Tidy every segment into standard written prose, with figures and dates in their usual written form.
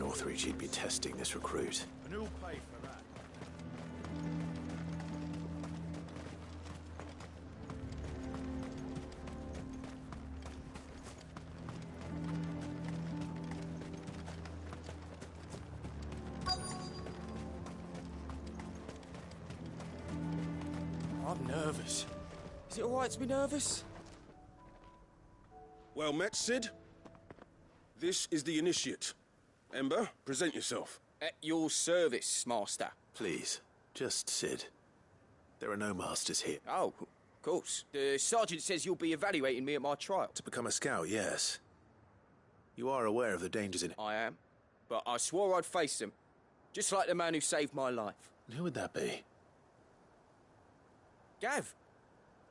Northreach he'd be testing this recruit. And who'll pay for that? I'm nervous. Is it alright to be nervous? Well met, Sid. This is the initiate. Ember, present yourself. At your service, Master. Please, just Sid. There are no masters here. Oh, of course. The sergeant says you'll be evaluating me at my trial. To become a scout, yes. You are aware of the dangers in... I am. But I swore I'd face them. Just like the man who saved my life. And who would that be? Gav.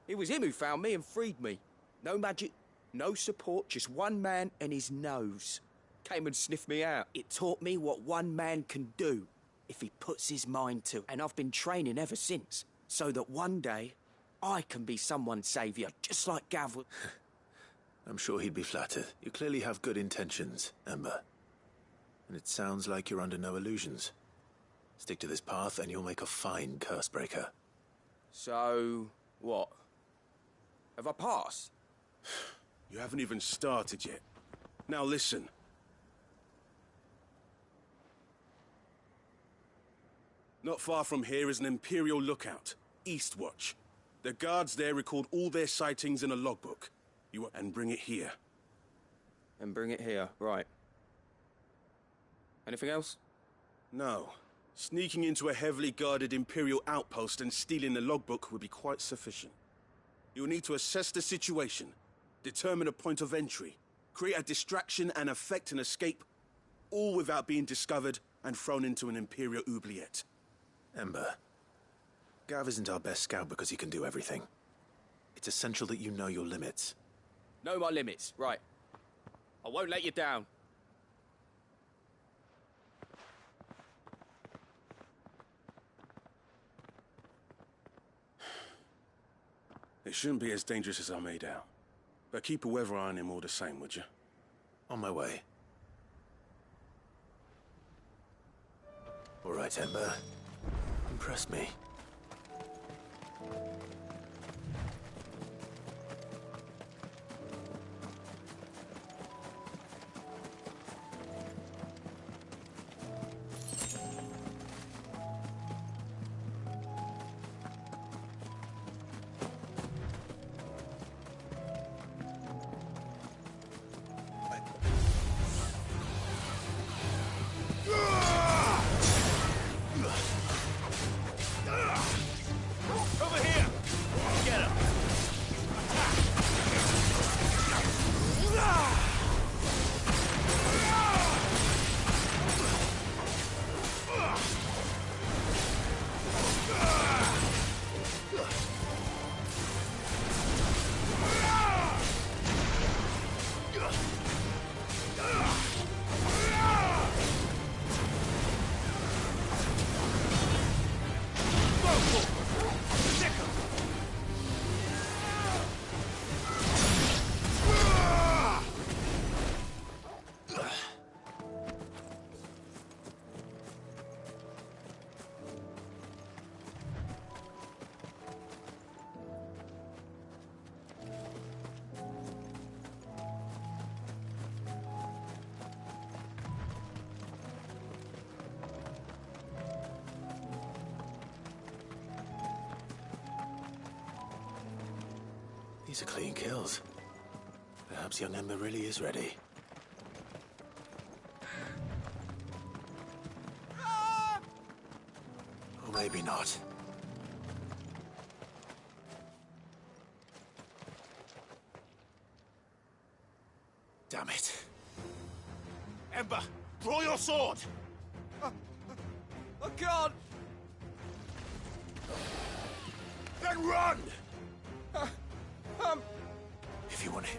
It was him who found me and freed me. No magic, no support, just one man and his nose. Came and sniffed me out. It taught me what one man can do if he puts his mind to it. And I've been training ever since, so that one day I can be someone's saviour, just like Gav was. I'm sure he'd be flattered. You clearly have good intentions, Ember. And it sounds like you're under no illusions. Stick to this path and you'll make a fine cursebreaker. So, what? Have I passed? You haven't even started yet. Now listen. Not far from here is an Imperial lookout, Eastwatch. The guards there record all their sightings in a logbook. And bring it here. And bring it here, right. Anything else? No. Sneaking into a heavily guarded Imperial outpost and stealing the logbook would be quite sufficient. You'll need to assess the situation, determine a point of entry, create a distraction and effect an escape, all without being discovered and thrown into an Imperial oubliette. Ember, Gav isn't our best scout because he can do everything. It's essential that you know your limits. Know my limits, right. I won't let you down. It shouldn't be as dangerous as I made out. But keep a weather eye on him all the same, would you? On my way. All right, Ember. Impress me. Over here! Get him! These are clean kills. Perhaps young Ember really is ready. Or maybe not. Damn it. Ember, draw your sword! I can't! Then run! If you want it.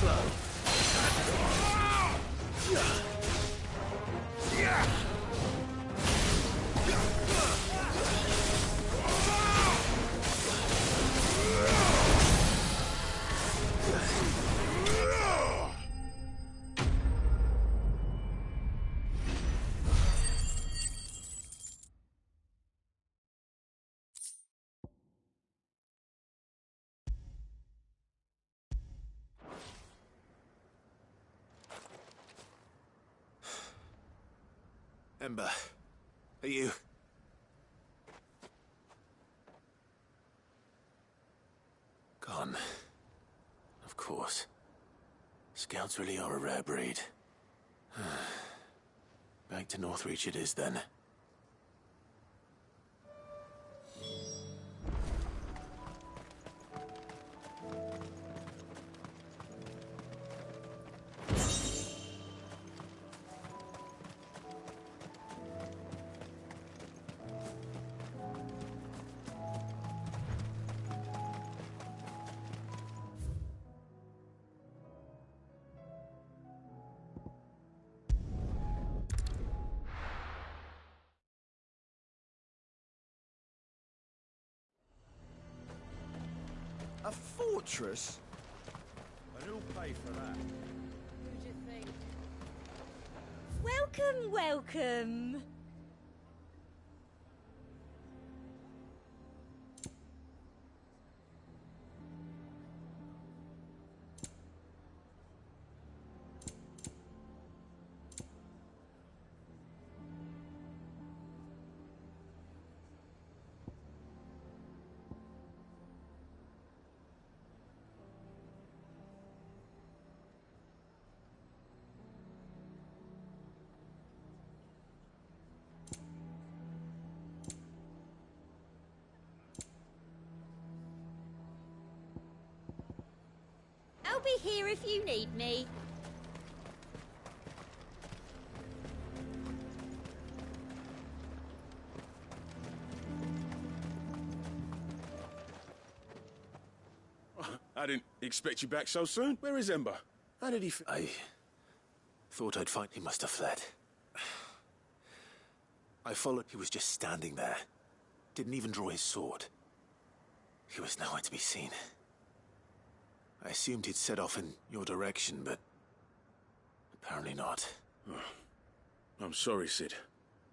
slow. Ember, are you... Gone. Of course. Scouts really are a rare breed. Back to Northreach it is, then. A fortress? And who'll pay for that? Who'd you think? Welcome, welcome. I'll be here if you need me. I didn't expect you back so soon. Where is Ember? How did he I thought I'd find... He must have fled. I followed. He was just standing there. Didn't even draw his sword. He was nowhere to be seen. I assumed he'd set off in your direction, but... apparently not. I'm sorry, Sid.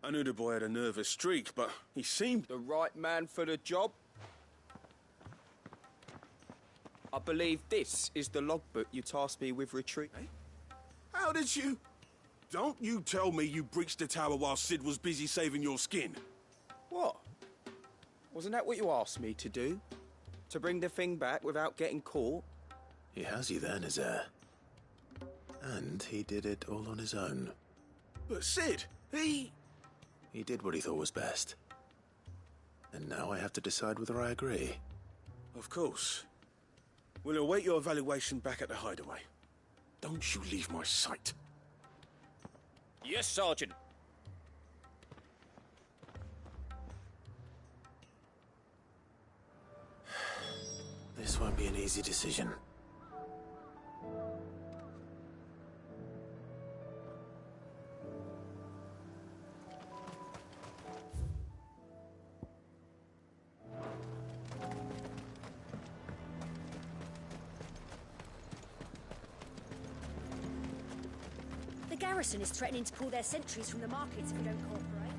I knew the boy had a nervous streak, but he seemed... The right man for the job? I believe this is the logbook you tasked me with retrieving. Eh? How did you... Don't you tell me you breached the tower while Sid was busy saving your skin. What? Wasn't that what you asked me to do? To bring the thing back without getting caught? He has you then, his heir. And he did it all on his own. But Sid, he did what he thought was best. And now I have to decide whether I agree. Of course. We'll await your evaluation back at the hideaway. Don't you leave my sight. Yes, Sergeant. This won't be an easy decision. The garrison is threatening to pull their sentries from the markets if we don't cooperate.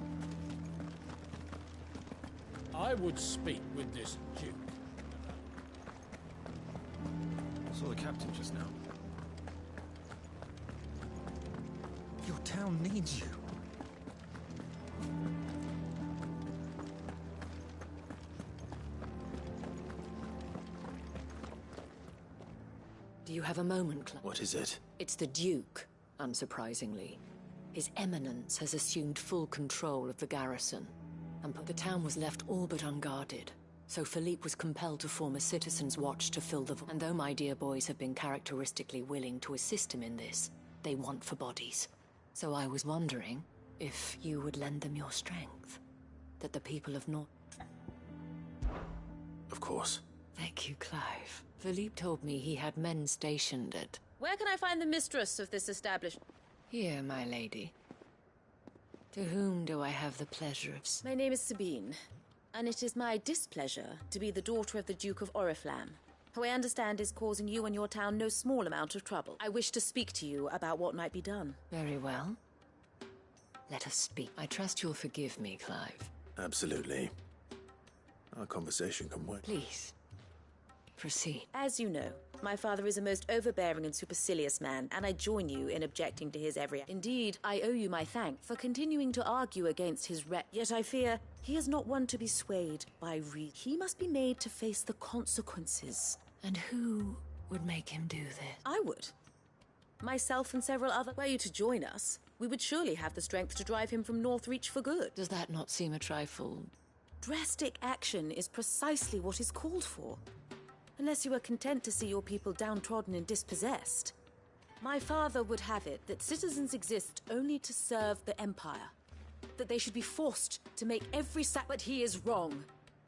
I would speak with this Duke. I saw the captain just now. Your town needs you. Do you have a moment, Clive? What is it? It's the Duke, unsurprisingly. His Eminence has assumed full control of the garrison, and the town was left all but unguarded. So Philippe was compelled to form a citizen's watch to fill the void. And though my dear boys have been characteristically willing to assist him in this, they want for bodies. So I was wondering if you would lend them your strength, that the people of North... Of course. Thank you, Clive. Philippe told me he had men stationed at... Where can I find the mistress of this establishment? Here, my lady. To whom do I have the pleasure of... My name is Sabine, and it is my displeasure to be the daughter of the Duke of Oriflamme, who I understand is causing you and your town no small amount of trouble. I wish to speak to you about what might be done. Very well. Let us speak. I trust you'll forgive me, Clive. Absolutely. Our conversation can wait. Please. Proceed. As you know, my father is a most overbearing and supercilious man, and I join you in objecting to his every... Indeed, I owe you my thanks for continuing to argue against his Yet I fear he is not one to be swayed by reason. He must be made to face the consequences. And who would make him do this? I would. Myself and several other... Were you to join us, we would surely have the strength to drive him from Northreach for good. Does that not seem a trifle... Drastic action is precisely what is called for. Unless you are content to see your people downtrodden and dispossessed. My father would have it that citizens exist only to serve the Empire. That they should be forced to make every But he is wrong.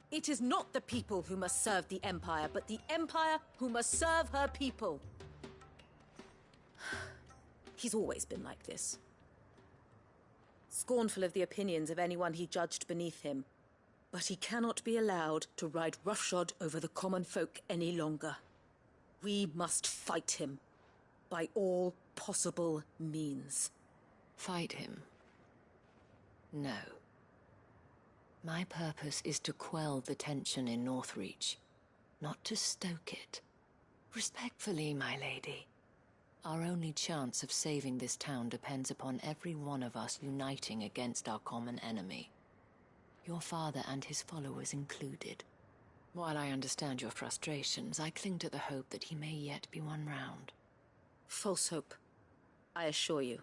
It is not the people who must serve the Empire, but the Empire who must serve her people. He's always been like this. Scornful of the opinions of anyone he judged beneath him. But he cannot be allowed to ride roughshod over the common folk any longer. We must fight him, by all possible means. Fight him? No. My purpose is to quell the tension in Northreach, not to stoke it. Respectfully, my lady. Our only chance of saving this town depends upon every one of us uniting against our common enemy. Your father and his followers included. While I understand your frustrations, I cling to the hope that he may yet be won round. False hope, I assure you.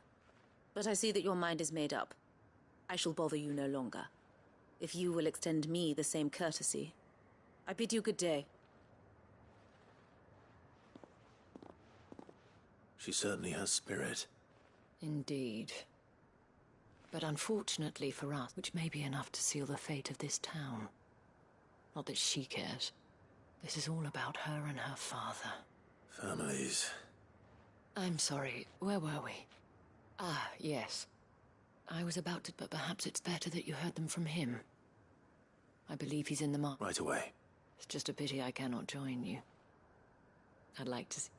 But I see that your mind is made up. I shall bother you no longer. If you will extend me the same courtesy, I bid you good day. She certainly has spirit. Indeed. But unfortunately for us, which may be enough to seal the fate of this town. Not that she cares. This is all about her and her father. Families. I'm sorry, where were we? Ah, yes. I was about to, but perhaps it's better that you heard them from him. I believe he's in the Right away. It's just a pity I cannot join you. I'd like to see...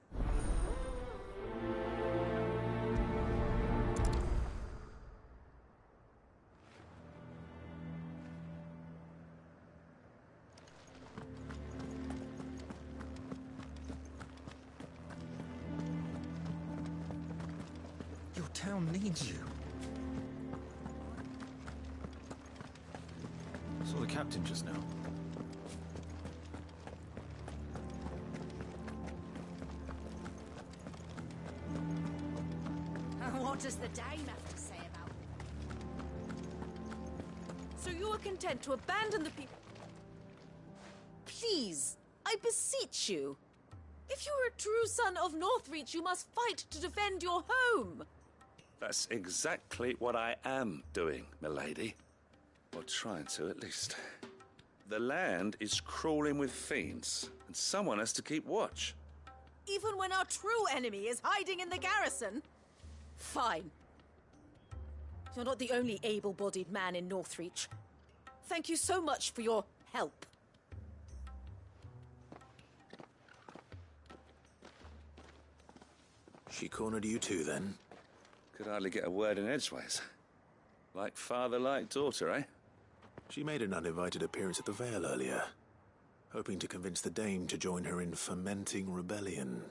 Your town needs you. Saw the captain just now. What does the dame have to say about it? So you are content to abandon the people? Please, I beseech you. If you are a true son of Northreach, you must fight to defend your home. That's exactly what I am doing, milady. Or trying to, at least. The land is crawling with fiends, and someone has to keep watch. Even when our true enemy is hiding in the garrison? Fine. You're not the only able-bodied man in Northreach. Thank you so much for your help. She cornered you too, then? Could hardly get a word in edgeways. Like father, like daughter, eh? She made an uninvited appearance at the Vale earlier, hoping to convince the Dame to join her in fomenting rebellion.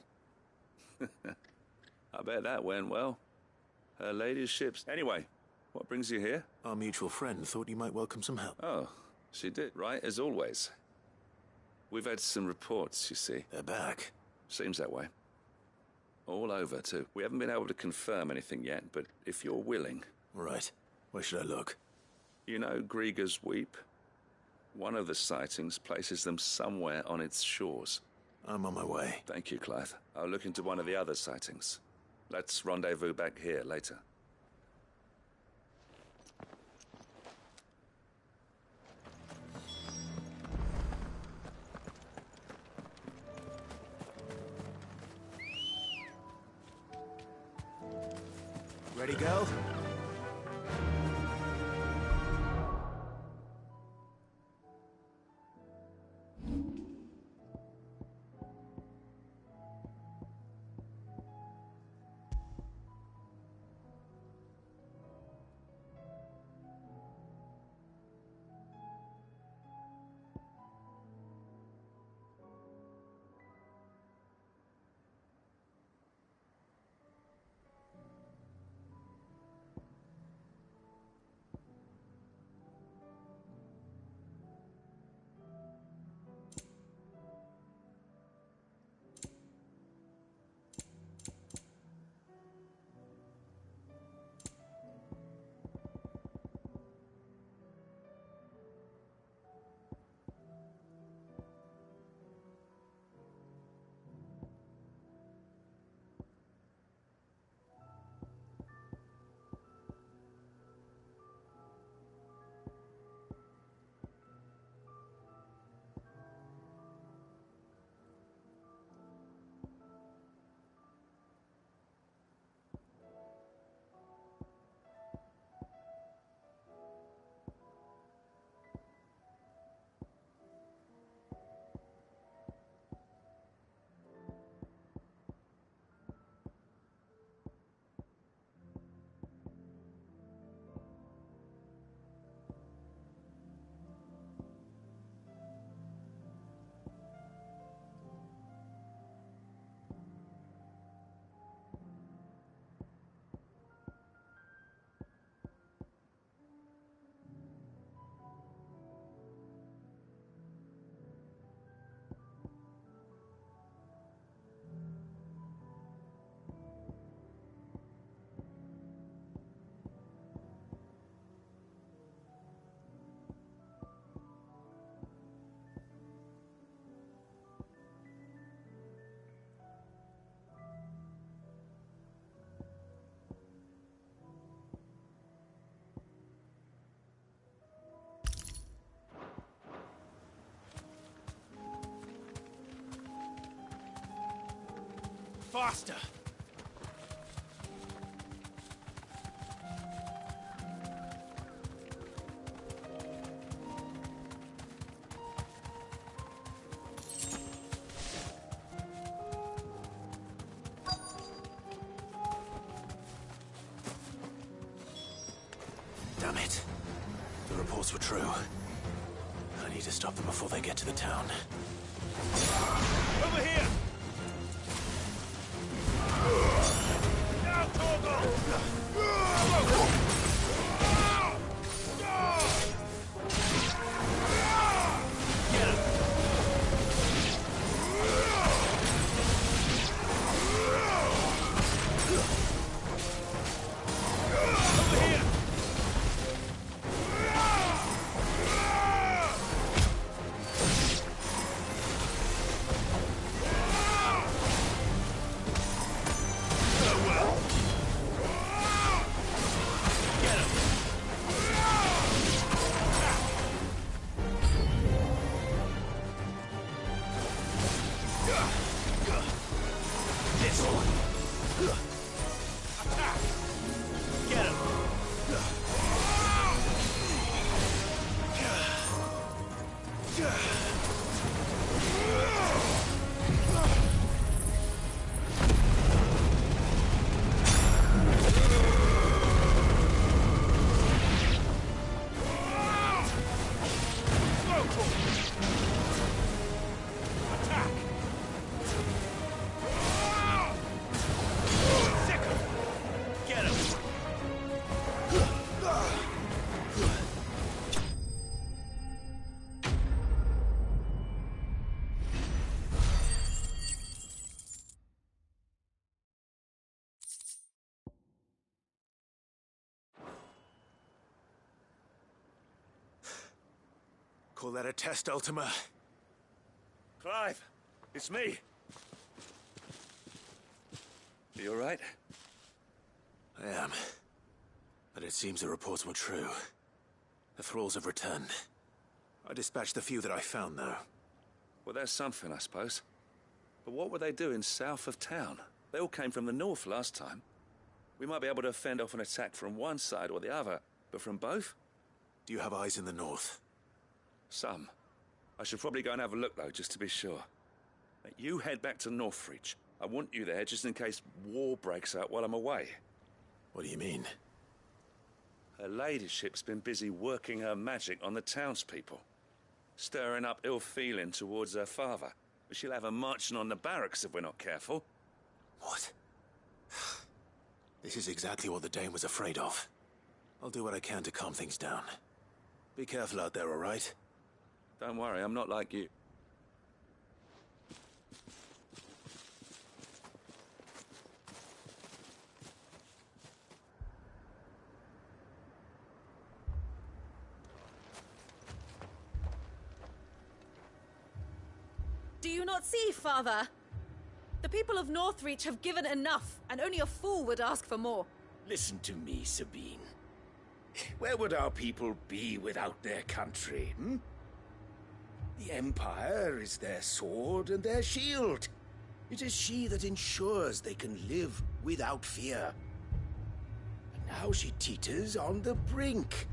I bet that went well. Her ladyship's... Anyway, what brings you here? Our mutual friend thought you might welcome some help. Oh, she did, right, as always. We've had some reports, you see. They're back. Seems that way. All over, too. We haven't been able to confirm anything yet, but if you're willing... Right. Where should I look? You know Grieger's Weep? One of the sightings places them somewhere on its shores. I'm on my way. Thank you, Clive. I'll look into one of the other sightings. Let's rendezvous back here later. Ready, girl? Faster! Damn it. The reports were true. I need to stop them before they get to the town. Over here! Now, Call that a test, Ultima? Clive, it's me. Are you all right? I am. But it seems the reports were true. The thralls have returned. I dispatched the few that I found, though. Well, there's something, I suppose. But what were they doing south of town? They all came from the north last time. We might be able to fend off an attack from one side or the other, but from both? Do you have eyes in the north? Some. I should probably go and have a look, though, just to be sure. You head back to Northreach. I want you there just in case war breaks out while I'm away. What do you mean? Her ladyship's been busy working her magic on the townspeople, stirring up ill feeling towards her father. She'll have her marching on the barracks if we're not careful. What? This is exactly what the Dane was afraid of. I'll do what I can to calm things down. Be careful out there, all right? Don't worry, I'm not like you. Do you not see, Father? The people of Northreach have given enough, and only a fool would ask for more. Listen to me, Sabine. Where would our people be without their country, hmm? The Empire is their sword and their shield. It is she that ensures they can live without fear. And now she teeters on the brink.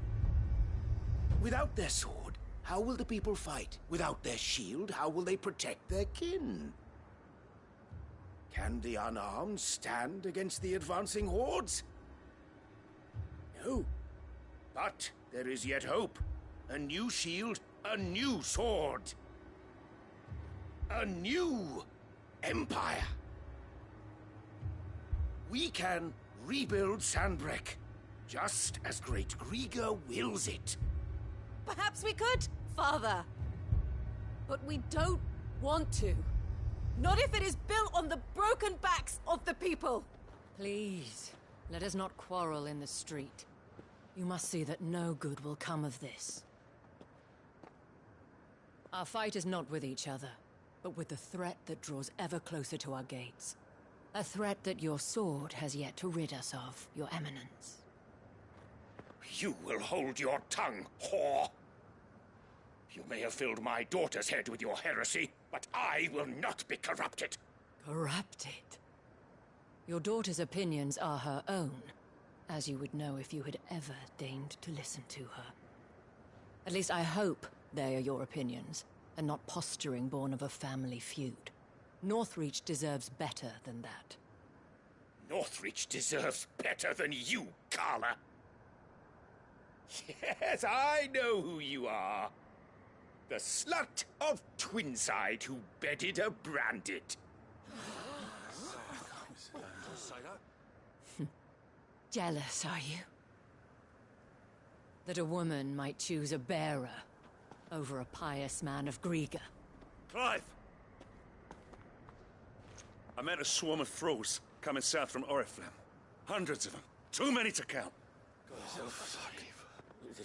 Without their sword, how will the people fight? Without their shield, how will they protect their kin? Can the unarmed stand against the advancing hordes? No. But there is yet hope. A new shield, a new sword. A new empire. We can rebuild Sandbreck, just as Great Grieger wills it. Perhaps we could, Father. But we don't want to. Not if it is built on the broken backs of the people. Please, let us not quarrel in the street. You must see that no good will come of this. Our fight is not with each other, but with the threat that draws ever closer to our gates. A threat that your sword has yet to rid us of, Your Eminence. You will hold your tongue, whore! You may have filled my daughter's head with your heresy, but I will not be corrupted. Corrupted? Your daughter's opinions are her own, as you would know if you had ever deigned to listen to her. At least I hope they are your opinions, and not posturing born of a family feud. Northreach deserves better than that. Northreach deserves better than you, Carla. Yes, I know who you are. The slut of Twinside who bedded a Branded. Jealous, are you? That a woman might choose a bearer over a pious man of Grieger. Clive! I met a swarm of thralls coming south from Oriflamme. Hundreds of them. Too many to count.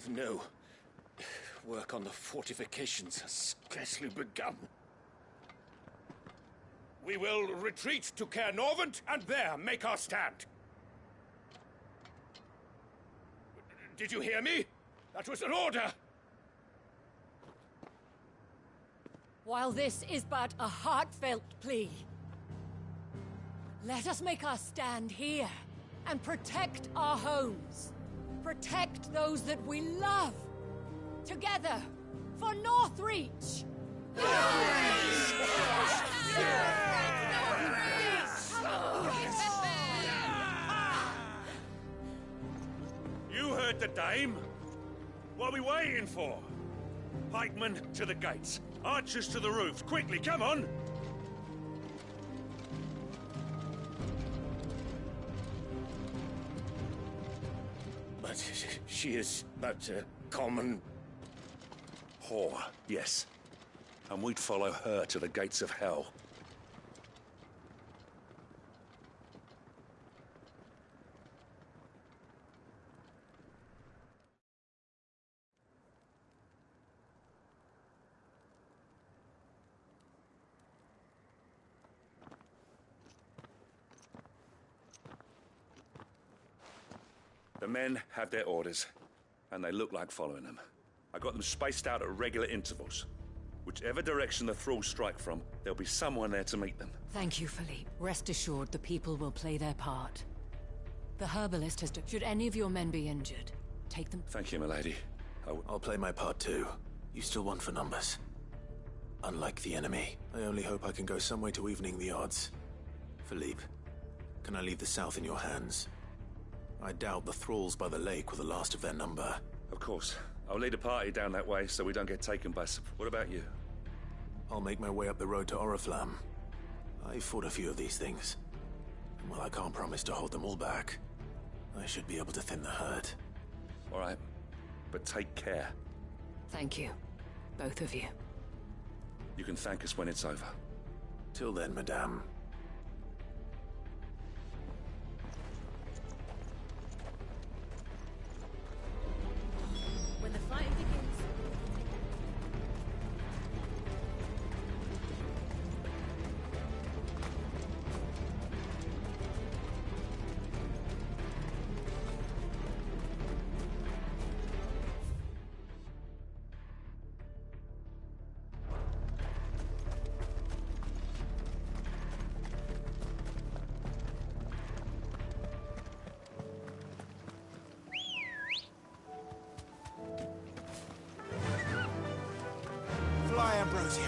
No. Work on the fortifications has scarcely begun. We will retreat to Caer Norvent and there make our stand. Did you hear me? That was an order! While this is but a heartfelt plea, let us make our stand here and protect our homes. Protect those that we love. Together, for Northreach! You heard the dame. What are we waiting for? Pikemen to the gates. Archers to the roofs. Quickly, come on! But she is but a common... whore, yes. And we'd follow her to the gates of hell. The men have their orders, and they look like following them. I got them spaced out at regular intervals. Whichever direction the thralls strike from, there'll be someone there to meet them. Thank you, Philippe. Rest assured the people will play their part. The herbalist has... Should any of your men be injured, take them... Thank you, milady. I'll play my part too. You still won for numbers. Unlike the enemy, I only hope I can go some way to evening the odds. Philippe, can I leave the south in your hands? I doubt the thralls by the lake were the last of their number. Of course. I'll lead a party down that way so we don't get taken by surprise. What about you? I'll make my way up the road to Oriflamme. I've fought a few of these things. And while I can't promise to hold them all back, I should be able to thin the herd. All right. But take care. Thank you. Both of you. You can thank us when it's over. Till then, madame. When the fighting begins. Fly, Ambrosia.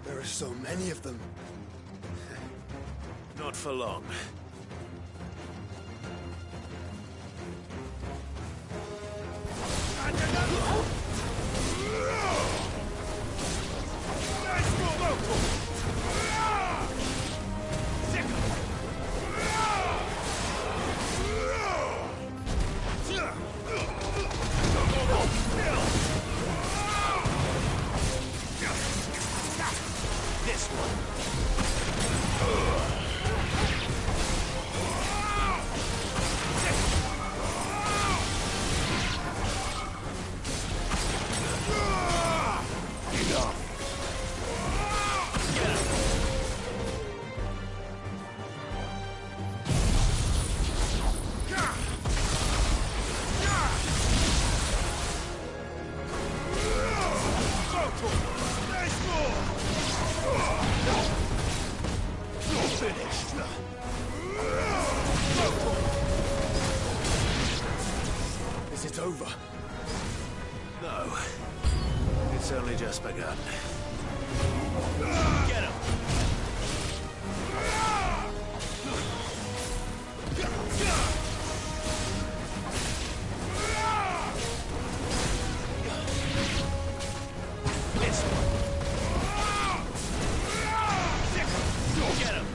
There are so many of them. Not for long. This one. Is it over? No. It's only just begun. Get him! This one. Get him!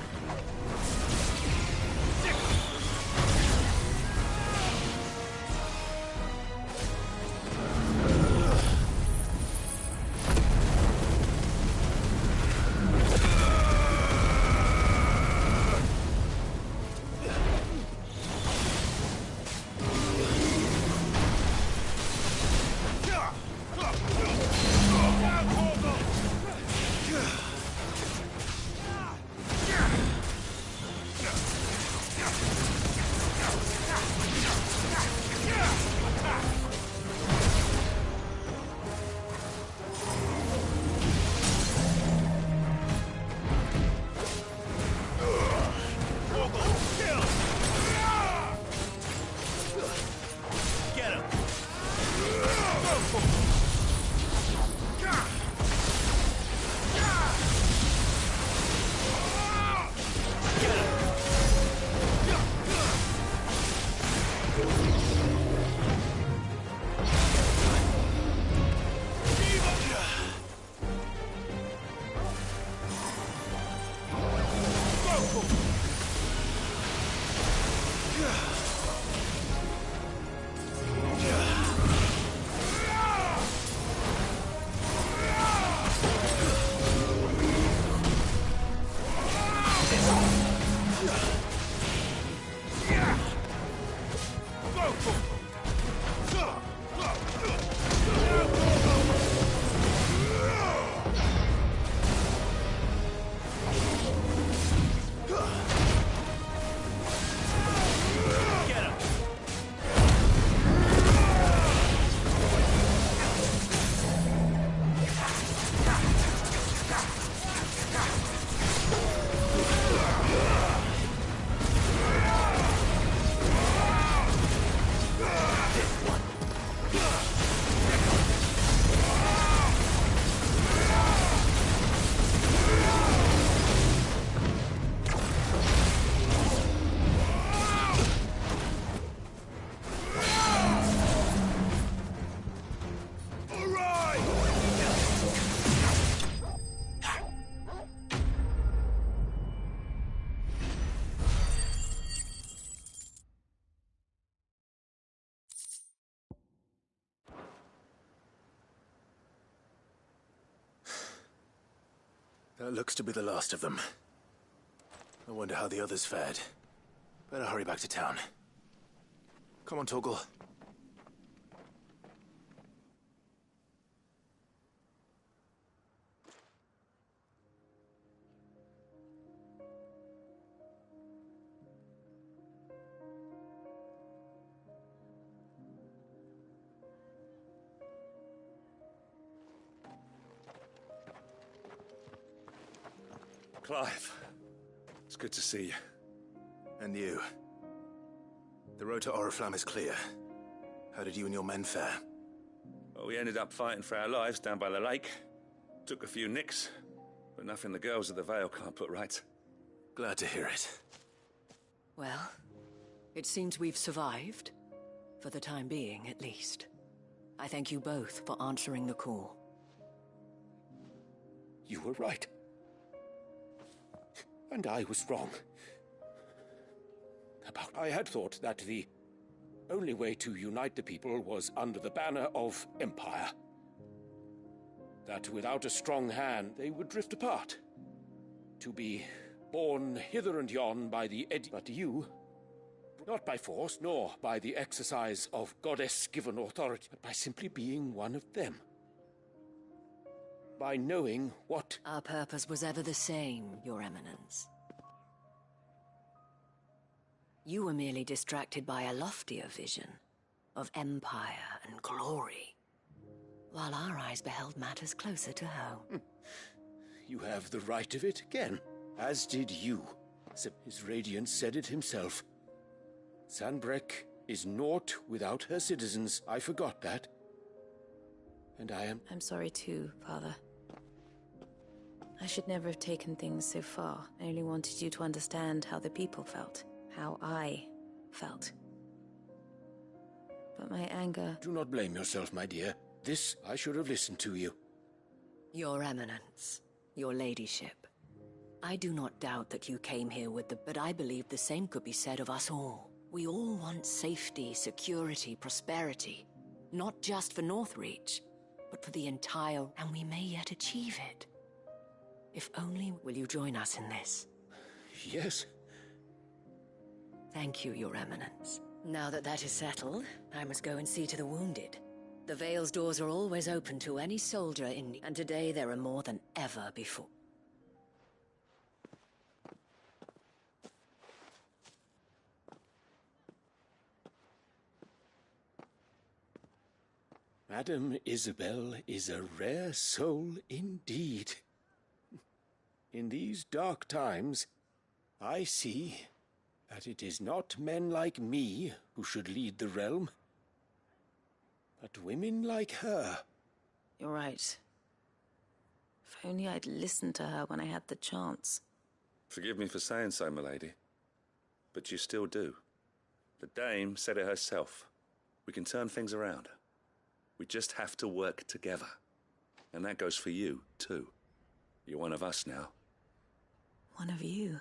That looks to be the last of them. I wonder how the others fared. Better hurry back to town. Come on, Torgal. Clive, it's good to see you. And you. The road to Oriflamme is clear. How did you and your men fare? Well, we ended up fighting for our lives down by the lake. Took a few nicks, but nothing the girls of the Vale can't put right. Glad to hear it. Well, it seems we've survived. For the time being, at least. I thank you both for answering the call. You were right. And I was wrong. I had thought that the only way to unite the people was under the banner of Empire. That without a strong hand, they would drift apart. To be borne hither and yon by the but you, not by force, nor by the exercise of goddess-given authority, but by simply being one of them. By knowing what... Our purpose was ever the same, Your Eminence. You were merely distracted by a loftier vision of empire and glory, while our eyes beheld matters closer to home. You have the right of it again, as did you. His Radiance said it himself. Sanbreque is naught without her citizens. I forgot that. And I am... I'm sorry too, Father. I should never have taken things so far. I only wanted you to understand how the people felt. How I felt. But my anger... Do not blame yourself, my dear. This, I should have listened to you. Your Eminence, your Ladyship. I do not doubt that you came here with the... But I believe the same could be said of us all. We all want safety, security, prosperity. Not just for Northreach, but for the entire... And we may yet achieve it. If only, will you join us in this? Yes. Thank you, Your Eminence. Now that that is settled, I must go and see to the wounded. The Vale's doors are always open to any soldier in need, and today there are more than ever before. Madame Isabel is a rare soul indeed. In these dark times, I see that it is not men like me who should lead the realm, but women like her. You're right. If only I'd listened to her when I had the chance. Forgive me for saying so, milady, but you still do. The Dame said it herself. We can turn things around. We just have to work together. And that goes for you, too. You're one of us now. One of you?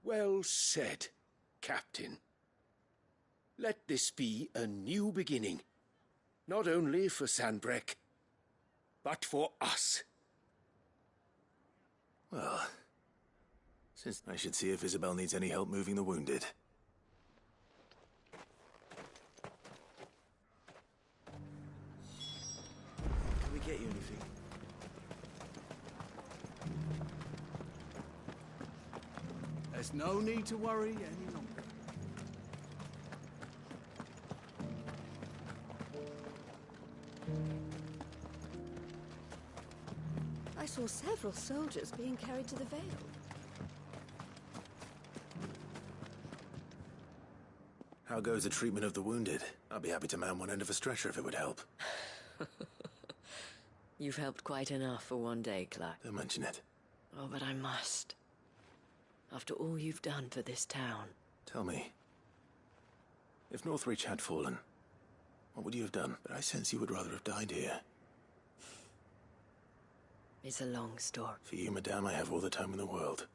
Well said, Captain. Let this be a new beginning. Not only for Sanbreque, but for us. Well, since I should see if Isabel needs any help moving the wounded. Can we get you anything? There's no need to worry any longer. I saw several soldiers being carried to the Vale. How goes the treatment of the wounded? I'd be happy to man one end of a stretcher if it would help. You've helped quite enough for one day, Clark. Don't mention it. Oh, but I must. After all you've done for this town. Tell me, if Northreach had fallen, what would you have done? But I sense you would rather have died here. It's a long story. For you, madame, I have all the time in the world.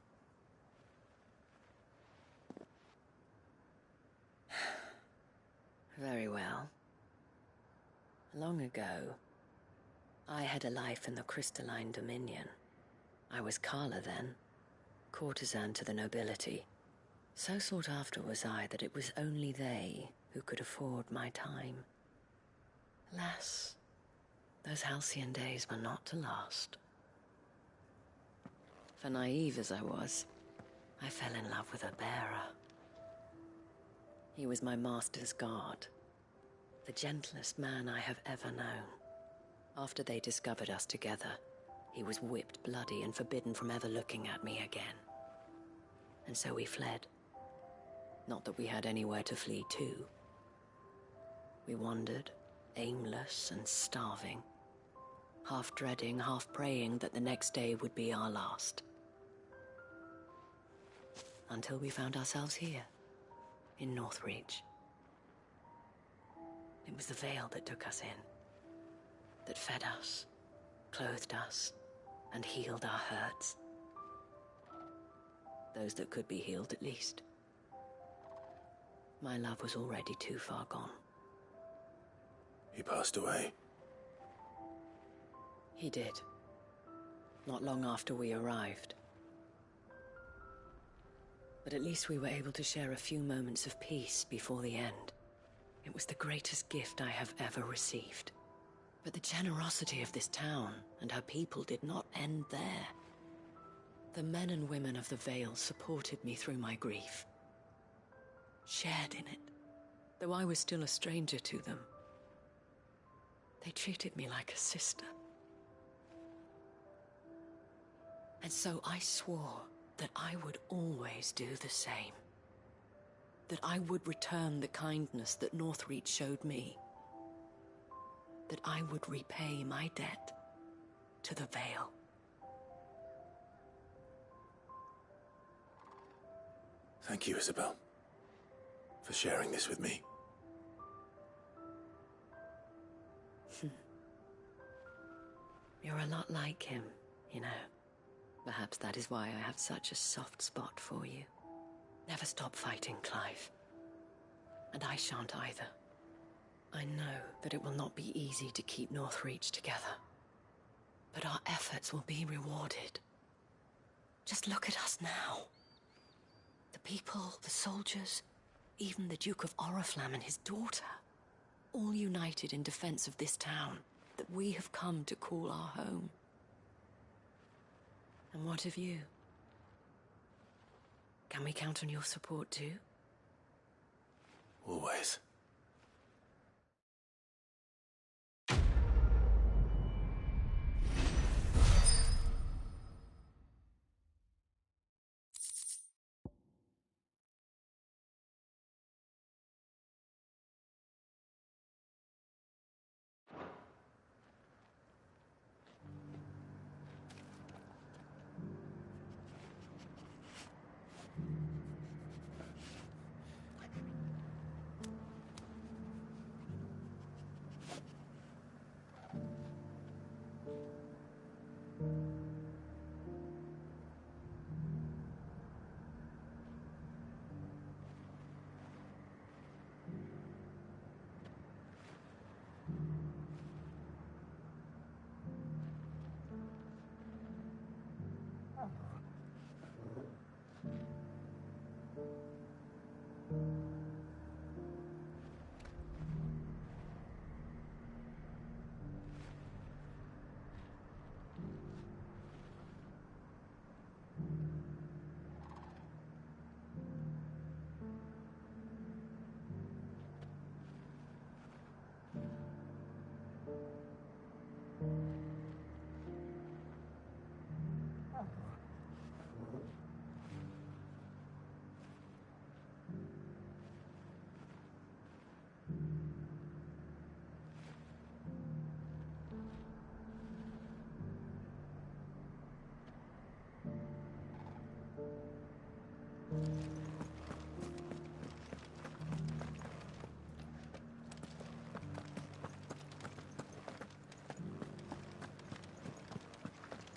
Very well. Long ago, I had a life in the Crystalline Dominion. I was Carla then, courtesan to the nobility. So sought after was I that it was only they who could afford my time. Alas, those halcyon days were not to last. For naive as I was, I fell in love with a bearer. He was my master's guard, the gentlest man I have ever known. After they discovered us together, he was whipped bloody and forbidden from ever looking at me again. And so we fled. Not that we had anywhere to flee to. We wandered, aimless and starving, half dreading, half praying that the next day would be our last. Until we found ourselves here, in Northreach. It was the Veil that took us in, that fed us, clothed us, and healed our hurts. Those that could be healed, at least. My love was already too far gone. He passed away. He did. Not long after we arrived. But at least we were able to share a few moments of peace before the end. It was the greatest gift I have ever received. But the generosity of this town and her people did not end there. The men and women of the Vale supported me through my grief. Shared in it, though I was still a stranger to them. They treated me like a sister. And so I swore that I would always do the same. That I would return the kindness that Northreach showed me. That I would repay my debt to the Vale. Thank you, Isabel, for sharing this with me. You're a lot like him, you know. Perhaps that is why I have such a soft spot for you. Never stop fighting, Clive. And I shan't either. I know that it will not be easy to keep Northreach together. But our efforts will be rewarded. Just look at us now. The people, the soldiers, even the Duke of Oriflamme and his daughter. All united in defense of this town that we have come to call our home. And what of you? Can we count on your support too? Always.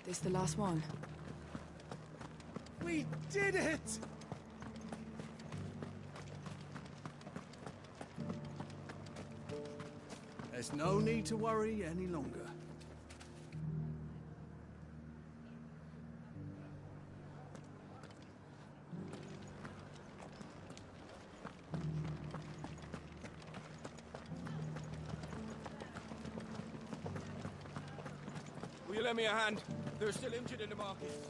This the last one? We did it! There's no need to worry any longer. lend me a hand? There are still injured in the markets.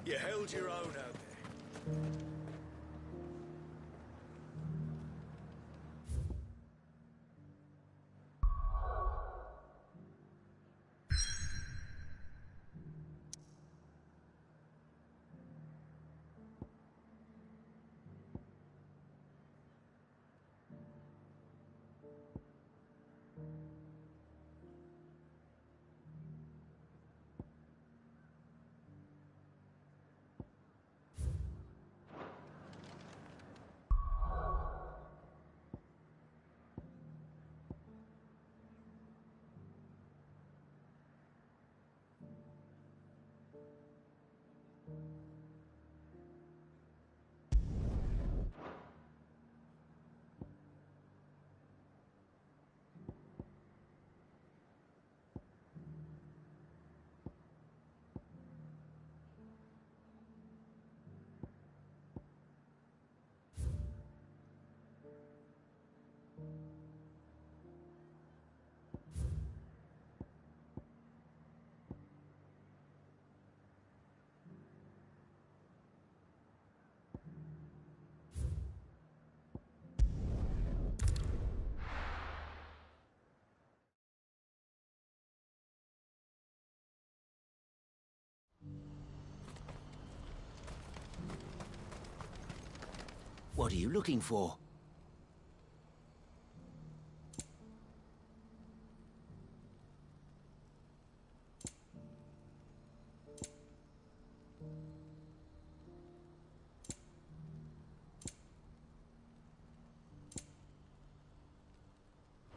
You held your own out there. What are you looking for?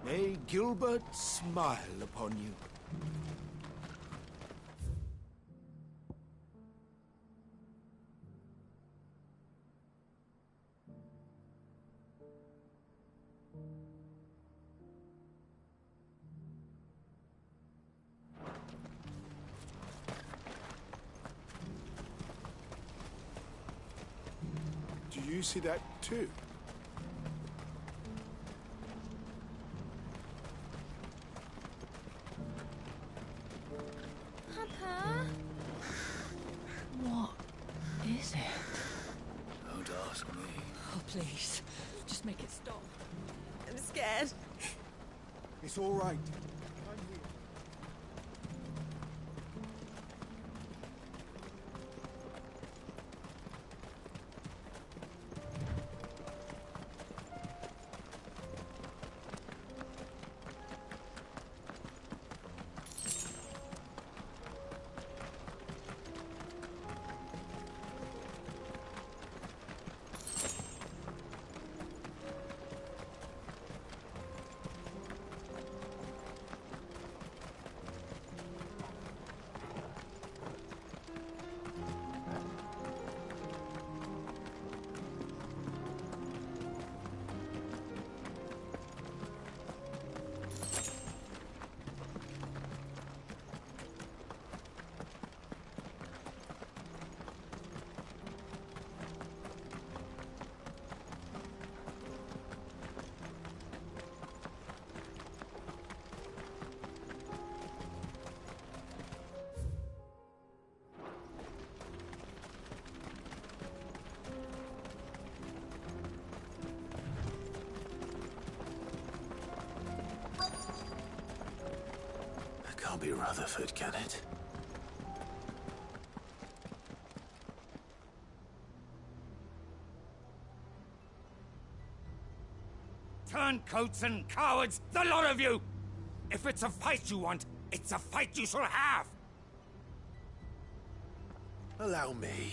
May Gilbert smile upon you. Do you see that too? Papa? What is it? Don't ask me. Oh, please. Just make it stop. I'm scared. It's all right. can't be Rutherford, can it? Turncoats and cowards, the lot of you! If it's a fight you want, it's a fight you shall have! Allow me.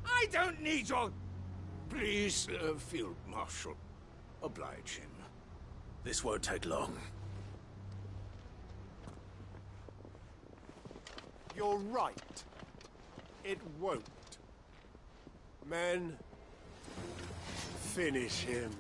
I don't need your... Please, Field Marshal, oblige him. This won't take long. You're right. It won't. Men, finish him.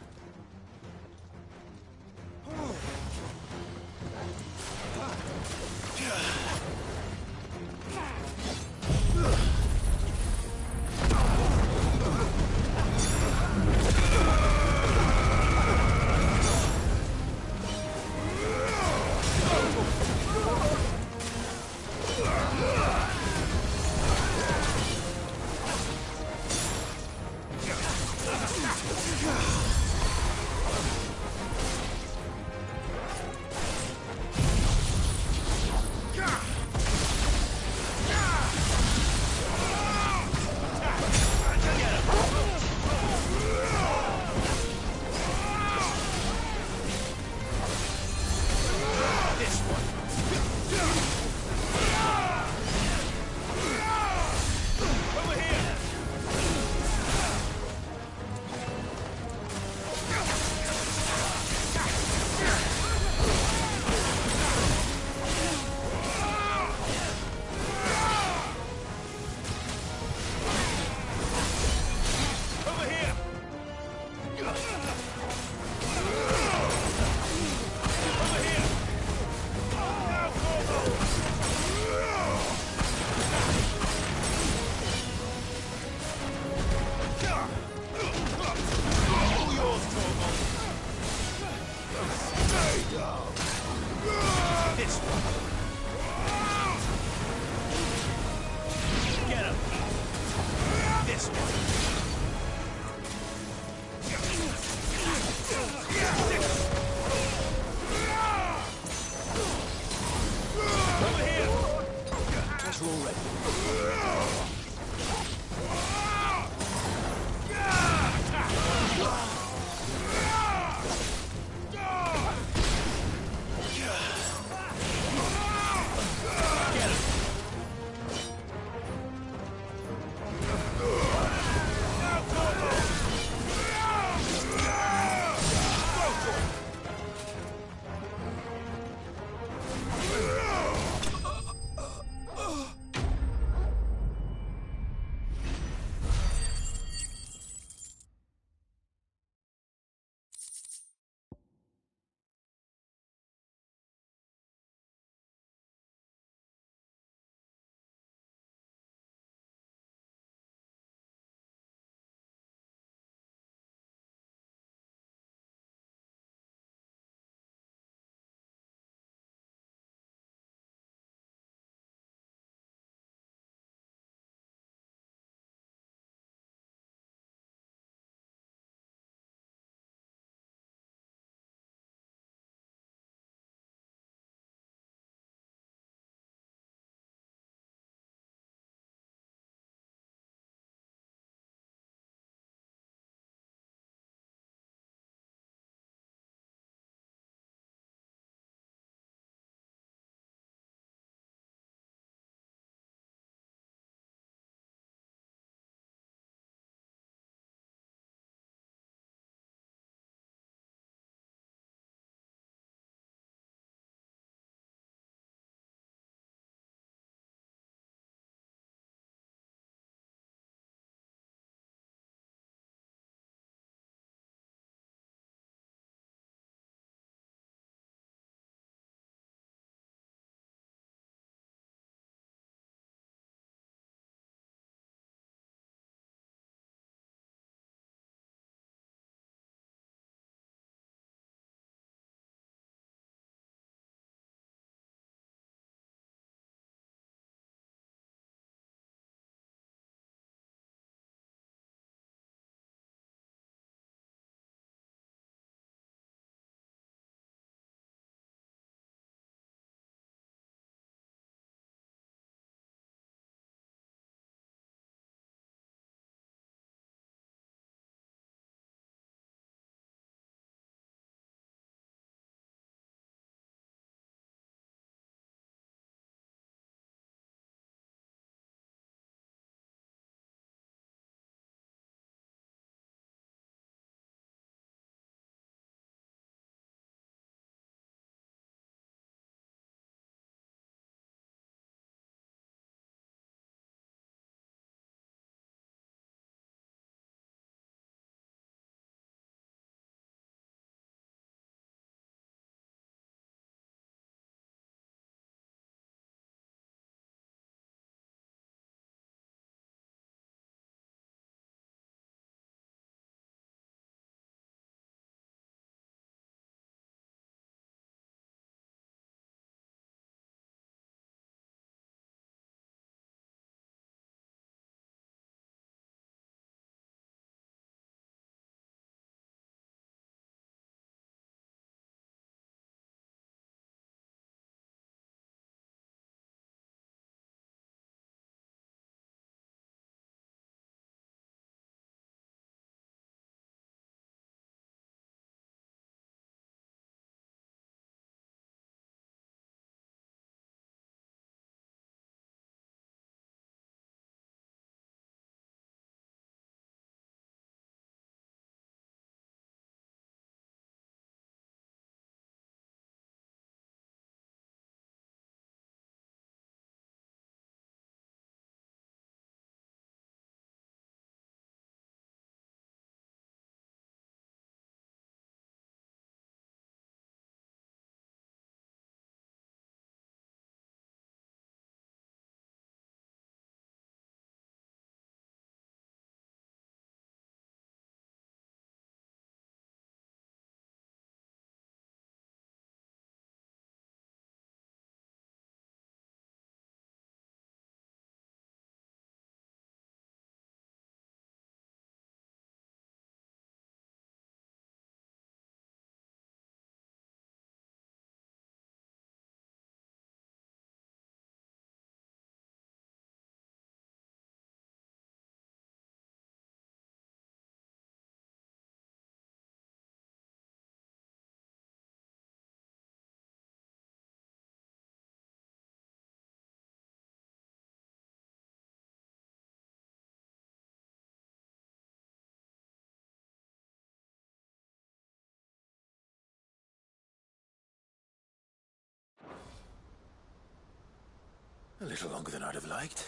A little longer than I'd have liked.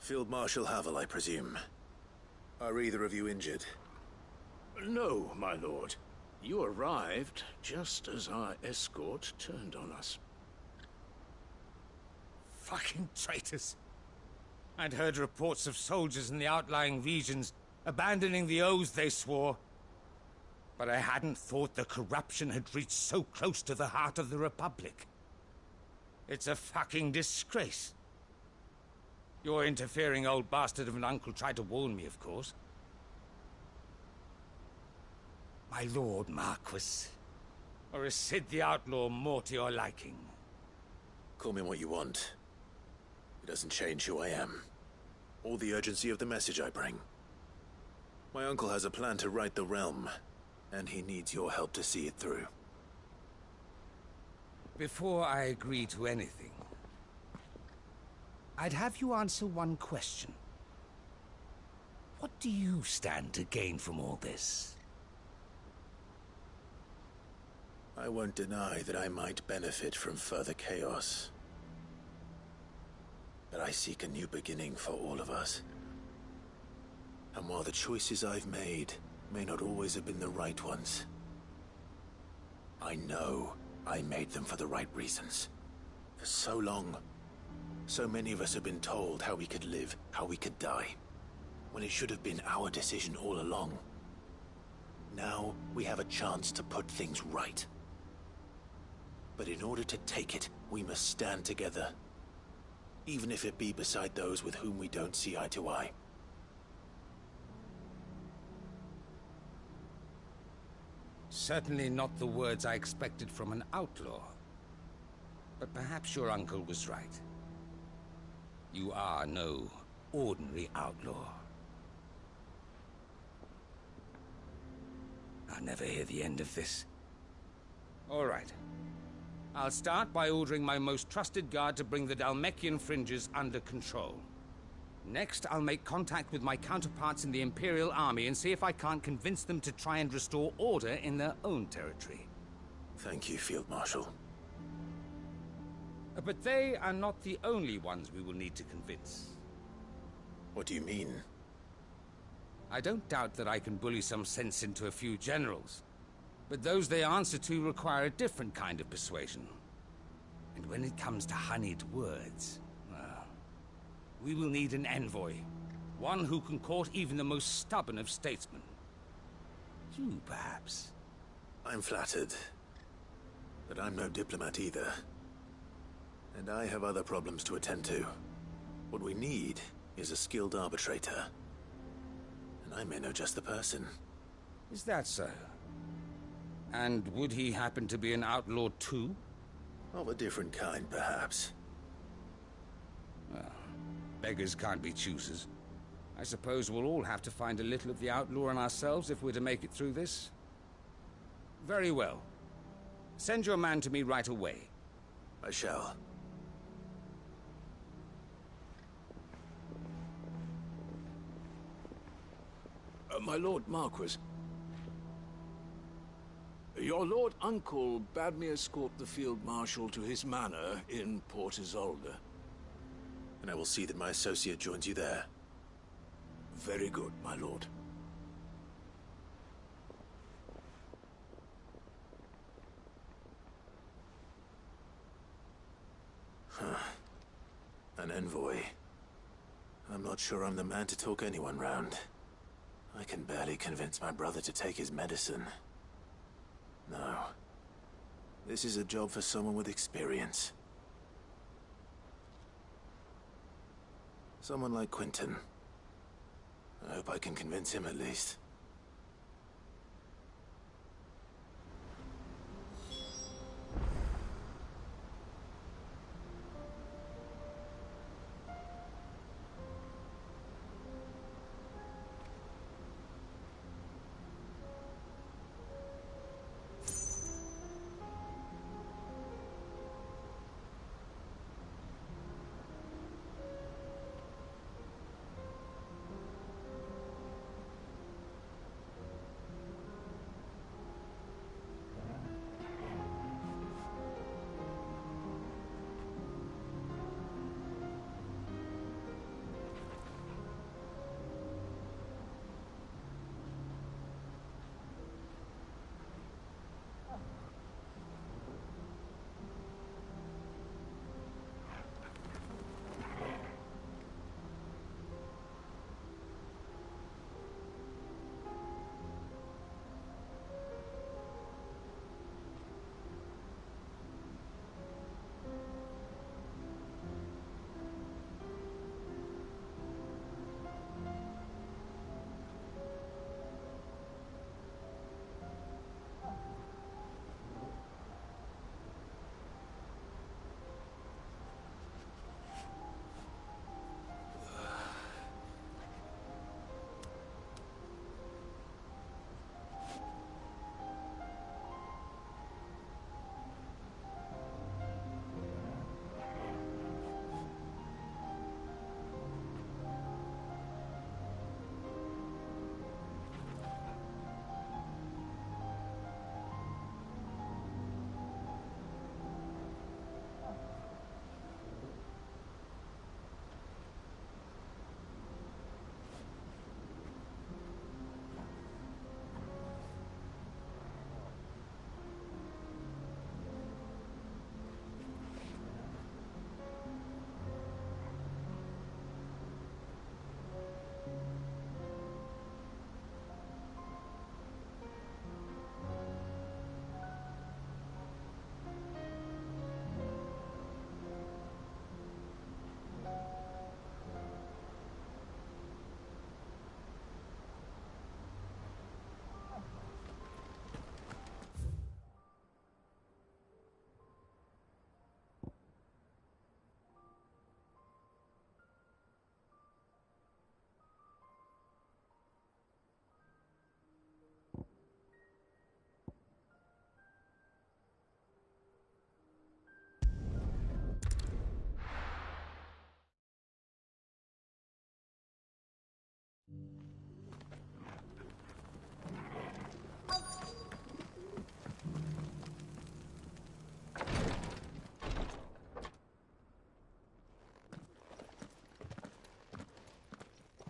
Field Marshal Havel, I presume. Are either of you injured? No, my lord. You arrived just as our escort turned on us. Fucking traitors. I'd heard reports of soldiers in the outlying regions abandoning the oaths they swore. But I hadn't thought the corruption had reached so close to the heart of the Republic. It's a fucking disgrace. Your interfering old bastard of an uncle tried to warn me, of course. My lord Marquis. Or is Sid the Outlaw more to your liking? Call me what you want. It doesn't change who I am, or the urgency of the message I bring. My uncle has a plan to right the realm, and he needs your help to see it through. Before I agree to anything, I'd have you answer one question. What do you stand to gain from all this? I won't deny that I might benefit from further chaos. But I seek a new beginning for all of us. And while the choices I've made may not always have been the right ones, I know I made them for the right reasons. For so long, so many of us have been told how we could live, how we could die, when it should have been our decision all along. Now we have a chance to put things right. But in order to take it, we must stand together, even if it be beside those with whom we don't see eye to eye. Certainly not the words I expected from an outlaw. But perhaps your uncle was right. You are no ordinary outlaw. I'll never hear the end of this. All right. I'll start by ordering my most trusted guard to bring the Dalmekian fringes under control. Next, I'll make contact with my counterparts in the Imperial Army and see if I can't convince them to try and restore order in their own territory. Thank you, Field Marshal. But they are not the only ones we will need to convince. What do you mean? I don't doubt that I can bully some sense into a few generals. But those they answer to require a different kind of persuasion. And when it comes to honeyed words, well, we will need an envoy. One who can court even the most stubborn of statesmen. You, perhaps. I'm flattered. But I'm no diplomat either. And I have other problems to attend to. What we need is a skilled arbitrator. And I may know just the person. Is that so? And would he happen to be an outlaw too? Of a different kind, perhaps. Well, beggars can't be choosers. I suppose we'll all have to find a little of the outlaw in ourselves if we're to make it through this. Very well. Send your man to me right away. I shall. My Lord Marquis. Your Lord Uncle bade me escort the Field Marshal to his manor in Port Isolde. And I will see that my associate joins you there. Very good, my lord. An envoy. I'm not sure I'm the man to talk anyone round. I can barely convince my brother to take his medicine. No. This is a job for someone with experience. Someone like Quentin. I hope I can convince him at least.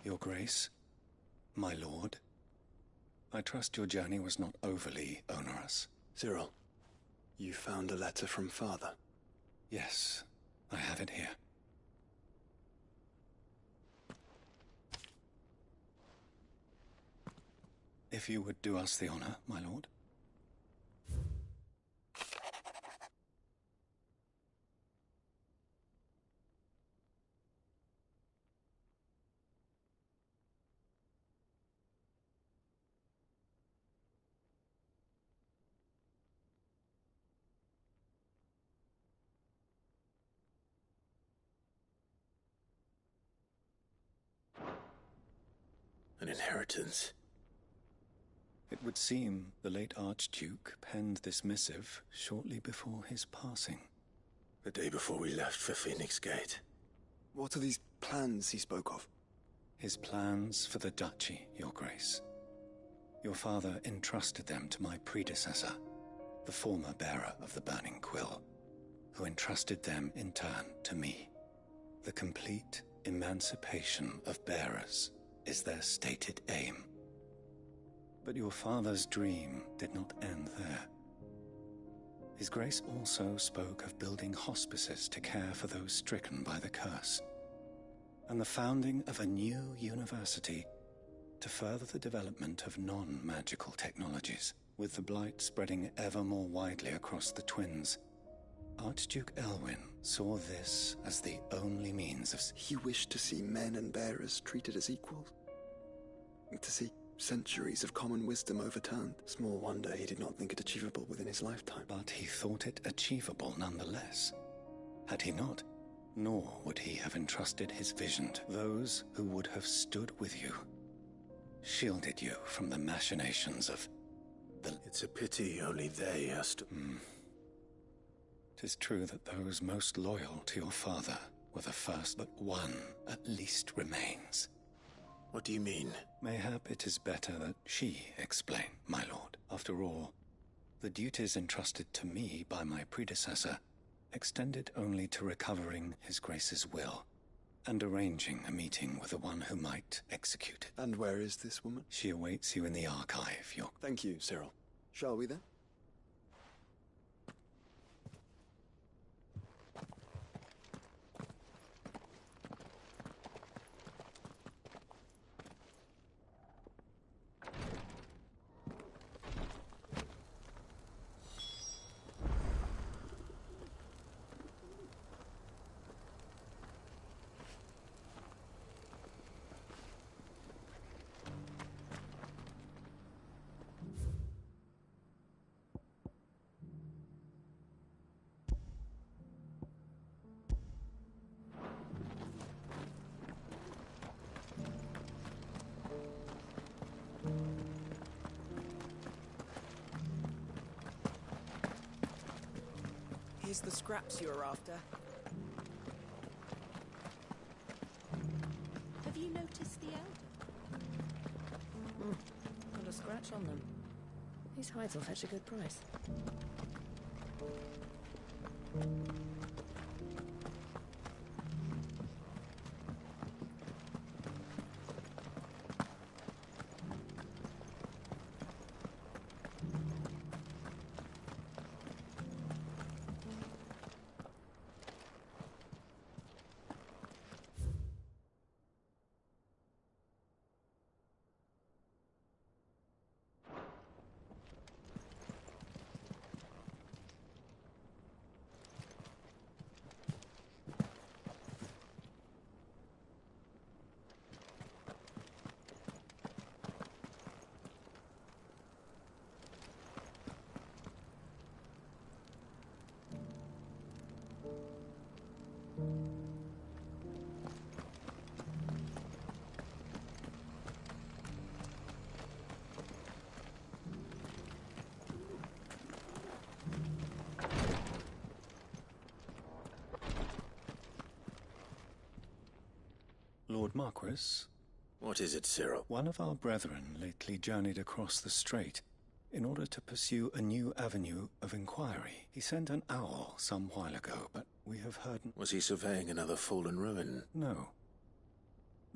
Your Grace, my lord, I trust your journey was not overly onerous. Cyril, you found a letter from Father? Yes, I have it here. If you would do us the honor, my lord. An inheritance. It would seem the late Archduke penned this missive shortly before his passing. The day before we left for Phoenix Gate. What are these plans he spoke of? His plans for the duchy, Your Grace. Your father entrusted them to my predecessor, the former bearer of the Burning Quill, who entrusted them in turn to me. The complete emancipation of bearers is their stated aim. But your father's dream did not end there. His Grace also spoke of building hospices to care for those stricken by the curse, and the founding of a new university to further the development of non-magical technologies. With the blight spreading ever more widely across the twins, Archduke Elwyn saw this as the only means of... He wished to see men and bearers treated as equals. To see centuries of common wisdom overturned. Small wonder he did not think it achievable within his lifetime. But he thought it achievable nonetheless. Had he not, nor would he have entrusted his vision to those who would have stood with you, shielded you from the machinations of the... It's a pity only they are stood... 'Tis true that those most loyal to your father were the first, but one at least remains. What do you mean? Mayhap it is better that she explain, my lord. After all, the duties entrusted to me by my predecessor extended only to recovering His Grace's will and arranging a meeting with the one who might execute it. And where is this woman? She awaits you in the archive, Your... Thank you, Cyril. Shall we then? Here's the scraps you're after. Have you noticed the elder? Not a scratch on them. These hides will fetch a good price. Lord Marquis? What is it, Cyril? One of our brethren lately journeyed across the strait in order to pursue a new avenue of inquiry. He sent an owl some while ago, but we have heard... Was he surveying another fallen ruin? No.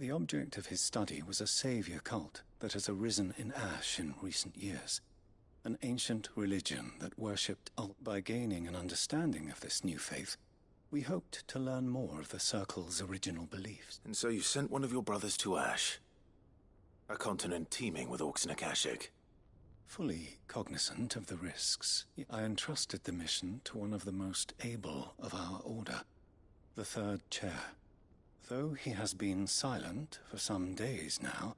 The object of his study was a savior cult that has arisen in Ash in recent years. An ancient religion that worshipped By gaining an understanding of this new faith, we hoped to learn more of the Circle's original beliefs. And so you sent one of your brothers to Ash, a continent teeming with orcs and Akashic. Fully cognizant of the risks, I entrusted the mission to one of the most able of our order, the third chair. Though he has been silent for some days now,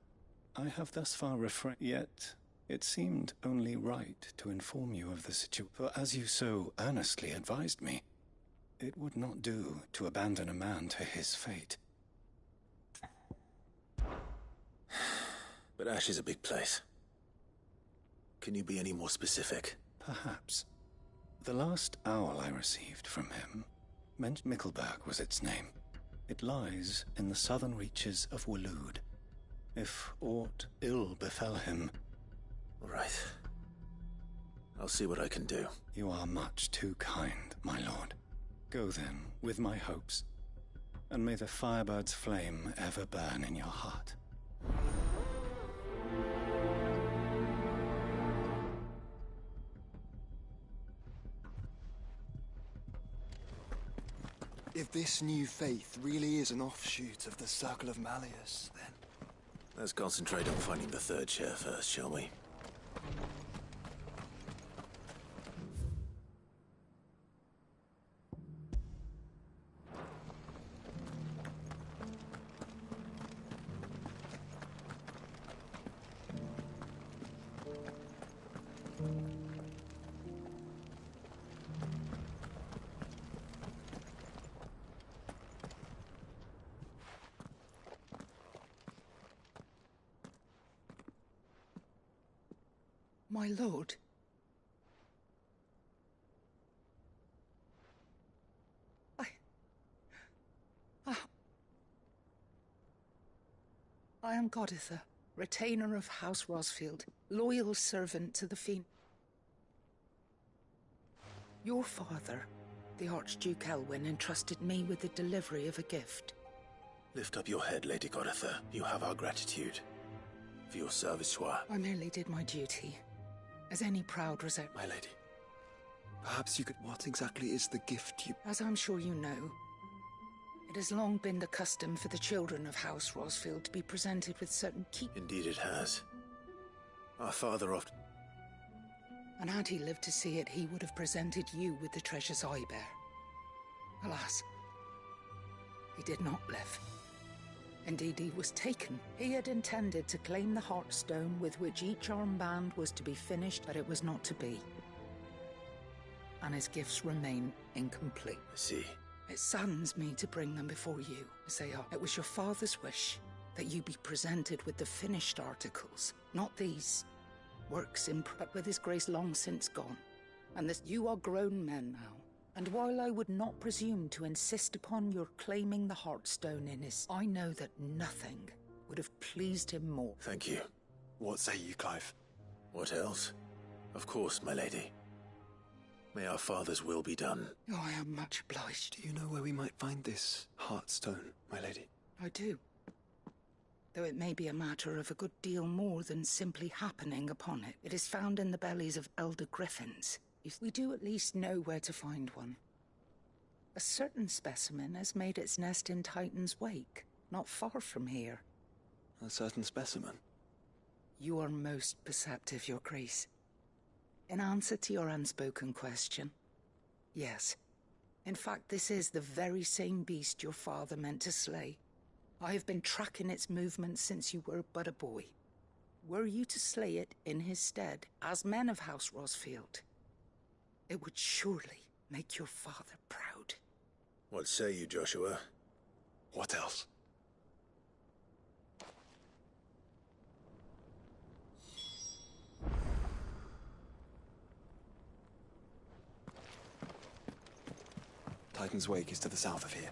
I have thus far refrained. Yet, it seemed only right to inform you of the situation, for as you so earnestly advised me, it would not do to abandon a man to his fate. But Ash is a big place. Can you be any more specific? Perhaps. The last owl I received from him meant Mickleburg was its name. It lies in the southern reaches of Waloed. If aught ill befell him... Right. I'll see what I can do. You are much too kind, my lord. Go then, with my hopes, and may the Firebird's flame ever burn in your heart. If this new faith really is an offshoot of the Circle of Malleus, then... Let's concentrate on finding the third chair first, shall we? My lord. I am Goditha, retainer of House Rosfield, loyal servant to the Fiend. Your father, the Archduke Elwyn, entrusted me with the delivery of a gift. Lift up your head, Lady Goditha. You have our gratitude for your service to our... I merely did my duty. As any proud result. My lady, perhaps you could... What exactly is the gift you... As I'm sure you know, it has long been the custom for the children of House Rosfield to be presented with certain key... Indeed it has. Our father often... And had he lived to see it, he would have presented you with the treasures I bear. Alas, he did not live. Indeed, he was taken. He had intended to claim the Heartstone with which each armband was to be finished, but it was not to be. And his gifts remain incomplete. I see. It saddens me to bring them before you, as they are. It was your father's wish that you be presented with the finished articles, not these works in... But with his grace long since gone, and this... You are grown men now. And while I would not presume to insist upon your claiming the Heartstone in his... I know that nothing would have pleased him more. Thank you. What say you, Clive? What else? Of course, my lady. May our father's will be done. Oh, I am much obliged. Do you know where we might find this Heartstone, my lady? I do. Though it may be a matter of a good deal more than simply happening upon it. It is found in the bellies of elder griffins. We do at least know where to find one. A certain specimen has made its nest in Titan's Wake, not far from here. A certain specimen? You are most perceptive, Your Grace. In answer to your unspoken question, yes. In fact, this is the very same beast your father meant to slay. I have been tracking its movements since you were but a boy. Were you to slay it in his stead, as men of House Rosfield, it would surely make your father proud. What say you, Joshua? What else? Titan's Wake is to the south of here.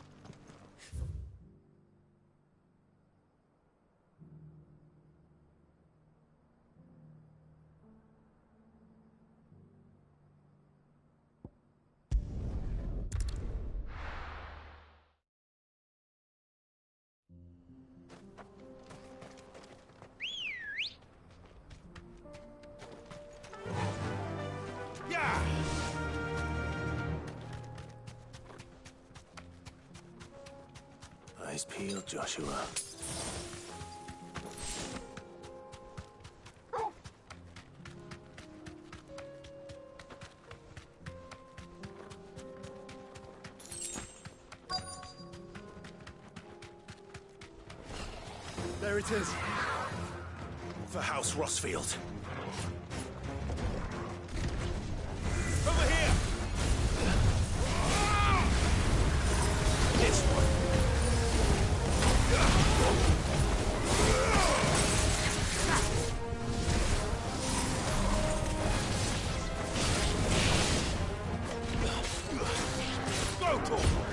healed, Joshua. There it is. For House Rossfield. Over here! This one. Go, Torvald!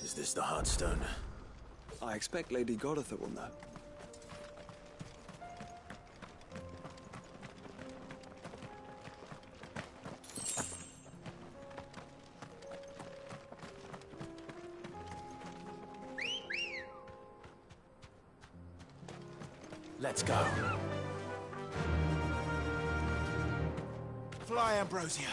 Is this the Heartstone? I expect Lady Godotha will know. Let's go. Fly, Ambrosia.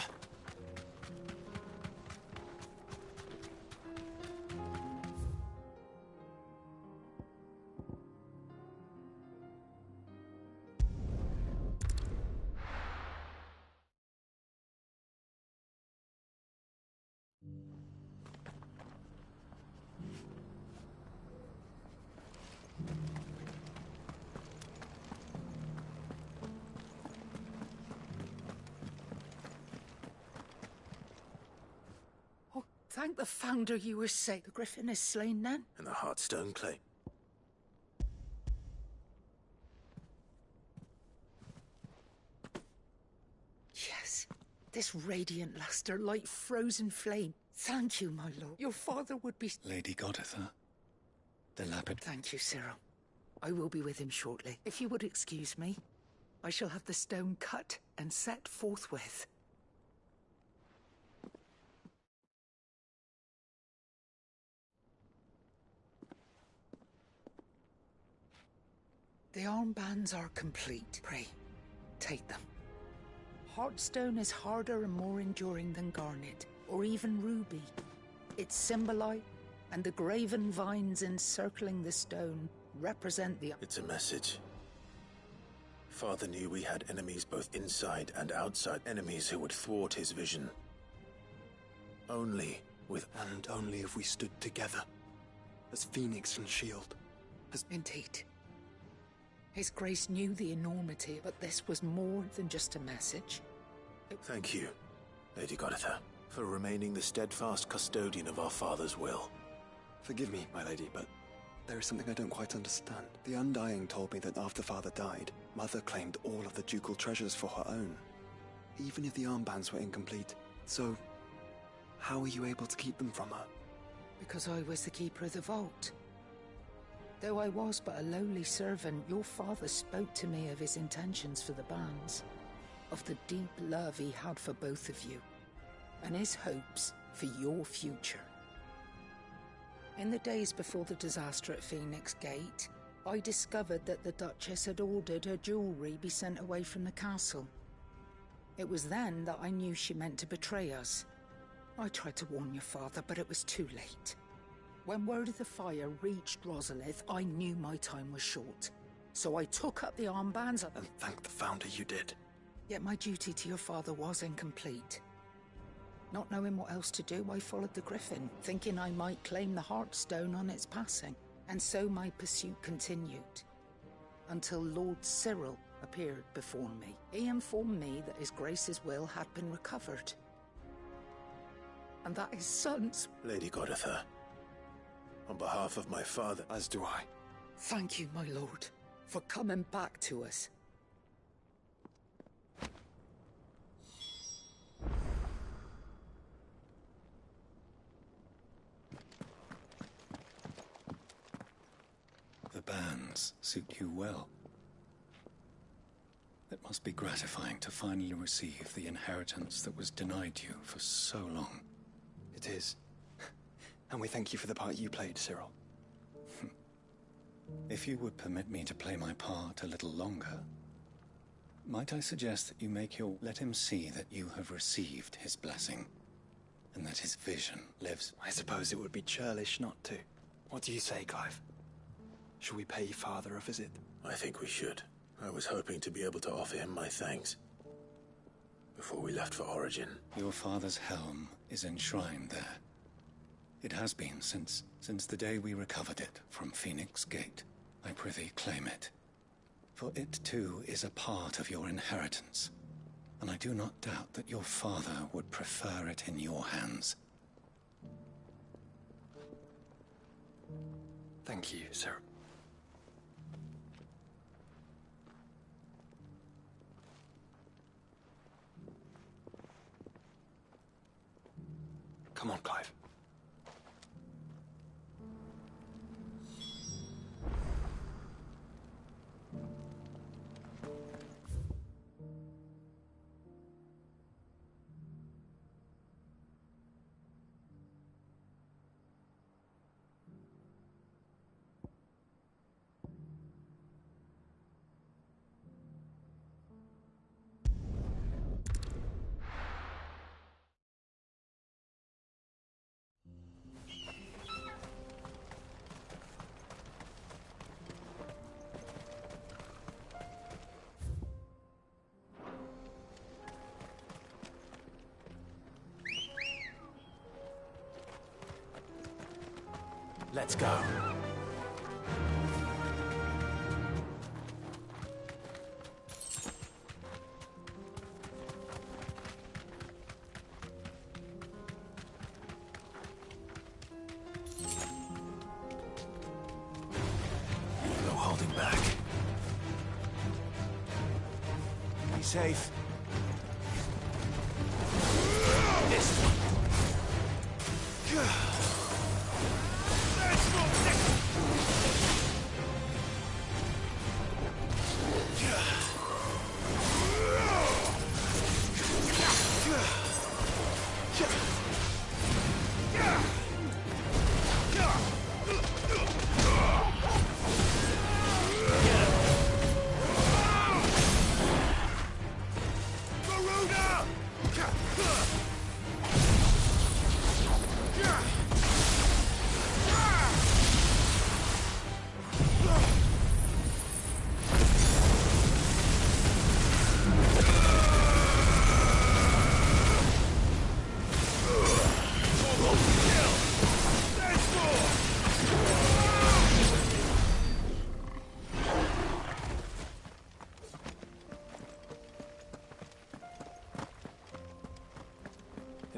Thank the Founder you were safe. The Griffin is slain then. And the Heartstone claim. This radiant luster like frozen flame. Thank you, my lord. Your father would be... Lady Goditha, Thank you, Cyril. I will be with him shortly. If you would excuse me, I shall have the stone cut and set forthwith. The armbands are complete. Pray, take them. Heartstone is harder and more enduring than garnet, or even ruby. Its symbolite and the graven vines encircling the stone represent the... It's a message. Father knew we had enemies both inside and outside, enemies who would thwart his vision. Only if we stood together, as Phoenix and Shield. Indeed. His Grace knew the enormity, but this was more than just a message. Thank you, Lady Goditha, for remaining the steadfast custodian of our father's will. Forgive me, my lady, but there is something I don't quite understand. The Undying told me that after Father died, Mother claimed all of the ducal treasures for her own, even if the armbands were incomplete. So, how were you able to keep them from her? Because I was the keeper of the vault. Though I was but a lowly servant, your father spoke to me of his intentions for the bands, of the deep love he had for both of you, and his hopes for your future. In the days before the disaster at Phoenix Gate, I discovered that the Duchess had ordered her jewelry be sent away from the castle. It was then that I knew she meant to betray us. I tried to warn your father, but it was too late. When word of the fire reached Rosalith, I knew my time was short. So I took up the armbands and thank the Founder you did. Yet my duty to your father was incomplete. Not knowing what else to do, I followed the Griffin, thinking I might claim the Heartstone on its passing. And so my pursuit continued, until Lord Cyril appeared before me. He informed me that His Grace's will had been recovered, and that his sons... Lady Goditha, on behalf of my father... As do I. Thank you, my lord, for coming back to us. The bands suit you well. It must be gratifying to finally receive the inheritance that was denied you for so long. It is. And we thank you for the part you played, Cyril. If you would permit me to play my part a little longer, might I suggest that you let him see that you have received his blessing, and that his vision lives... I suppose it would be churlish not to. What do you say, Clive? Shall we pay Father a visit? I think we should. I was hoping to be able to offer him my thanks before we left for Origin. Your father's helm is enshrined there. It has been since the day we recovered it from Phoenix Gate. I prithee claim it. For it too is a part of your inheritance, and I do not doubt that your father would prefer it in your hands. Thank you, sir. Come on, Clive. Let's go. No holding back. Be safe.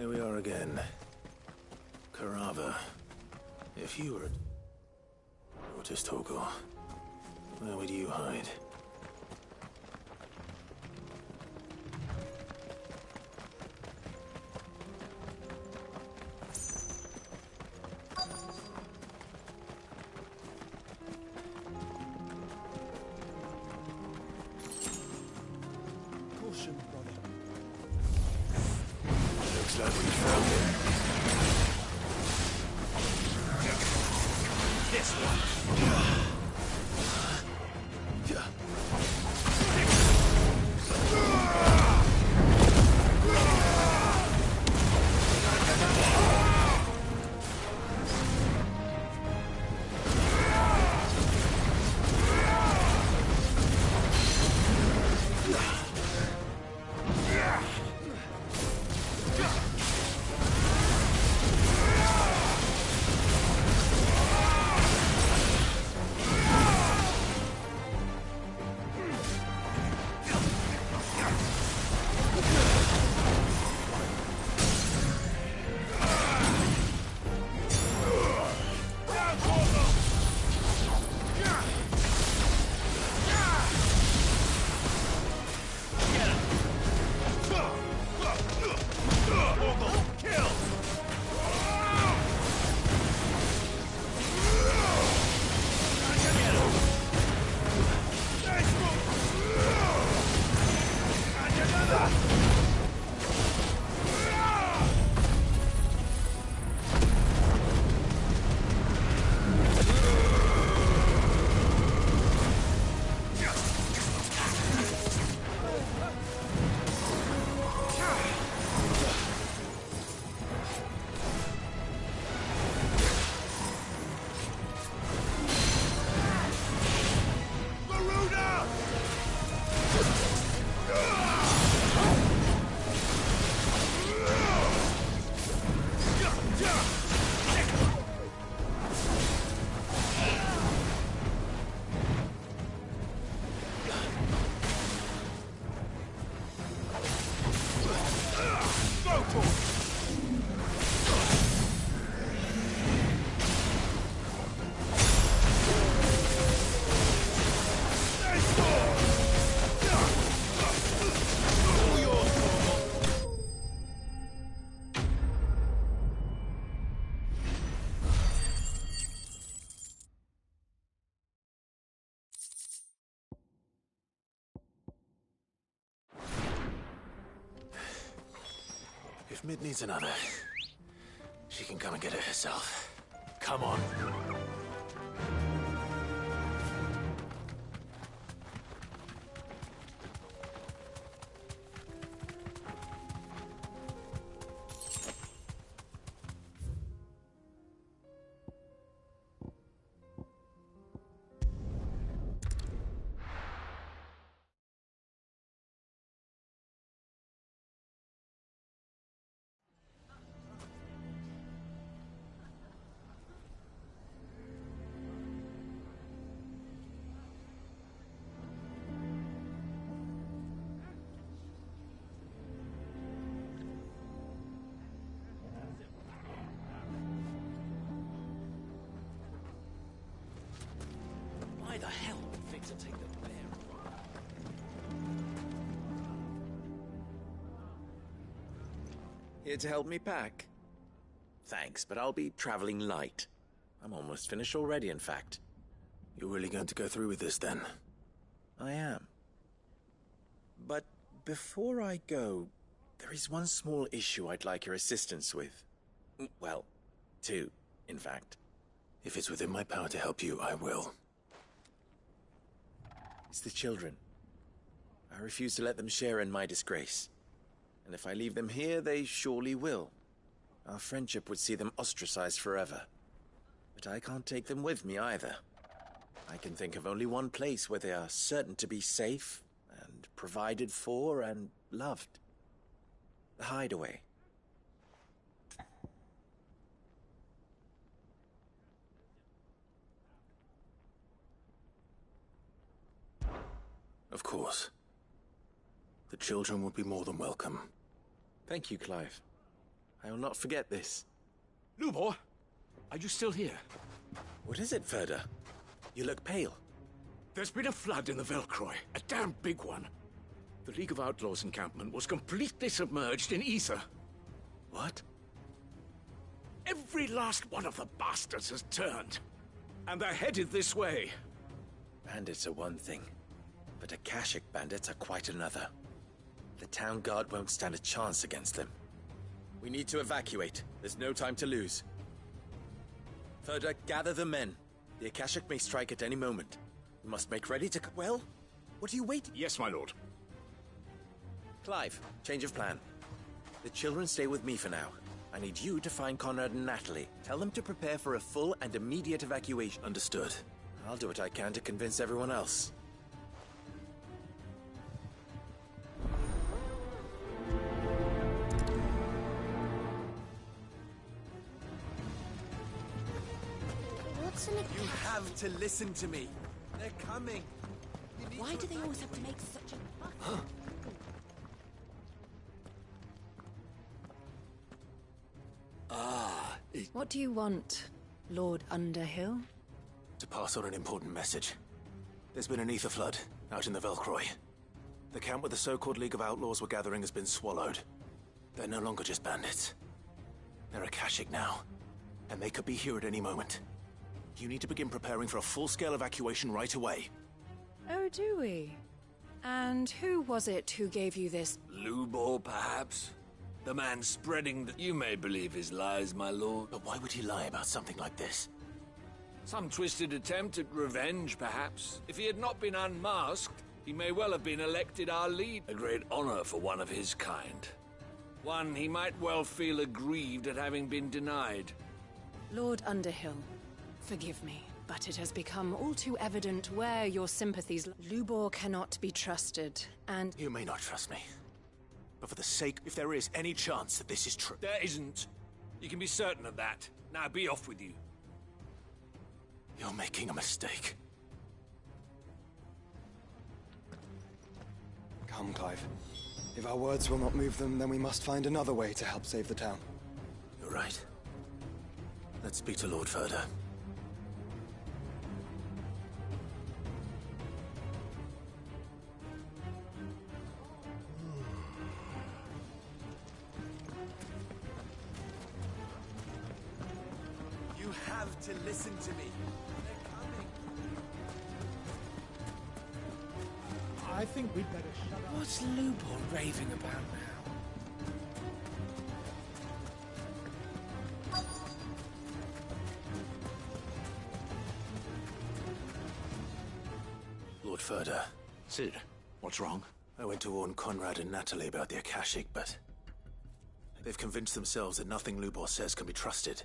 Here we are again. Carava. If you were... Otis Togor, where would you hide? Caution, brother. Looks like we found him. This one. If Mid needs another, she can come and get it herself. Come on. Why the hell would Victor take the bear? Here to help me pack? Thanks, but I'll be traveling light. I'm almost finished already, in fact. You're really going to go through with this, then? I am. But before I go, there is one small issue I'd like your assistance with. Well, two, in fact. If it's within my power to help you, I will. It's the children. I refuse to let them share in my disgrace. And if I leave them here, they surely will. Our friendship would see them ostracized forever. But I can't take them with me either. I can think of only one place where they are certain to be safe, and provided for, and loved. The Hideaway. Of course. The children would be more than welcome. Thank you, Clive. I will not forget this. Lubor, are you still here? What is it, Ferda? You look pale. There's been a flood in the Velcroy, a damn big one. The League of Outlaws encampment was completely submerged in ether. What? Every last one of the bastards has turned. And they're headed this way. Bandits are one thing, but Akashic bandits are quite another. The town guard won't stand a chance against them. We need to evacuate. There's no time to lose. Ferda, gather the men. The Akashic may strike at any moment. We must make ready to... Well, what are you waiting? Yes, my lord. Clive, change of plan. The children stay with me for now. I need you to find Conrad and Natalie. Tell them to prepare for a full and immediate evacuation. Understood. I'll do what I can to convince everyone else. What's an You have to listen to me. They're coming. Why do they always have to make such a fuss? What do you want, Lord Underhill? To pass on an important message. There's been an ether flood out in the Velcroy. The camp where the so-called League of Outlaws were gathering has been swallowed. They're no longer just bandits. They're Akashic now, and they could be here at any moment. You need to begin preparing for a full-scale evacuation right away. Oh, do we? And who was it who gave you this? Lubor, perhaps? The man spreading that you may believe his lies, my lord. But why would he lie about something like this? Some twisted attempt at revenge, perhaps. If he had not been unmasked, he may well have been elected our lead. A great honor for one of his kind. One he might well feel aggrieved at having been denied. Lord Underhill, forgive me, but it has become all too evident where your sympathies... Lubor cannot be trusted, and... You may not trust me. But for the sake, if there is any chance that this is true... There isn't. You can be certain of that. Now be off with you. You're making a mistake. Come, Clive. If our words will not move them, then we must find another way to help save the town. You're right. Let's speak to Lord Ferda. You have to listen to me. They're coming. I think we'd better shut up. What's Lubor raving about now? Lord Ferda. Sid, what's wrong? I went to warn Conrad and Natalie about the Akashic, but... they've convinced themselves that nothing Lubor says can be trusted.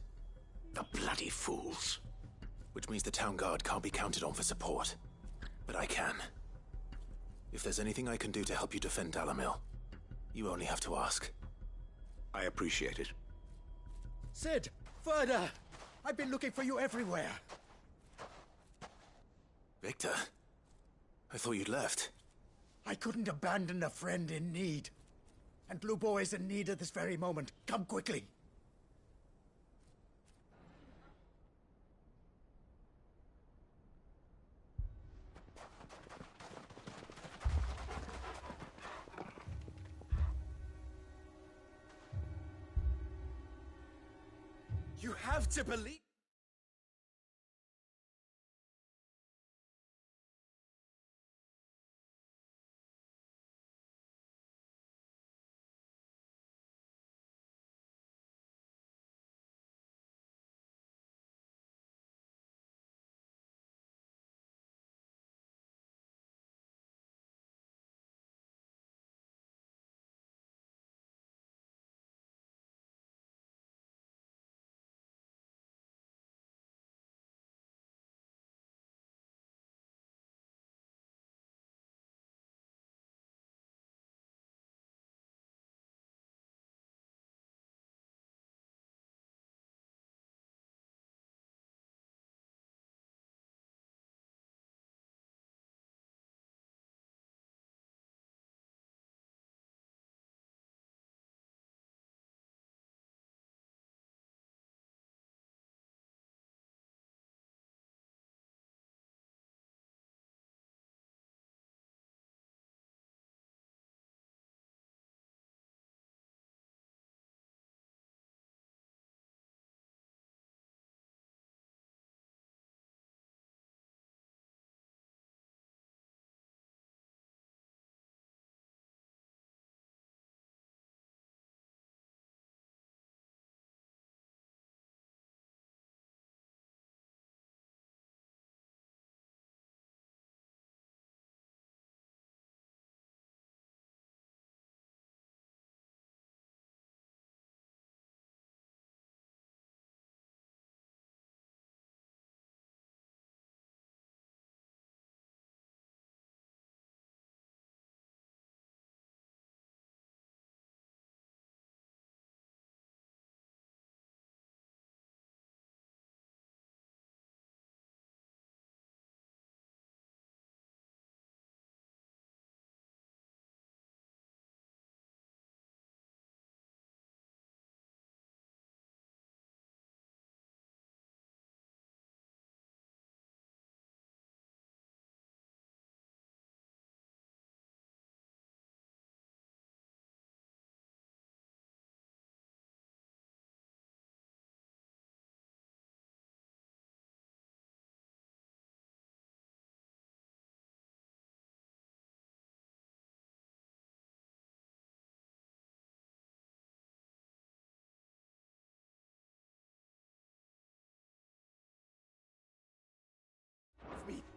The bloody fools. Which means the town guard can't be counted on for support. But I can. If there's anything I can do to help you defend Dalamil, you only have to ask. I appreciate it. Sid! Ferda! I've been looking for you everywhere. Victor? I thought you'd left. I couldn't abandon a friend in need. And Lubor is in need at this very moment. Come quickly. You have to believe...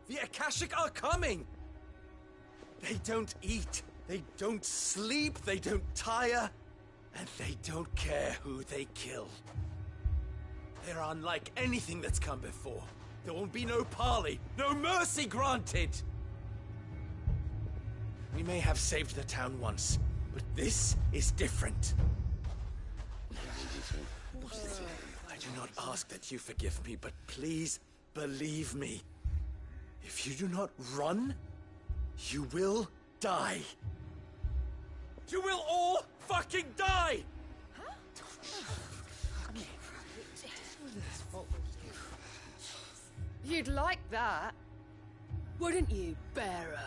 The Akashic are coming! They don't eat, they don't sleep, they don't tire, and they don't care who they kill. They're unlike anything that's come before. There won't be no parley, no mercy granted! We may have saved the town once, but this is different. I do not ask that you forgive me, but please believe me. If you do not run, you will die. You will all fucking die! You'd like that, wouldn't you, bearer?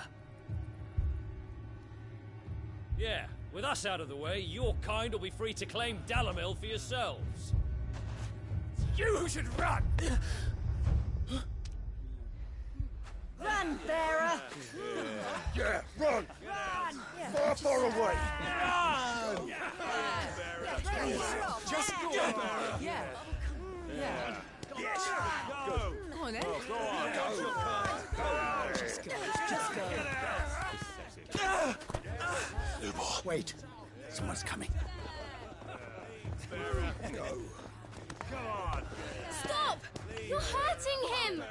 Yeah, with us out of the way, your kind will be free to claim Dalamil for yourselves. You should run! Run, bearer! Yeah, run! Run! Far, far away! Run! Just go! Yeah. Yeah. Yes! Go! Come on, then. Go on! Go! Just go. Just go. Lubo, wait. Someone's coming. Go! Come on! Stop! You're hurting him!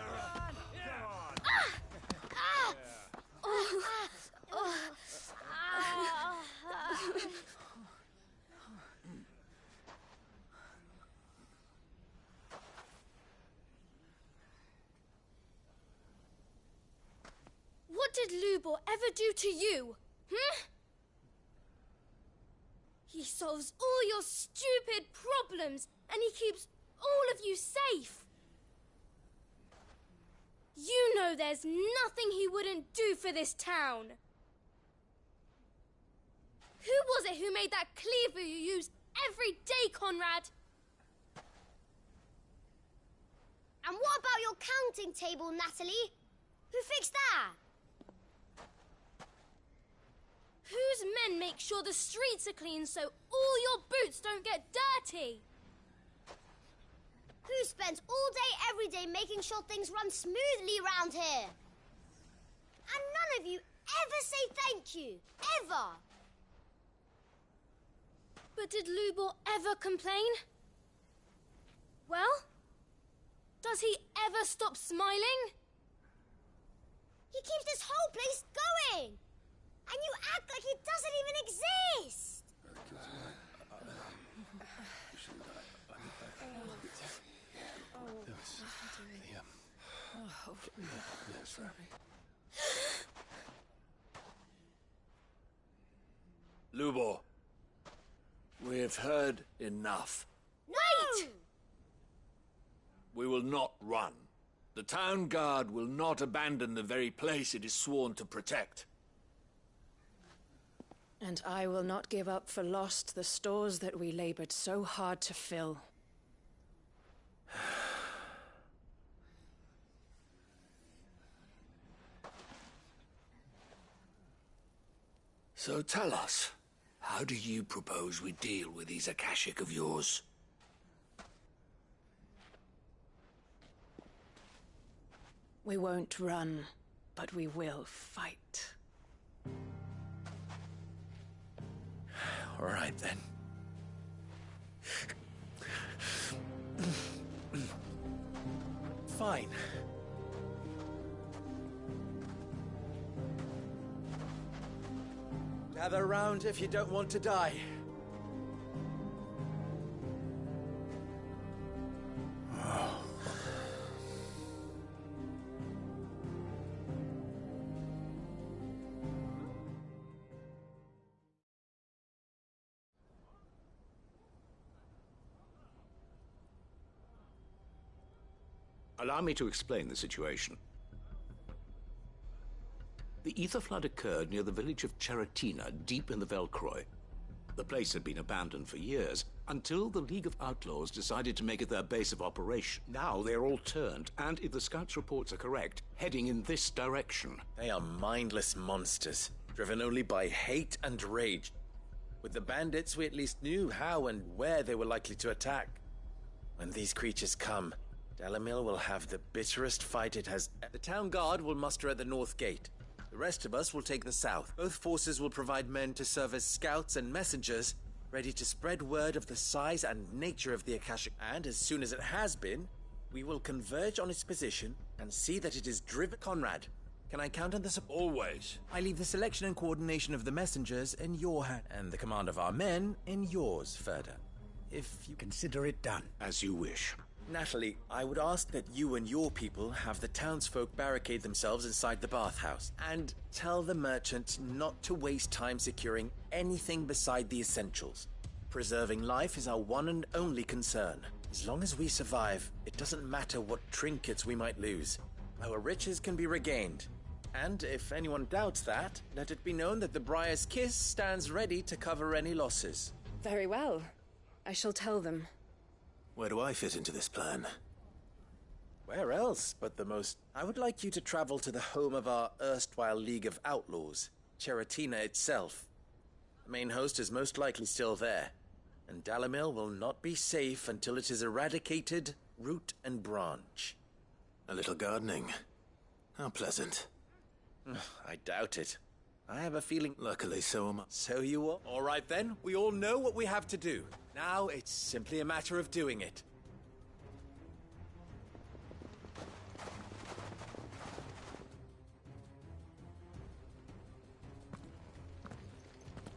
What did Lubor ever do to you? He solves all your stupid problems, and he keeps all of you safe. You know there's nothing he wouldn't do for this town. Who was it who made that cleaver you use every day, Conrad? And what about your counting table, Natalie? Who fixed that? Whose men make sure the streets are clean so all your boots don't get dirty? Who spends all day every day making sure things run smoothly round here? And none of you ever say thank you. Ever. But did Lubor ever complain? Well, does he ever stop smiling? He keeps this whole place going. And you act like he doesn't even exist. Lubor, we've heard enough. Wait! We will not run. The town guard will not abandon the very place it is sworn to protect. And I will not give up for lost the stores that we labored so hard to fill. So tell us, how do you propose we deal with these Akashic of yours? We won't run, but we will fight. All right, then. Fine. Gather round if you don't want to die. Allow me to explain the situation. The ether flood occurred near the village of Cheratina, deep in the Velcroy. The place had been abandoned for years, until the League of Outlaws decided to make it their base of operation. Now they're all turned, and if the scouts' reports are correct, heading in this direction. They are mindless monsters, driven only by hate and rage. With the bandits, we at least knew how and where they were likely to attack. When these creatures come, Dalamil will have the bitterest fight it has. The town guard will muster at the north gate. The rest of us will take the south. Both forces will provide men to serve as scouts and messengers, ready to spread word of the size and nature of the Akashic. And as soon as it has been, we will converge on its position and see that it is driven. Conrad, can I count on the support? Always. I leave the selection and coordination of the messengers in your hand, and the command of our men in yours, Ferda. If you consider it done. As you wish. Natalie, I would ask that you and your people have the townsfolk barricade themselves inside the bathhouse, and tell the merchant not to waste time securing anything beside the essentials. Preserving life is our one and only concern. As long as we survive, it doesn't matter what trinkets we might lose. Our riches can be regained. And if anyone doubts that, let it be known that the Briar's Kiss stands ready to cover any losses. Very well. I shall tell them. Where do I fit into this plan? Where else but the most... I would like you to travel to the home of our erstwhile League of Outlaws, Cheratina itself. The main host is most likely still there, and Dalamil will not be safe until it is eradicated, root and branch. A little gardening. How pleasant. I doubt it. I have a feeling... Luckily, so am I. So you are? All right then, we all know what we have to do. Now it's simply a matter of doing it.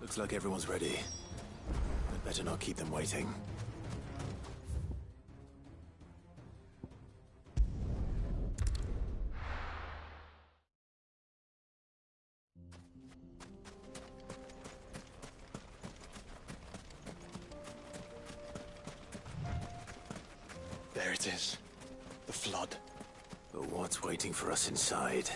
Looks like everyone's ready. I'd better not keep them waiting. There it is. The flood. But what's waiting for us inside?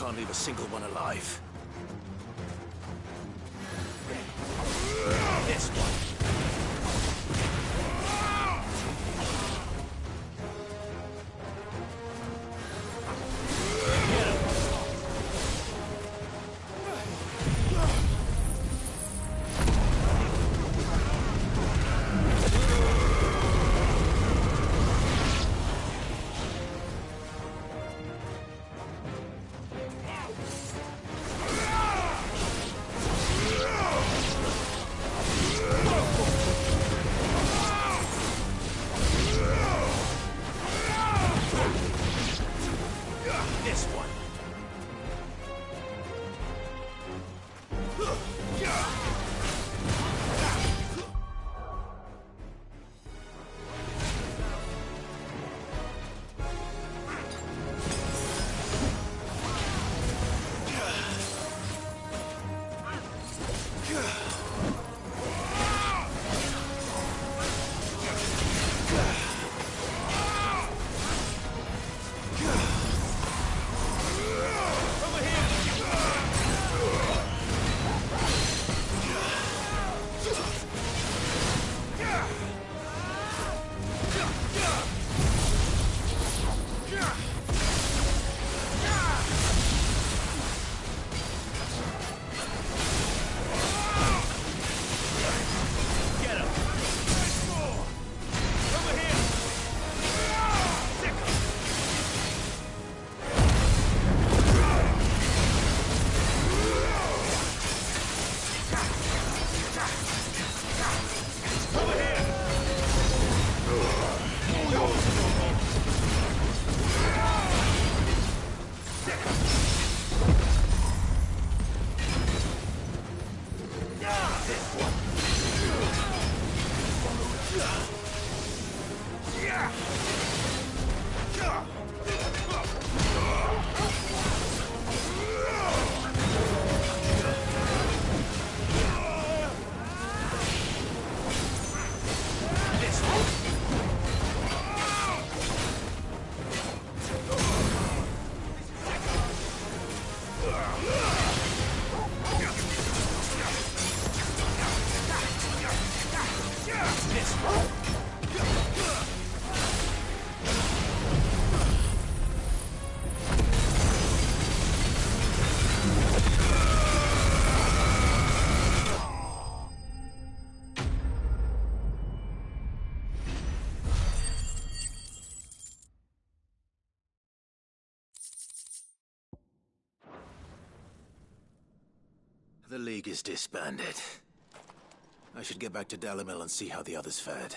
can't leave a single one alive. This one. The League is disbanded. I should get back to Dalimil and see how the others fared.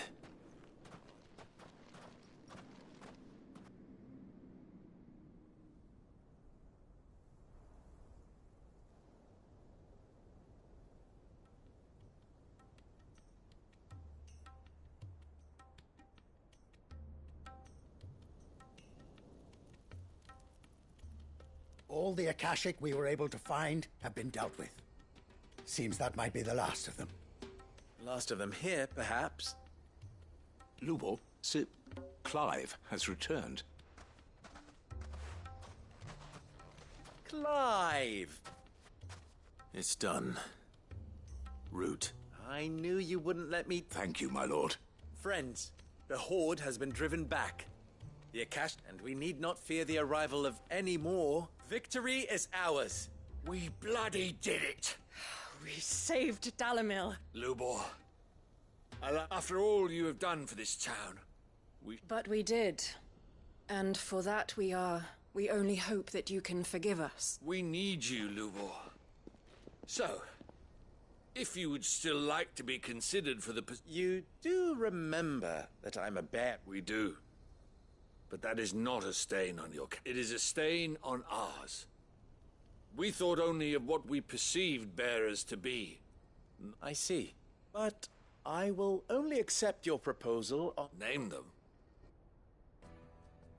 All the Akashic we were able to find have been dealt with. Seems that might be the last of them. Last of them here, perhaps. Lubor, Sir Clive has returned. Clive! It's done. Root. I knew you wouldn't let me... Thank you, my lord. Friends, the Horde has been driven back. The Akash, and we need not fear the arrival of any more. Victory is ours. We bloody did it. We saved Dalimil. Lubor, after all you have done for this town, But we did. And for that we only hope that you can forgive us. We need you, Lubor. So, if you would still like to be considered for the... You do remember that I'm a bear? We do. But that is not a stain on your... It is a stain on ours. We thought only of what we perceived bearers to be. I see. But I will only accept your proposal on... Name them.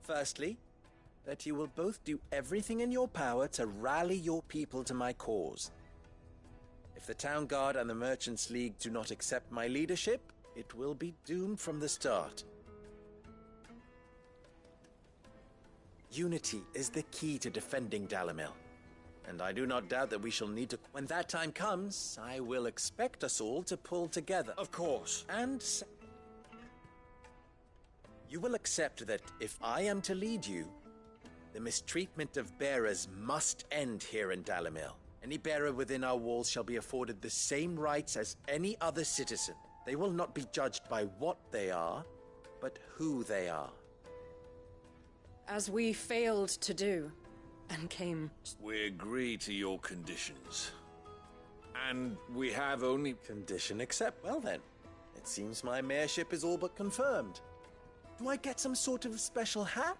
Firstly, that you will both do everything in your power to rally your people to my cause. If the Town Guard and the Merchants League do not accept my leadership, it will be doomed from the start. Unity is the key to defending Dalimil. and I do not doubt that we shall need to... When that time comes, I will expect us all to pull together. Of course. And... you will accept that if I am to lead you, the mistreatment of bearers must end here in Dalimil. Any bearer within our walls shall be afforded the same rights as any other citizen. They will not be judged by what they are, but who they are. As we failed to do, and came... We agree to your conditions. And we have only... Condition accept. Well then, it seems my mayorship is all but confirmed. Do I get some sort of special hat?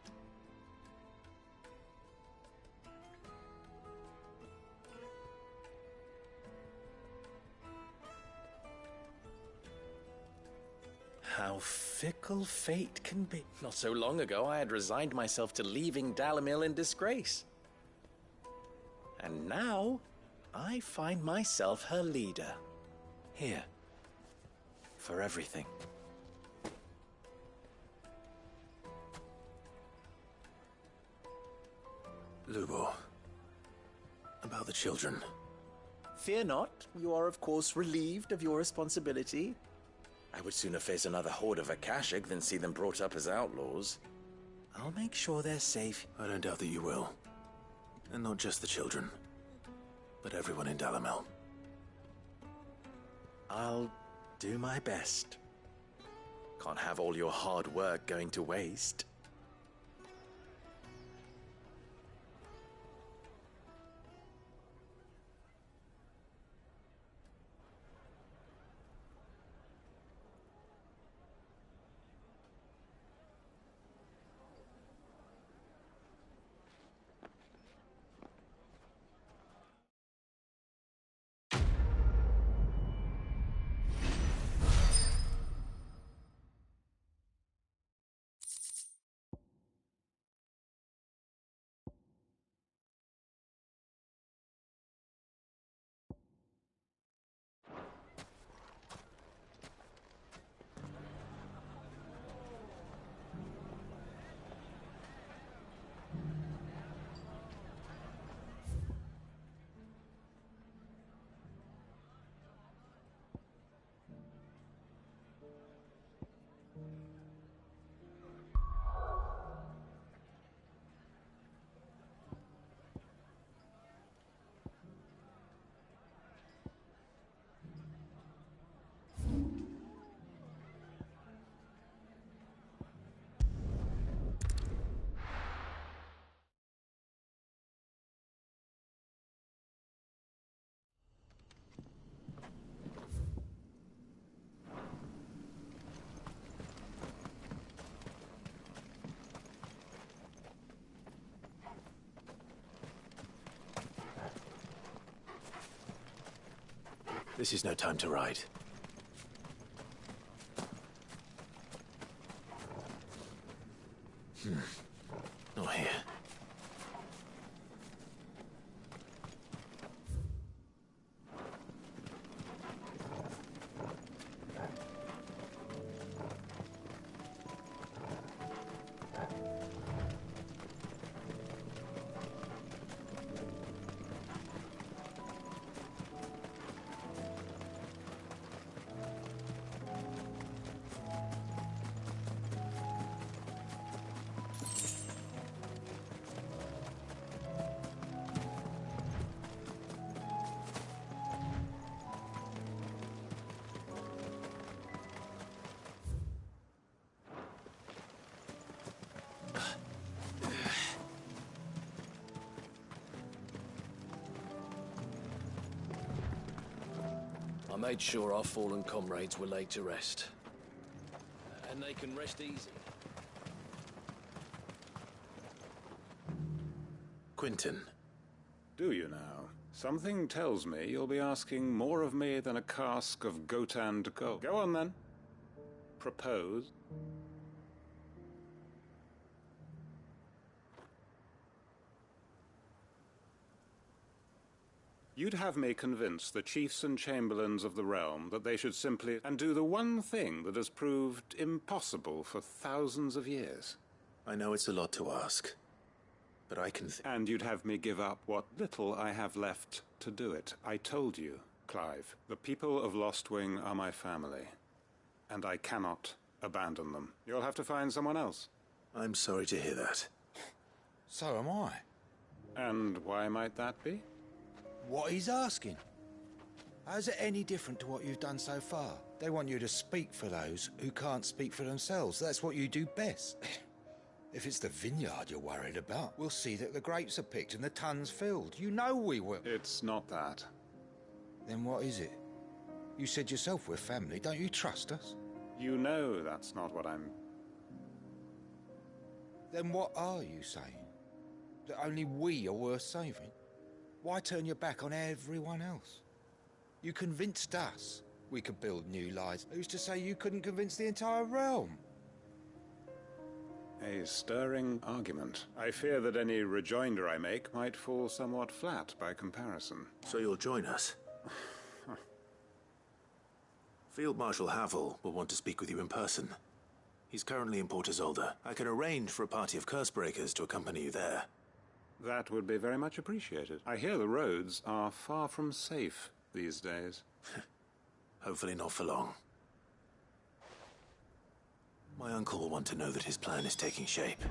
How fickle fate can be. Not so long ago, I had resigned myself to leaving Dalimil in disgrace. And now, I find myself her leader. Here. For everything. Lubo. About the children. Fear not. You are, of course, relieved of your responsibility. I would sooner face another horde of Akashic than see them brought up as outlaws. I'll make sure they're safe. I don't doubt that you will. And not just the children, but everyone in Dalimil. I'll do my best. Can't have all your hard work going to waste. This is no time to ride. Not here. I made sure our fallen comrades were laid to rest. And they can rest easy. Quinton. Do you now? Something tells me you'll be asking more of me than a cask of Gotand gold. Go on, then. Propose. You'd have me convince the chiefs and chamberlains of the realm that they should simply and do the one thing that has proved impossible for thousands of years. I know it's a lot to ask, but I can... And you'd have me give up what little I have left to do it. I told you, Clive, the people of Lostwing are my family, and I cannot abandon them. You'll have to find someone else. I'm sorry to hear that. So am I. And why might that be? What he's asking. How's it any different to what you've done so far? They want you to speak for those who can't speak for themselves. That's what you do best. If it's the vineyard you're worried about, we'll see that the grapes are picked and the tons filled. You know we will. It's not that. Then what is it? You said yourself we're family. Don't you trust us? You know that's not what I'm... Then what are you saying? That only we are worth saving? Why turn your back on everyone else? You convinced us we could build new lives. Who's to say you couldn't convince the entire realm? A stirring argument. I fear that any rejoinder I make might fall somewhat flat by comparison. So you'll join us? Field Marshal Havel will want to speak with you in person. He's currently in Port Isolde. I can arrange for a party of Cursebreakers to accompany you there. That would be very much appreciated. I hear the roads are far from safe these days. Hopefully not for long. My uncle will want to know that his plan is taking shape.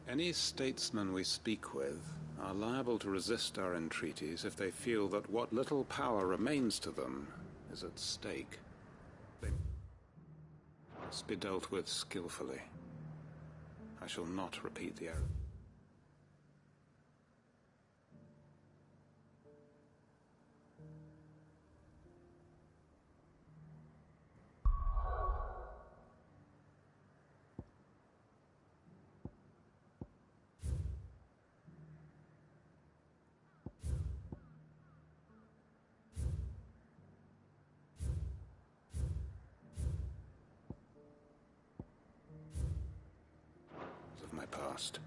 Any statesmen we speak with are liable to resist our entreaties if they feel that what little power remains to them is at stake. They must be dealt with skillfully. I shall not repeat the error. Of my past.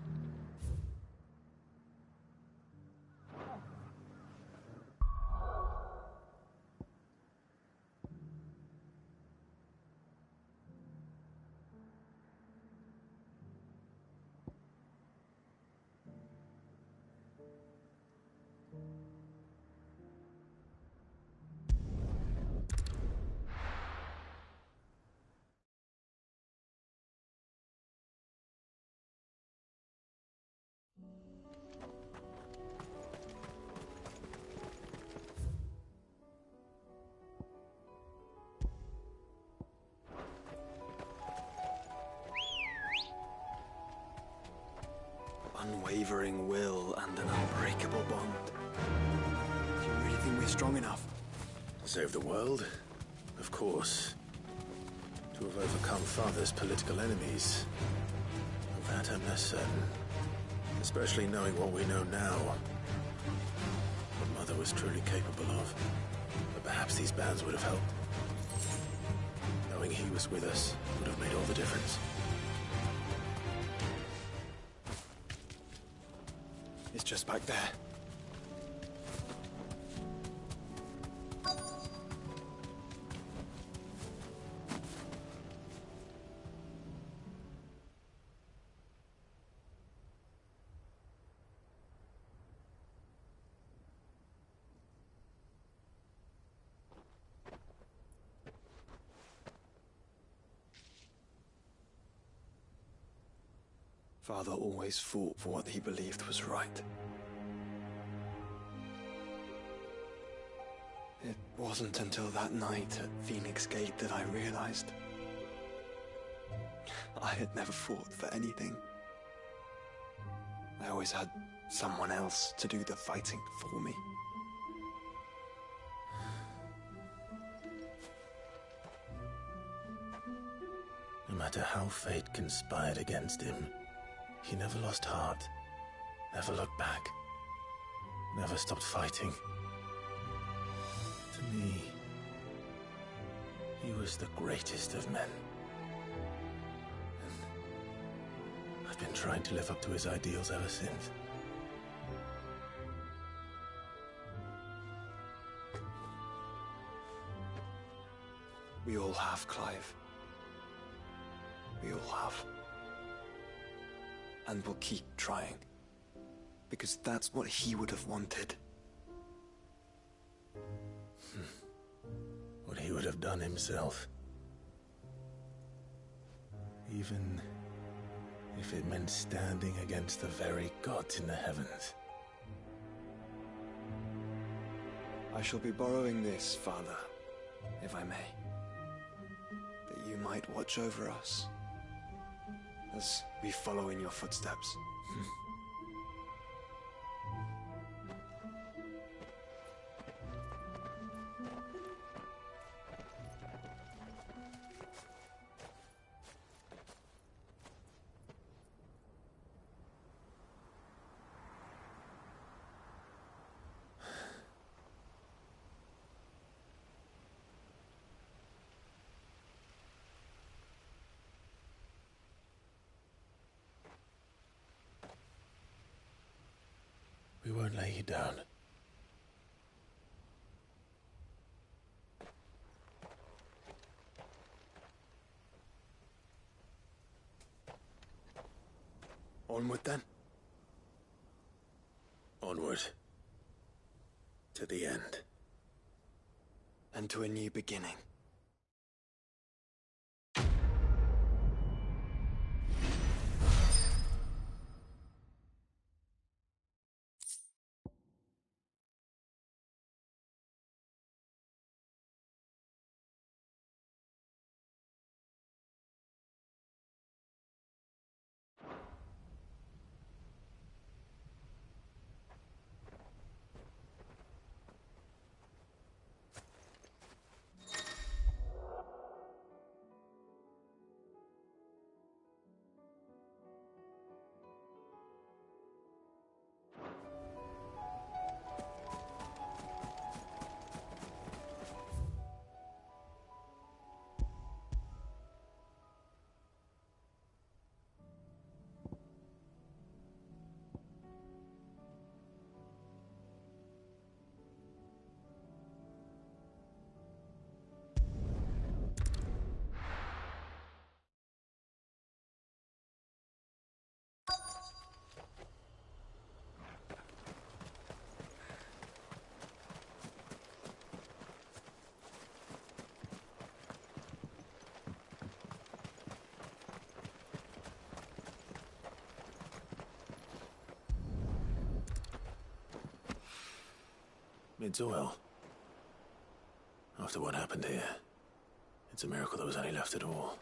Unwavering will and an unbreakable bond. Do you really think we're strong enough? To save the world? Of course. To have overcome Father's political enemies? Of that I'm less certain. Especially knowing what we know now. What Mother was truly capable of. But perhaps these bands would have helped. Knowing he was with us would have made all the difference. It's just back there. Father always fought for what he believed was right. It wasn't until that night at Phoenix Gate that I realized I had never fought for anything. I always had someone else to do the fighting for me. No matter how fate conspired against him, he never lost heart, never looked back, never stopped fighting. To me, he was the greatest of men. And I've been trying to live up to his ideals ever since. We all have, Clive. We all have. And we'll keep trying. Because that's what he would have wanted. What he would have done himself. Even if it meant standing against the very gods in the heavens. I shall be borrowing this, Father, if I may. That you might watch over us as we follow in your footsteps. We won't lay you down. Onward then. Onward. To the end. And to a new beginning. It's well. After what happened here, it's a miracle there was any left at all.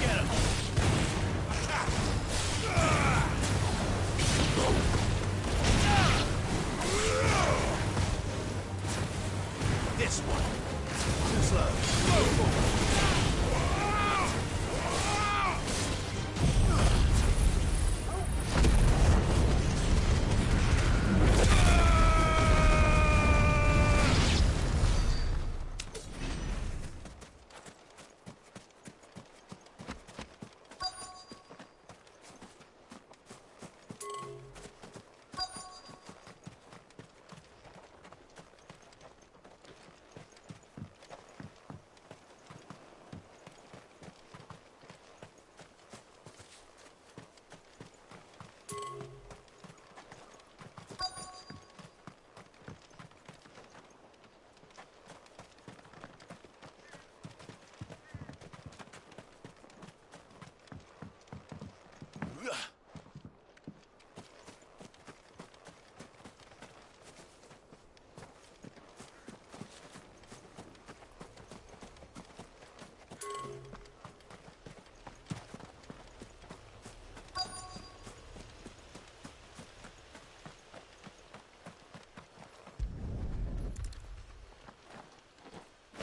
Get him! This one. Too slow. Go forward.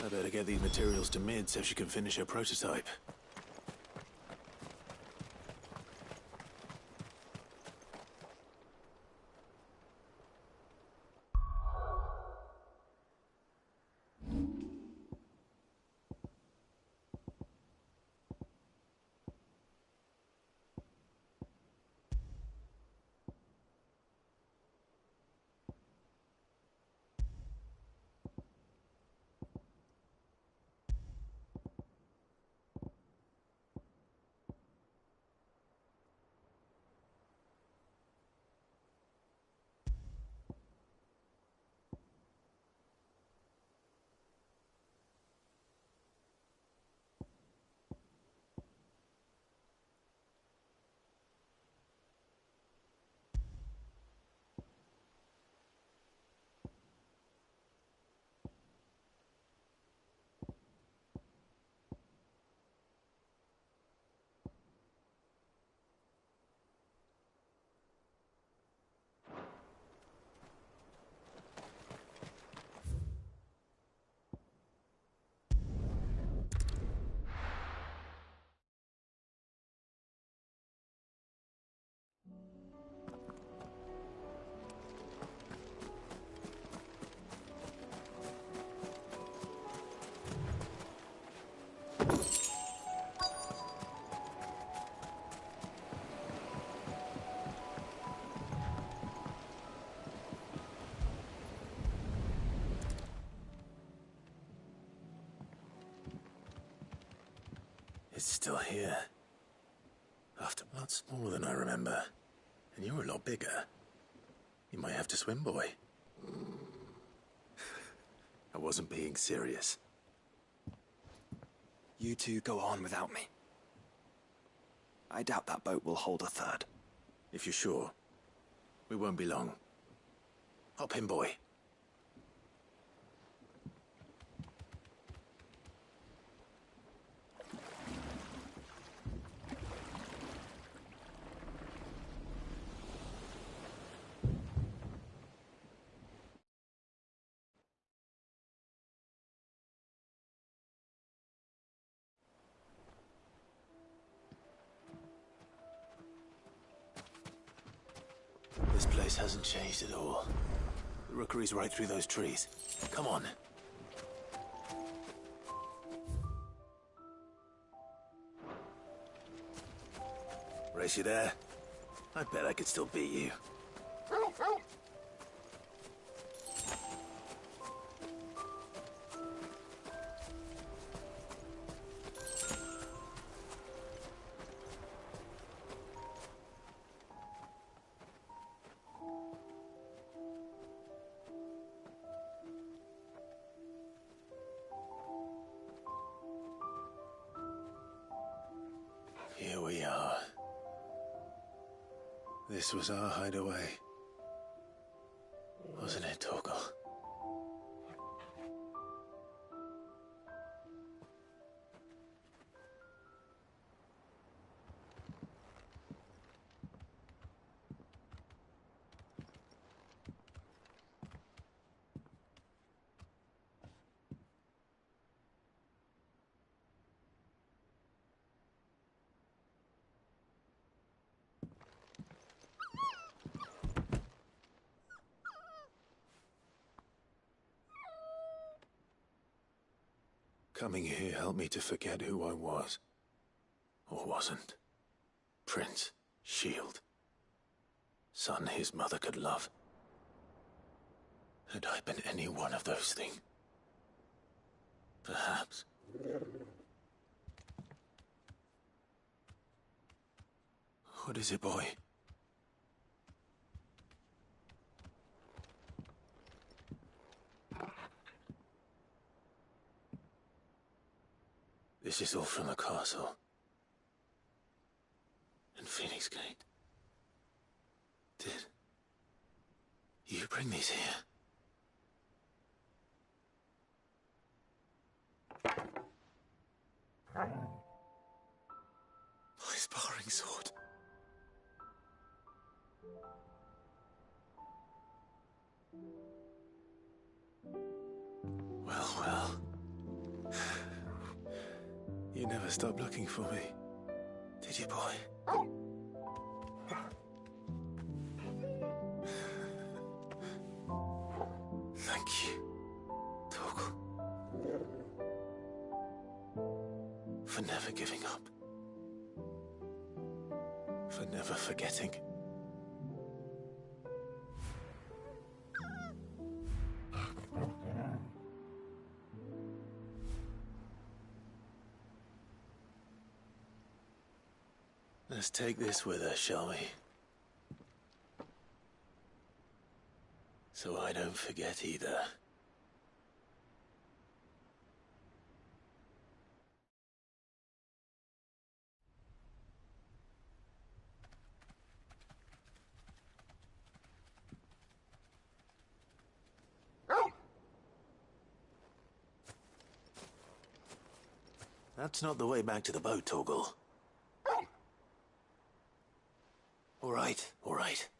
I better get these materials to Mid so she can finish her prototype. It's still here. After a lot smaller than I remember. And you're a lot bigger. You might have to swim, boy. I wasn't being serious. You two go on without me. I doubt that boat will hold a third. If you're sure, we won't be long. Hop in, boy. This place hasn't changed at all. The rookery's right through those trees. Come on. Race you there? I bet I could still beat you. Here we are. This was our hideaway. Wasn't it, Torgal? Coming here helped me to forget who I was. Or wasn't. Prince, shield. Son his mother could love. Had I been any one of those things? Perhaps. What is it, boy? This is all from the castle. And Phoenix Gate. Did you bring these here? My sparring sword. Well, well. You never stopped looking for me, did you, boy? Thank you, Torgal. For never giving up. For never forgetting. Let's take this with us, shall we? So I don't forget either. That's not the way back to the boat, Torgal. All right, all right.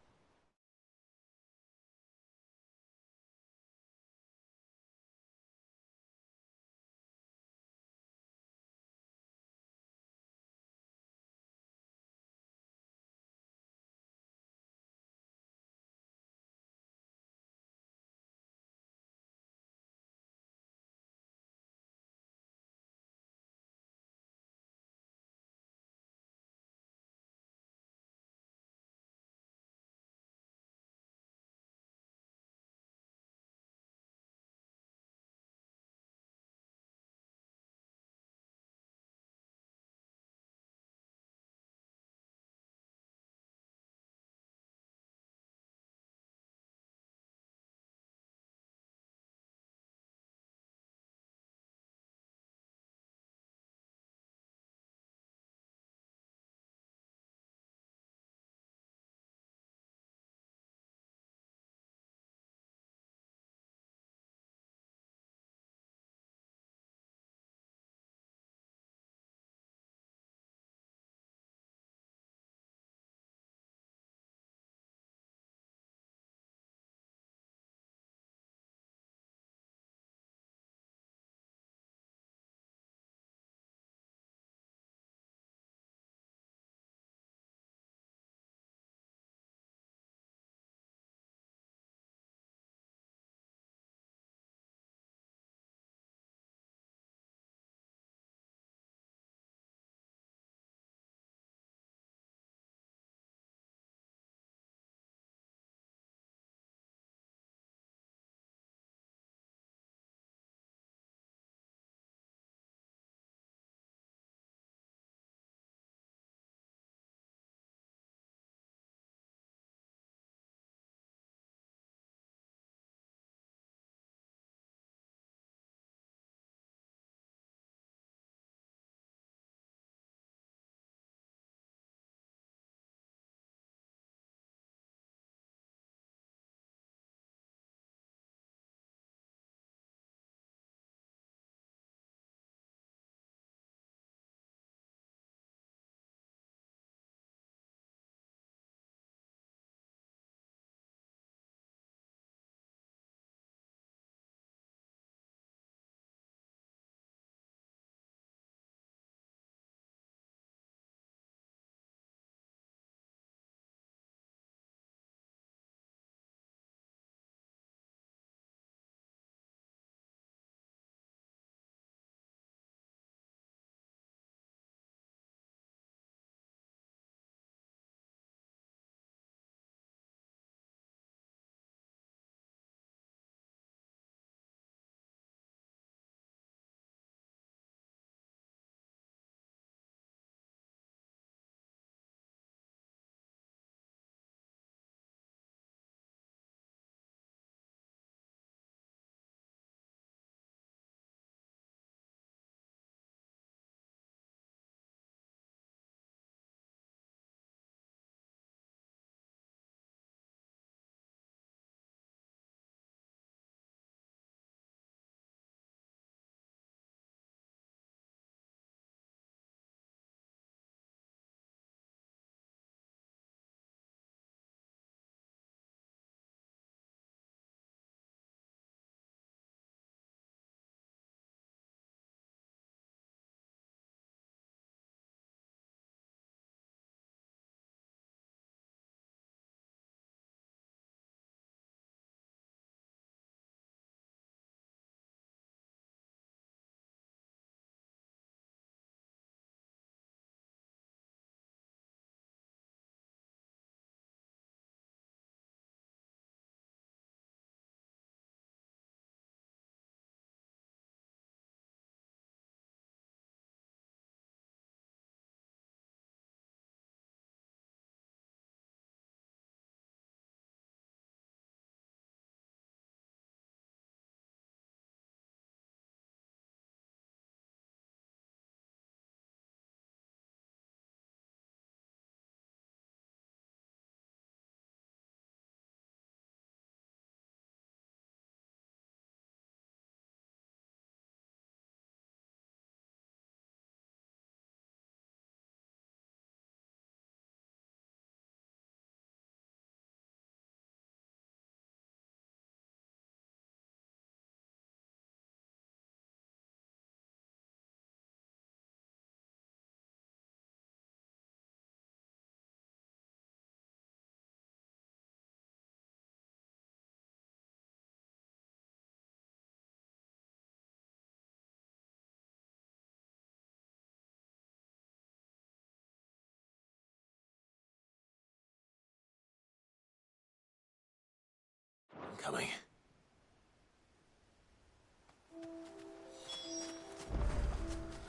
coming.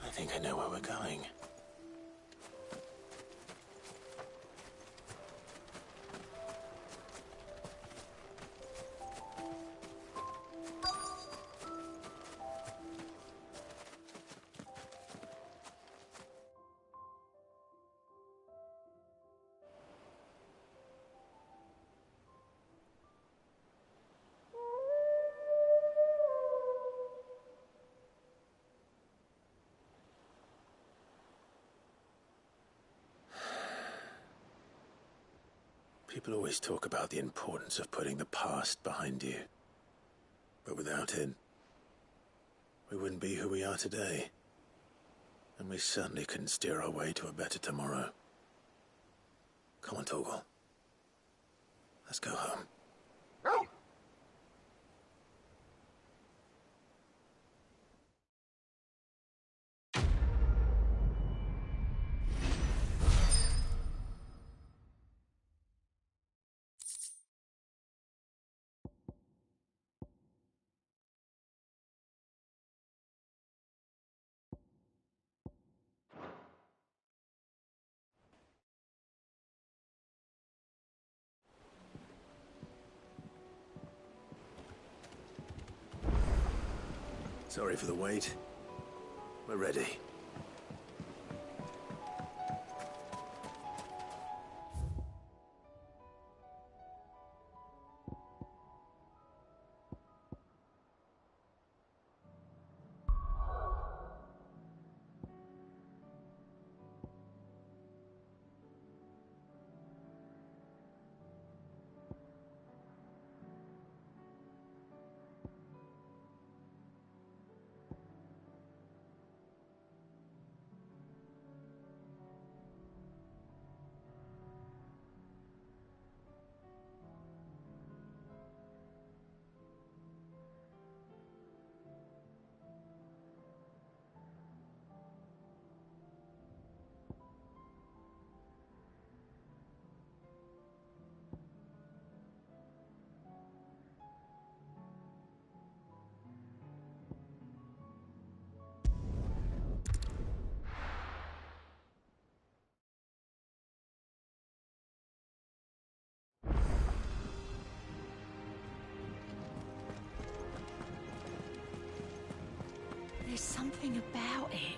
I think I know where we're going. People always talk about the importance of putting the past behind you. But without it, we wouldn't be who we are today. And we certainly couldn't steer our way to a better tomorrow. Come on, Torgal. Let's go home. Sorry for the wait. We're ready. There's something about it.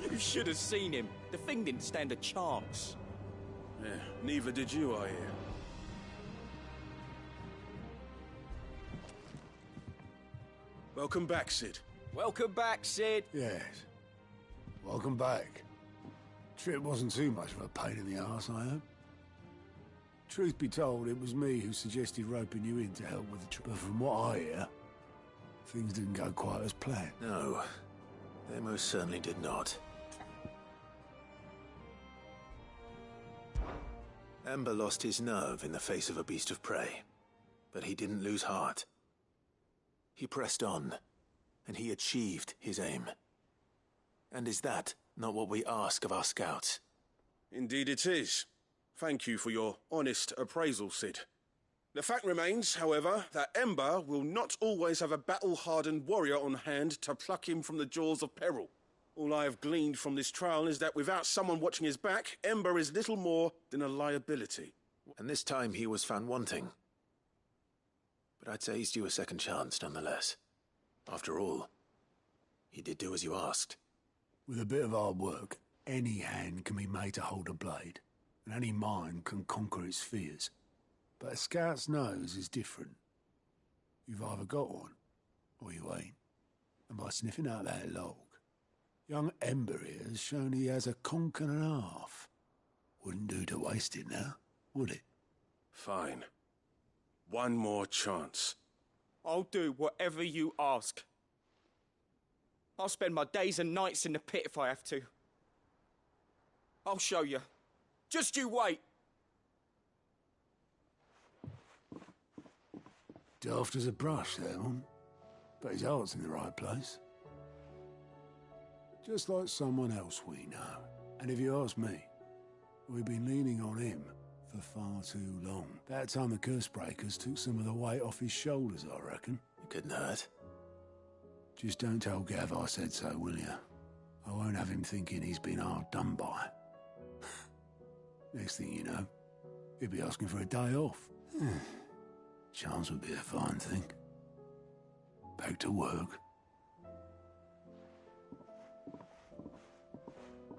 You should have seen him. The thing didn't stand a chance. Yeah, neither did you, I hear. Welcome back, Sid. Welcome back, Sid. Yes. Welcome back. Trip wasn't too much of a pain in the arse, I hope. Truth be told, it was me who suggested roping you in to help with the trip, but from what I hear, things didn't go quite as planned. No, they most certainly did not. Ember lost his nerve in the face of a beast of prey, but he didn't lose heart. He pressed on, and he achieved his aim. And is that not what we ask of our scouts? Indeed it is. Thank you for your honest appraisal, Sid. The fact remains, however, that Ember will not always have a battle-hardened warrior on hand to pluck him from the jaws of peril. All I have gleaned from this trial is that without someone watching his back, Ember is little more than a liability. And this time he was found wanting. But I'd say he's due a second chance, nonetheless. After all, he did do as you asked. With a bit of hard work, any hand can be made to hold a blade, and any mind can conquer its fears. But a scout's nose is different. You've either got one, or you ain't. And by sniffing out that log, young Ember here has shown he has a conch and a half. Wouldn't do to waste it now, would it? Fine. One more chance. I'll do whatever you ask. I'll spend my days and nights in the pit if I have to. I'll show you. Just you wait. Daft as a brush, that one. But his heart's in the right place. Just like someone else we know. And if you ask me, we've been leaning on him for far too long. That time the curse breakers took some of the weight off his shoulders, I reckon. It couldn't hurt. Just don't tell Gav I said so, will you? I won't have him thinking he's been hard done by. Next thing you know, he'll be asking for a day off. Chance would be a fine thing. Back to work.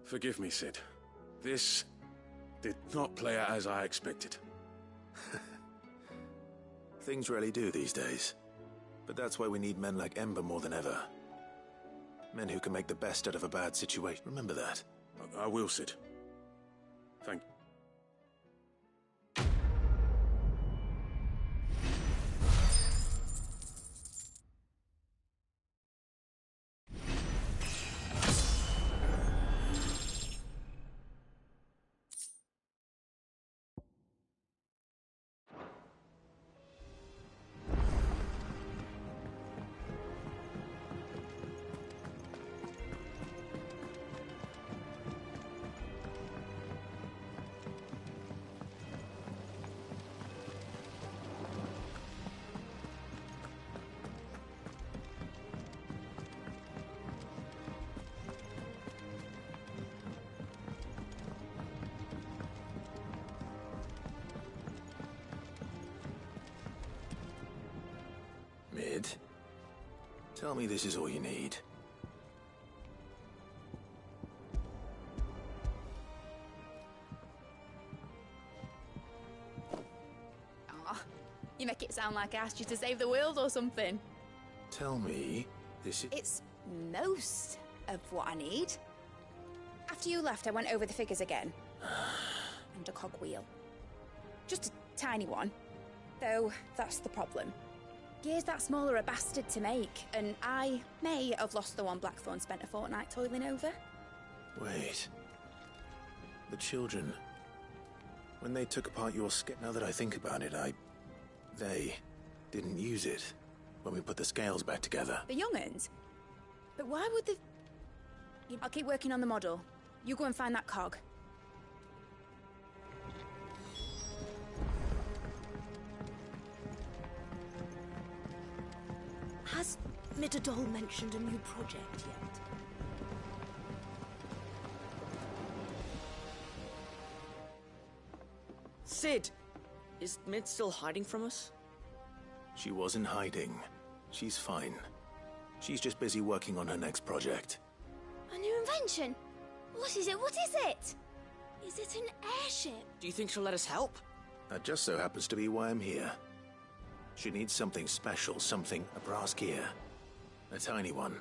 Forgive me, Sid. This did not play out as I expected. Things really do these days. But that's why we need men like Ember more than ever. Men who can make the best out of a bad situation. Remember that. I will, Sid. Thank you. Mid, tell me this is all you need. Aw, you make it sound like I asked you to save the world or something. Tell me this is... It's most of what I need. After you left, I went over the figures again. And a cogwheel. Just a tiny one. Though, that's the problem. Gears that small are a bastard to make, and I may have lost the one Blackthorn spent a fortnight toiling over. Wait. The children. When they took apart your now that I think about it, they didn't use it when we put the scales back together. The young'uns? But why would the... I'll keep working on the model. You go and find that cog. Has Midadol mentioned a new project yet? Sid! Is Mid still hiding from us? She wasn't hiding. She's fine. She's just busy working on her next project. A new invention? What is it? What is it? Is it an airship? Do you think she'll let us help? That just so happens to be why I'm here. She needs something special, a brass gear. A tiny one.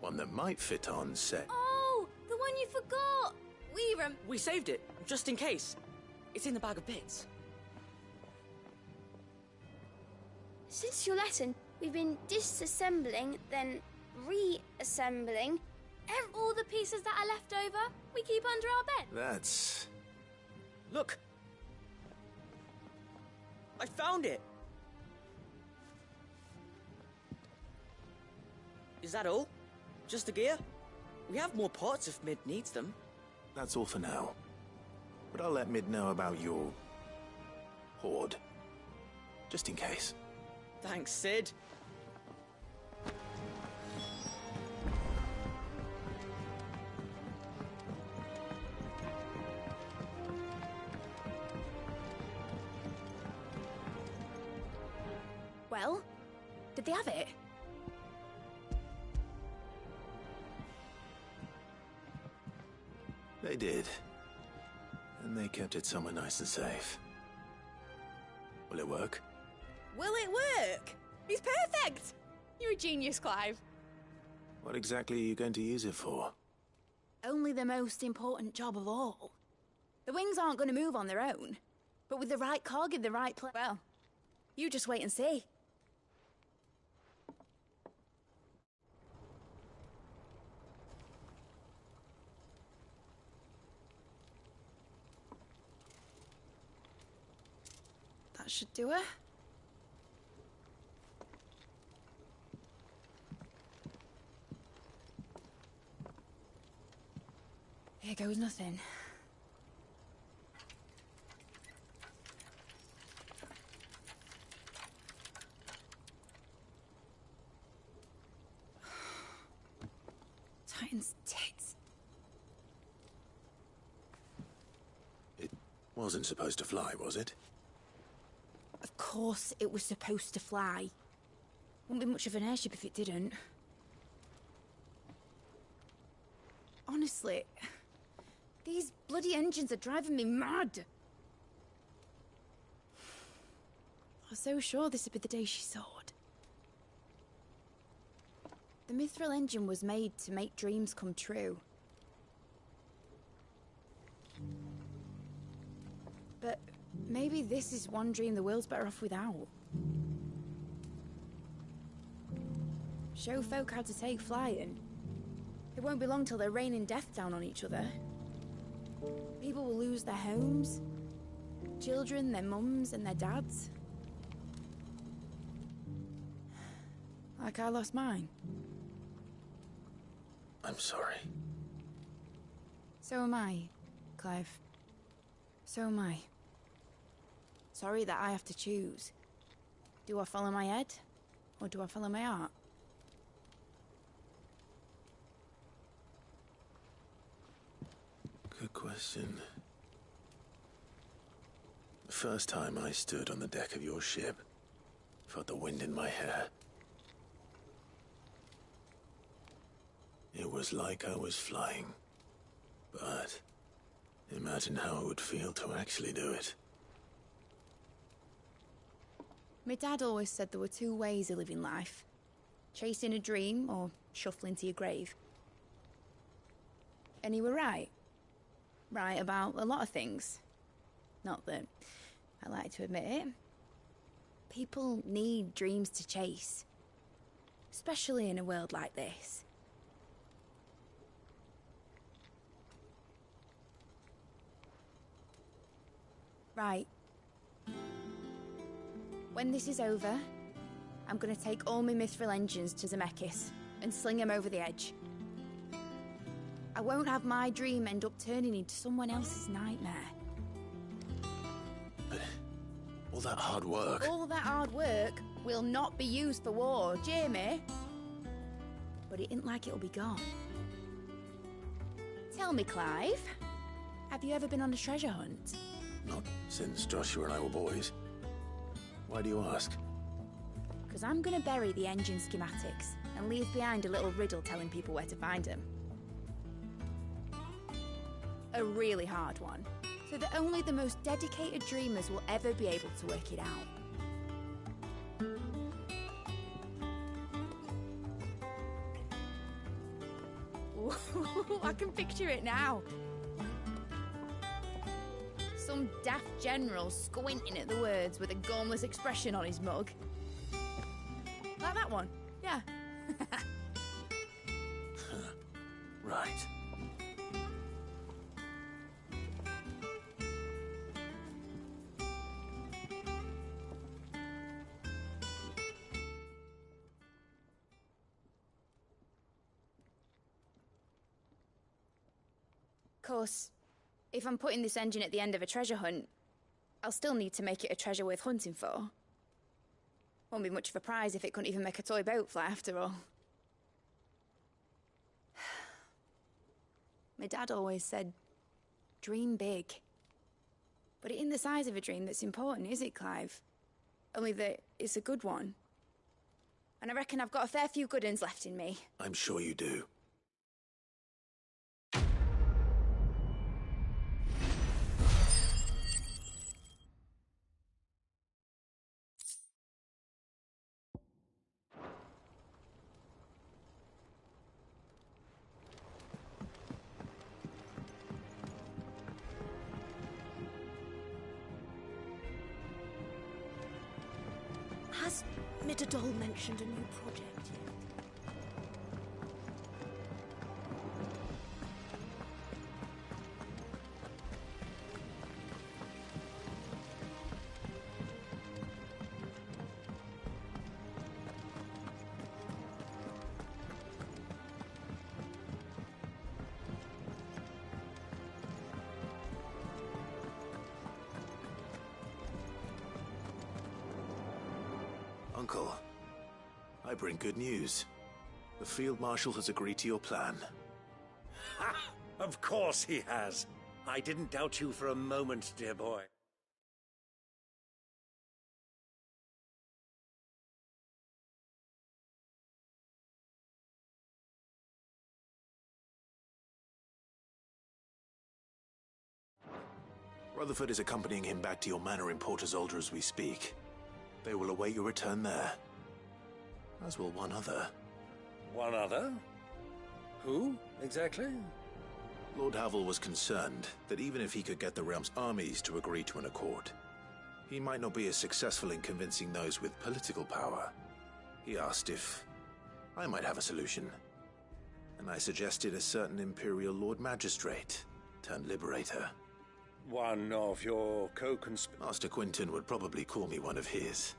One that might fit on set. Oh, the one you forgot! We saved it, just in case. It's in the bag of bits. Since your lesson, we've been disassembling, then reassembling. All the pieces that are left over, we keep under our bed. That's... Look! I found it! Is that all? Just the gear? We have more parts if Mid needs them. That's all for now. But I'll let Mid know about your... hoard. Just in case. Thanks, Sid. Well, did they have it? They did. And they kept it somewhere nice and safe. Will it work? Will it work? He's perfect! You're a genius, Clive. What exactly are you going to use it for? Only the most important job of all. The wings aren't going to move on their own. But with the right cog in the right place... Well, you just wait and see. That should do it. Here goes nothing. Wasn't supposed to fly, was it? Of course it was supposed to fly. Wouldn't be much of an airship if it didn't. Honestly, these bloody engines are driving me mad. I was so sure this would be the day she soared. The Mithril engine was made to make dreams come true. But maybe this is one dream the world's better off without. Show folk how to take flying. It won't be long till they're raining death down on each other. People will lose their homes. Children, their mums and their dads. Like I lost mine. I'm sorry. So am I, Clive. So am I. Sorry that I have to choose. Do I follow my head, or do I follow my heart? Good question. The first time I stood on the deck of your ship, felt the wind in my hair. It was like I was flying. But imagine how it would feel to actually do it. My dad always said there were two ways of living life. Chasing a dream or shuffling to your grave. And he were right. Right about a lot of things. Not that I like to admit it. People need dreams to chase. Especially in a world like this. Right. When this is over, I'm gonna take all my Mithril engines to Zemeckis and sling them over the edge. I won't have my dream end up turning into someone else's nightmare. But all that hard work... All that hard work will not be used for war, Jamie. But it ain't like it'll be gone. Tell me, Clive, have you ever been on a treasure hunt? Not since Joshua and I were boys. Why do you ask? Because I'm gonna bury the engine schematics and leave behind a little riddle telling people where to find them. A really hard one, so that only the most dedicated dreamers will ever be able to work it out. Ooh, I can picture it now. Some daft general squinting at the words with a gormless expression on his mug. Like that one, yeah. Right. Of course, if I'm putting this engine at the end of a treasure hunt, I'll still need to make it a treasure worth hunting for. Won't be much of a prize if it couldn't even make a toy boat fly after all. My dad always said, dream big. But it ain't the size of a dream that's important, is it, Clive? Only that it's a good one. And I reckon I've got a fair few good uns left in me. I'm sure you do. Has Mitterdol mentioned a new project yet? Uncle, I bring good news. The Field Marshal has agreed to your plan. Ha! Of course he has. I didn't doubt you for a moment, dear boy. Rutherford is accompanying him back to your manor in Port Isolde as we speak. They will await your return there. As will one other. One other? Who, exactly? Lord Havel was concerned that even if he could get the realm's armies to agree to an accord, he might not be as successful in convincing those with political power. He asked if I might have a solution, and I suggested a certain Imperial Lord Magistrate turned Liberator. One of your co-conspirators? Master Quinton would probably call me one of his.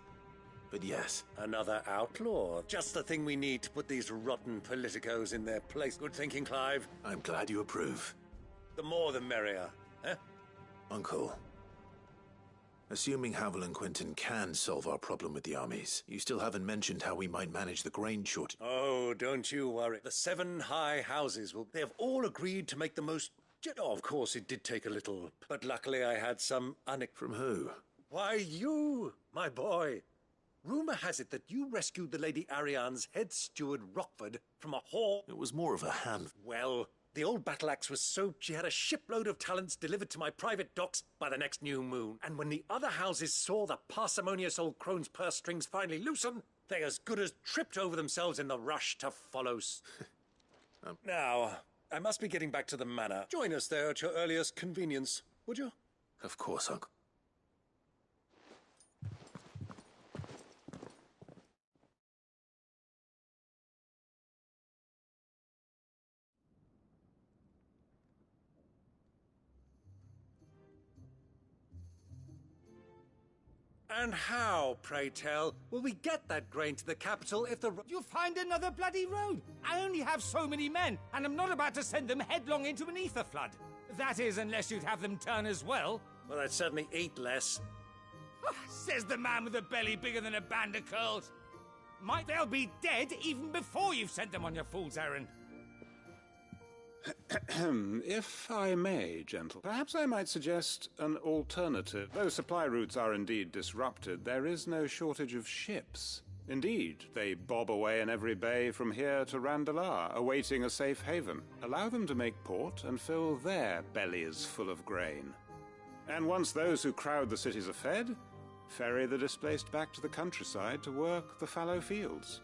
But yes. Another outlaw. Just the thing we need to put these rotten politicos in their place. Good thinking, Clive. I'm glad you approve. The more the merrier, eh? Uncle, assuming Havel and Quinton can solve our problem with the armies, you still haven't mentioned how we might manage the grain shortage. Oh, don't you worry. The 7 high houses they have all agreed to make the most... Oh, of course, it did take a little, but luckily I had some From who? Why, you, my boy. Rumor has it that you rescued the Lady Ariane's head steward, Rockford, from a haul. It was more of a hand. Well, the old battle axe was so she had a shipload of talents delivered to my private docks by the next new moon. And when the other houses saw the parsimonious old crone's purse strings finally loosen, they as good as tripped over themselves in the rush to follow. Now, I must be getting back to the manor. Join us there at your earliest convenience, would you? Of course, Uncle. And how, pray tell, will we get that grain to the capital if the... You'll find another bloody road. I only have so many men, and I'm not about to send them headlong into an ether flood. That is, unless you'd have them turn as well. Well, I'd certainly eat less. Says the man with a belly bigger than a band of curls. Might they'll be dead even before you've sent them on your fool's errand. If I may, gentle, perhaps I might suggest an alternative. Though supply routes are indeed disrupted, there is no shortage of ships. Indeed, they bob away in every bay from here to Randalar, awaiting a safe haven. Allow them to make port and fill their bellies full of grain. And once those who crowd the cities are fed, ferry the displaced back to the countryside to work the fallow fields.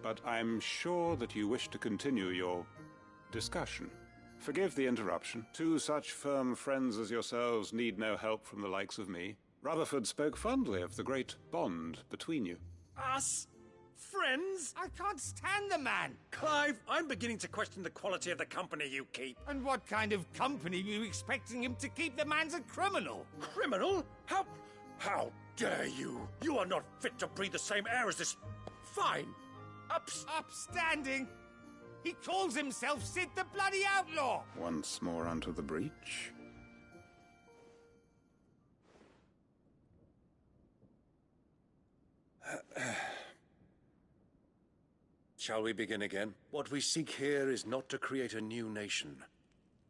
But I'm sure that you wish to continue your discussion. Forgive the interruption. 2 such firm friends as yourselves need no help from the likes of me. Rutherford spoke fondly of the great bond between you. Us? Friends? I can't stand the man. Clive, I'm beginning to question the quality of the company you keep. And what kind of company are you expecting him to keep? The man's a criminal. Criminal? How dare you? You are not fit to breathe the same air as this... Fine. Upstanding. He calls himself Sid the Bloody Outlaw! Once more onto the breach. Shall we begin again? What we seek here is not to create a new nation,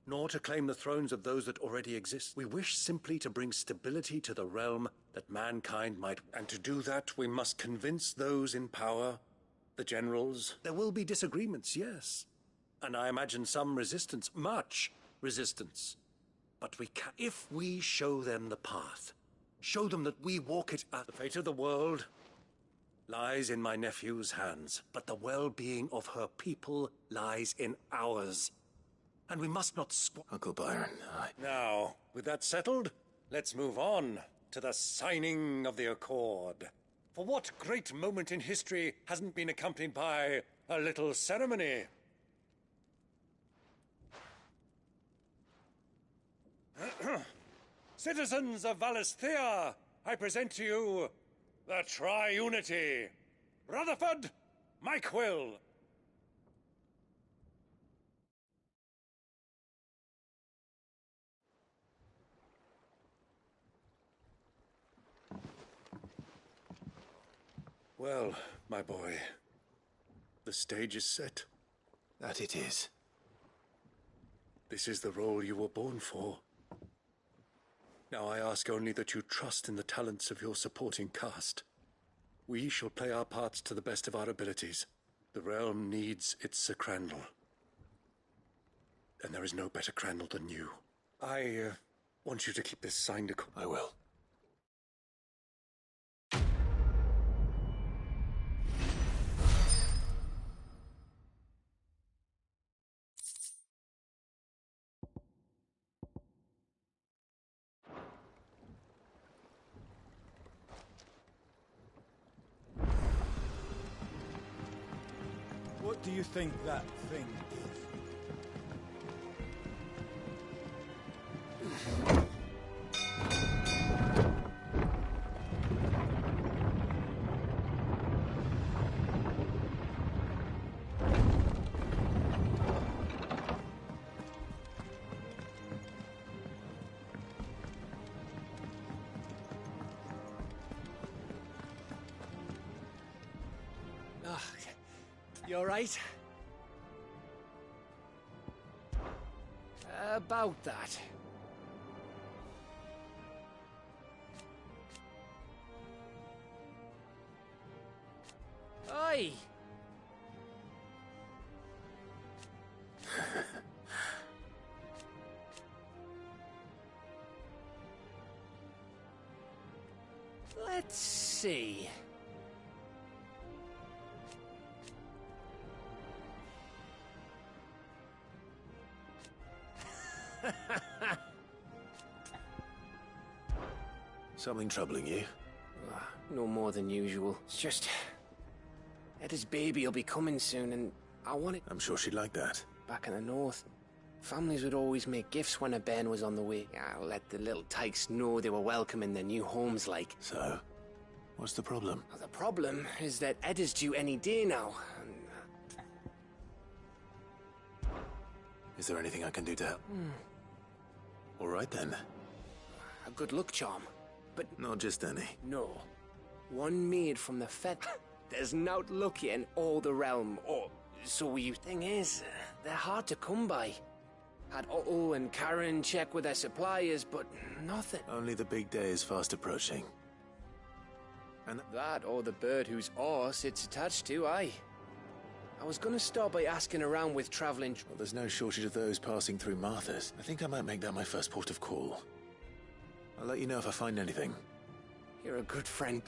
nor to claim the thrones of those that already exist. We wish simply to bring stability to the realm that mankind might... And to do that, we must convince those in power, the generals. There will be disagreements, yes. And I imagine some resistance, much resistance. But we can, if we show them the path, show them that we walk it out. The fate of the world lies in my nephew's hands, but the well-being of her people lies in ours. And we must not Uncle Byron, Now, with that settled, let's move on to the signing of the accord. For what great moment in history hasn't been accompanied by a little ceremony? Citizens of Valisthea, I present to you the Triunity. Rutherford, Mike Will. Well, my boy, the stage is set. That it is. This is the role you were born for. Now I ask only that you trust in the talents of your supporting cast. We shall play our parts to the best of our abilities. The realm needs its Sir Crandall. And there is no better Crandall than you. I want you to keep this signed. I will. What do you think that thing You alright? About that. Oi! Let's see. Something troubling you? No more than usual. It's just... Eda's baby will be coming soon, and I want it... I'm sure she'd like that. Back in the north, families would always make gifts when a bairn was on the way. I'll let the little tykes know they were welcome in their new homes, like. So, what's the problem? Well, the problem is that Eda's due any day now, and... Is there anything I can do to help? All right, then. A good luck charm. But not just any. No. One made from the Fed. There's naught lucky in all the realm, or so we... Thing is, they're hard to come by. Had Otto and Karen check with their suppliers, but nothing. Only the big day is fast approaching. And that, or the bird whose horse it's attached to, aye. I was gonna start by asking around with traveling... Well, there's no shortage of those passing through Martha's. I think I might make that my first port of call. I'll let you know if I find anything. You're a good friend.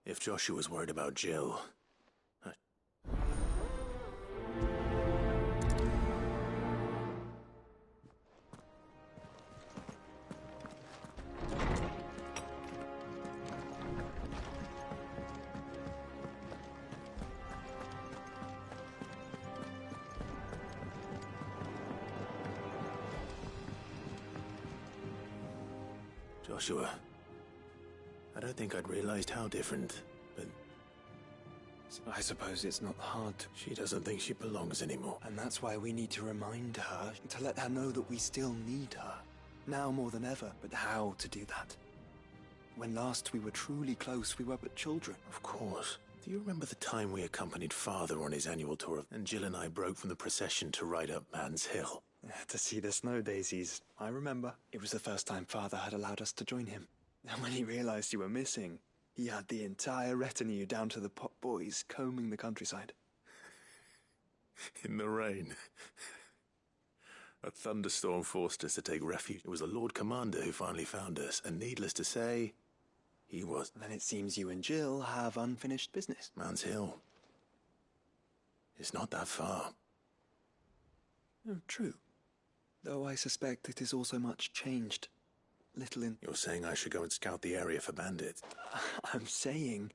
If Joshua's worried about Jill... Joshua, I don't think I'd realized how different, but I suppose it's not hard. She doesn't think she belongs anymore. And that's why we need to remind her, to let her know that we still need her. Now more than ever, but how to do that? When last we were truly close, we were but children. Of course. Do you remember the time we accompanied Father on his annual tour, and Jill and I broke from the procession to ride up Man's Hill? To see the snow daisies. I remember. It was the first time Father had allowed us to join him. And when he realized you were missing, he had the entire retinue down to the pot boys combing the countryside. In the rain. A thunderstorm forced us to take refuge. It was the Lord Commander who finally found us, and needless to say, he was. Then it seems you and Jill have unfinished business. Man's Hill. It's not that far. Oh, true. Though I suspect it is also much changed. Little in... You're saying I should go and scout the area for bandits? I'm saying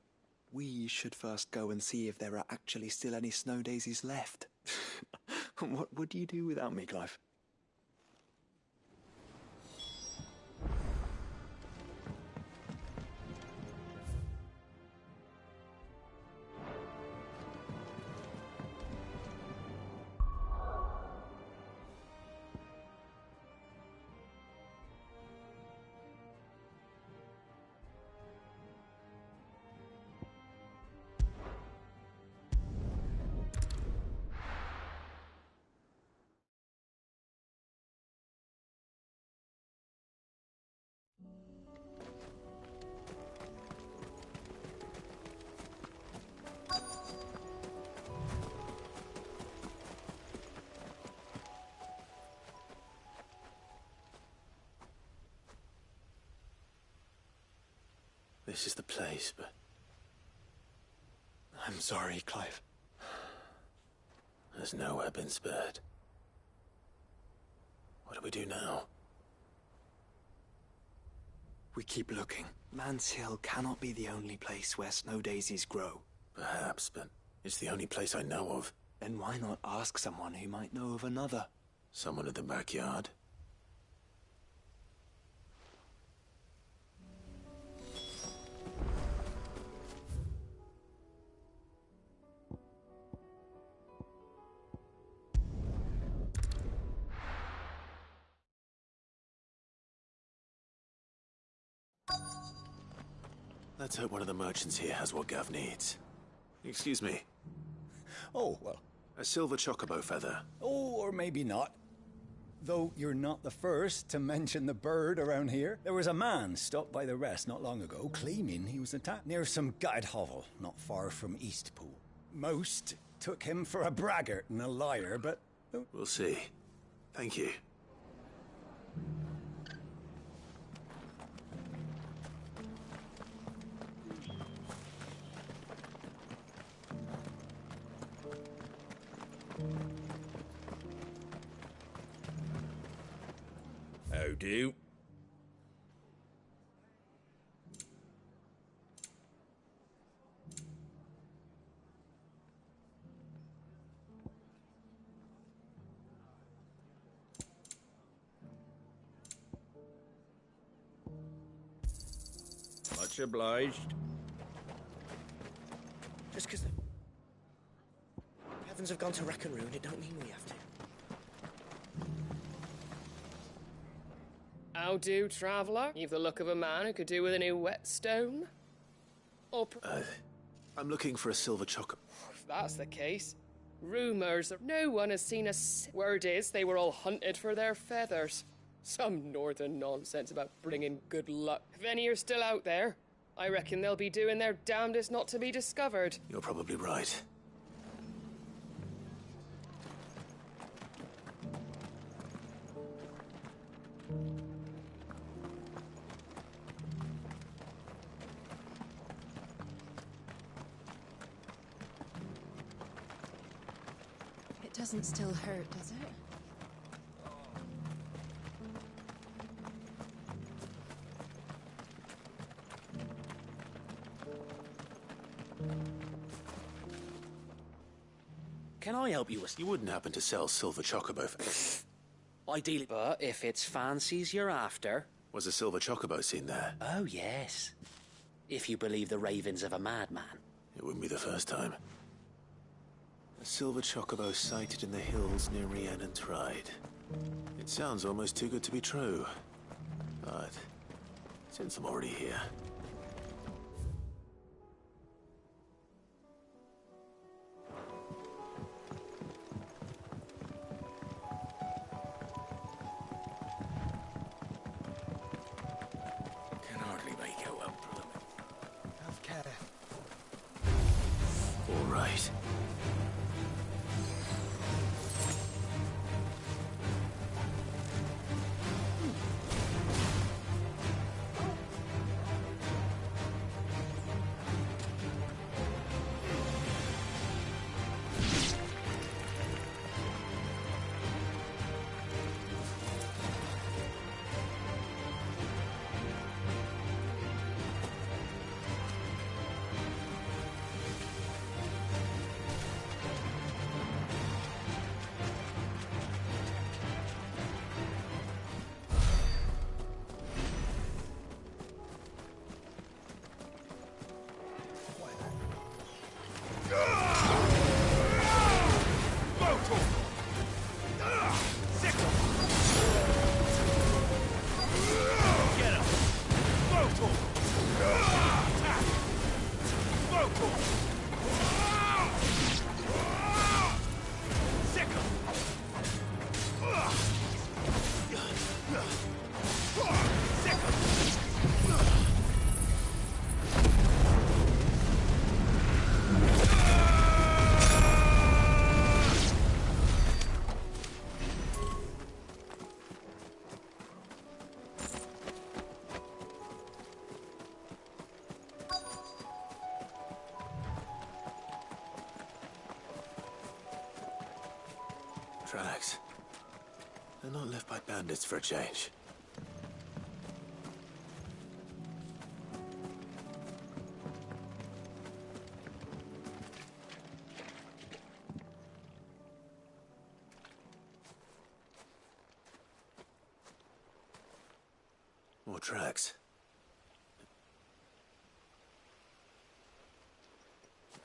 we should first go and see if there are actually still any snow daisies left. What would you do without me, Clive? This is the place, but... I'm sorry, Clive. There's nowhere been spared. What do we do now? We keep looking. Man's Hill cannot be the only place where snow daisies grow. Perhaps, but it's the only place I know of. Then why not ask someone who might know of another? Someone in the backyard? Let's hope one of the merchants here has what Gav needs. Excuse me. Oh, well. A silver chocobo feather. Oh, or maybe not. Though you're not the first to mention the bird around here. There was a man stopped by the rest not long ago, claiming he was attacked near some gutted hovel not far from Eastpool. Most took him for a braggart and a liar, but... We'll see. Thank you. How do? Much obliged. Just because the heavens have gone to rack and ruin, it don't mean we have to. How do, traveller? You've the look of a man who could do with a new whetstone. Or I'm looking for a silver chocobo. if that's the case, rumours that no one has seen us. Word is they were all hunted for their feathers. Some northern nonsense about bringing good luck. If any are still out there, I reckon they'll be doing their damnedest not to be discovered. You're probably right. It doesn't still hurt, does it? Can I help you with... You wouldn't happen to sell silver chocobo for... Ideally, but if it's fancies you're after... Was a silver chocobo seen there? Oh, yes. If you believe the ravings of a madman. It wouldn't be the first time. A silver chocobo sighted in the hills near Rhiannon Tride. It sounds almost too good to be true. But since I'm already here... Can hardly make out what plumbing. Have care. All right. Tracks. They're not left by bandits for a change. More tracks.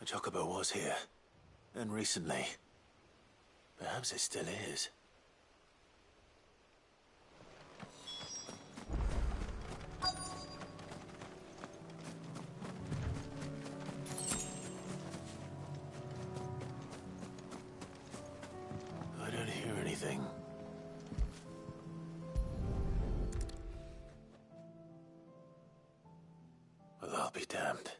The chocobo was here. And recently. Perhaps it still is. I don't hear anything. Well, I'll be damned.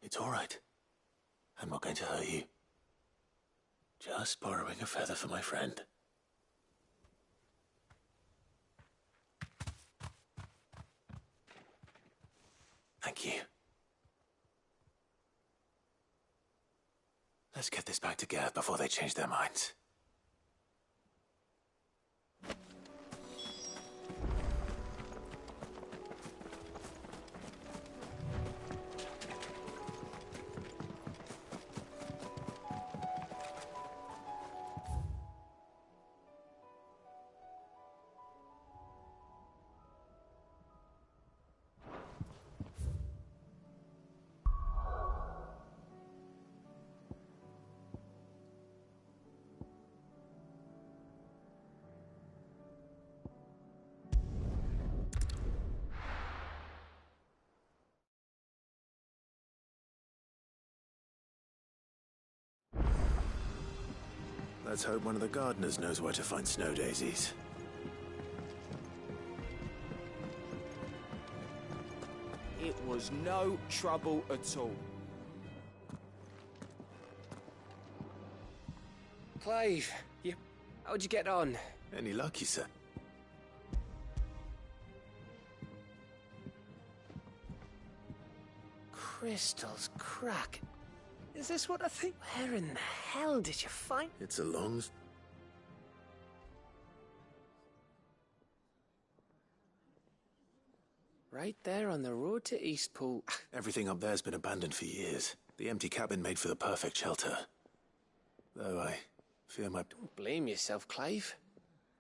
It's all right. I'm not going to hurt you. Just borrowing a feather for my friend. Thank you. Let's get this back to Gav before they change their minds. Let's hope one of the gardeners knows where to find snow daisies. It was no trouble at all. Clive, how'd you get on? Any luck, you said? Crystals crack. Is this what I think? Where in the hell did you find... It's a long... Right there on the road to Eastpool. Everything up there's been abandoned for years. The empty cabin made for the perfect shelter. Though I fear my... Don't blame yourself, Clive.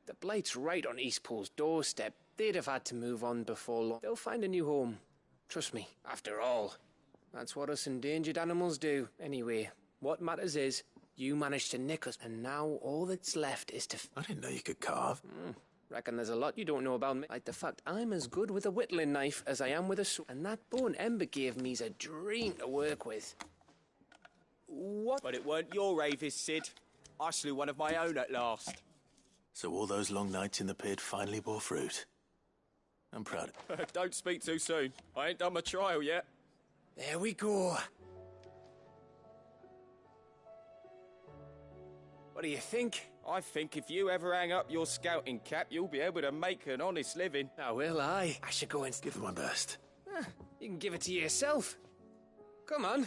The Blight's right on Eastpool's doorstep. They'd have had to move on before long. They'll find a new home. Trust me, after all. That's what us endangered animals do. Anyway, what matters is, you managed to nick us, and now all that's left is to... I didn't know you could carve. Reckon there's a lot you don't know about me. Like the fact I'm as good with a whittling knife as I am with a sword. And that bone Ember gave me's a dream to work with. What? But it weren't your Avis, Sid. I slew one of my own at last. So all those long nights in the pit finally bore fruit. I'm proud. Don't speak too soon. I ain't done my trial yet. There we go. What do you think? I think if you ever hang up your scouting cap, you'll be able to make an honest living. Oh, will I? I should go and... Give it my best. You can give it to yourself. Come on.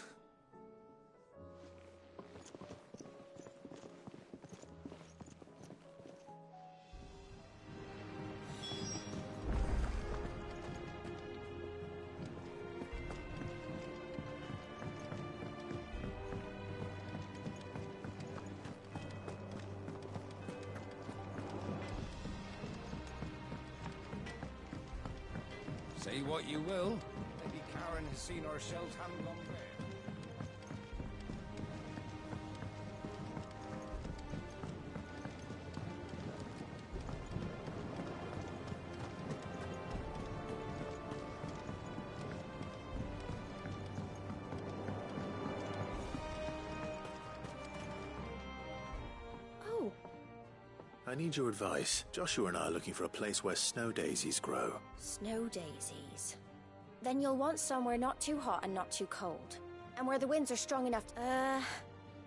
Say what you will, Lady Karen has seen ourselves haven't gone there. Oh. I need your advice. Joshua and I are looking for a place where snow daisies grow. Snow daisies. Then you'll want somewhere not too hot and not too cold. And where the winds are strong enough to...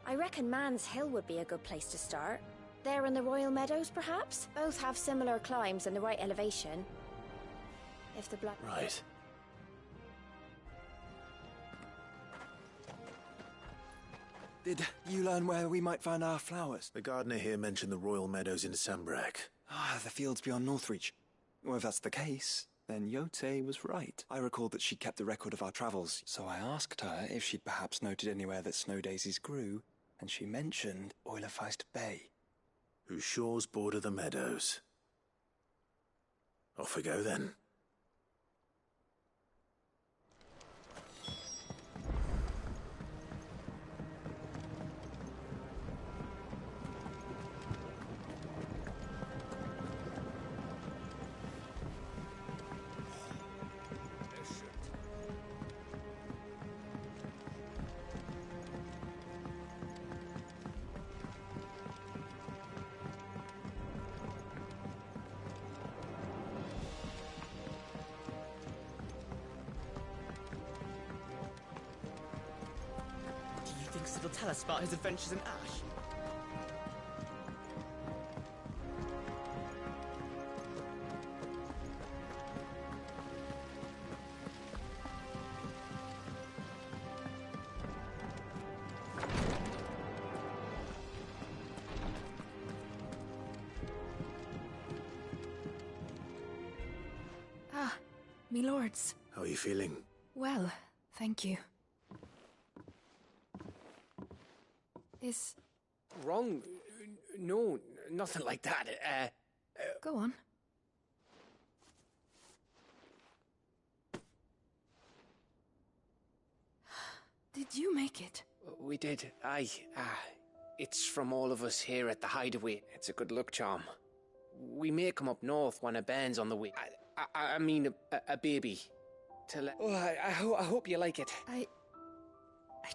I reckon Man's Hill would be a good place to start. There in the Royal Meadows, perhaps? Both have similar climbs and the right elevation. If the blood... Right. Did you learn where we might find our flowers? The gardener here mentioned the Royal Meadows in Sambrak. Ah, the fields beyond Northreach. Well, if that's the case, then Yote was right. I recalled that she kept a record of our travels, so I asked her if she'd perhaps noted anywhere that snow daisies grew, and she mentioned Oilerfeist Bay. Whose shores border the meadows. Off we go then. It'll tell us about his adventures in Ash. Ah, me lords. How are you feeling? Well, thank you. Is... Wrong? No, nothing like that. Go on. Did you make it? We did. Aye. It's from all of us here at the Hideaway. It's a good luck charm. We may come up north when a band's on the way. I mean, a baby. Oh, I hope you like it. I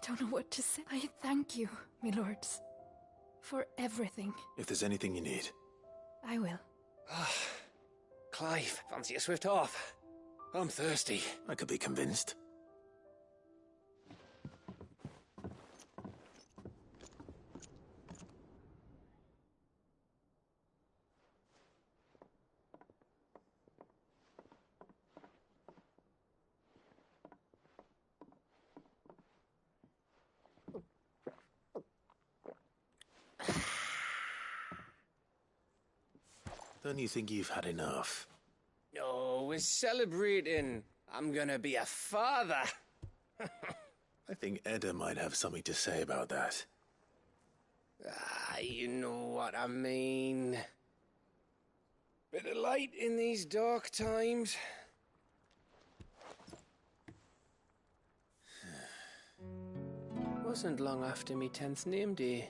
don't know what to say. I thank you, my lords, for everything. If there's anything you need. I will. Clive, fancy a swift off? I'm thirsty. I could be convinced. Don't you think you've had enough? Oh, we're celebrating. I'm gonna be a father. I think Edda might have something to say about that. Ah, you know what I mean. Bit of light in these dark times. Wasn't long after me 10th name day.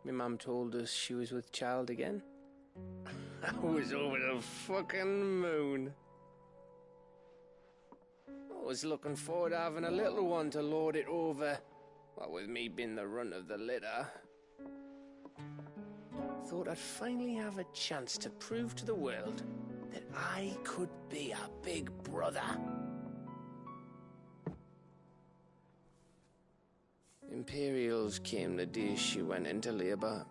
My mum told us she was with child again. I was over the fucking moon. I was looking forward to having a little one to lord it over. What with me being the runt of the litter. Thought I'd finally have a chance to prove to the world that I could be a big brother. Imperials came the day she went into labour.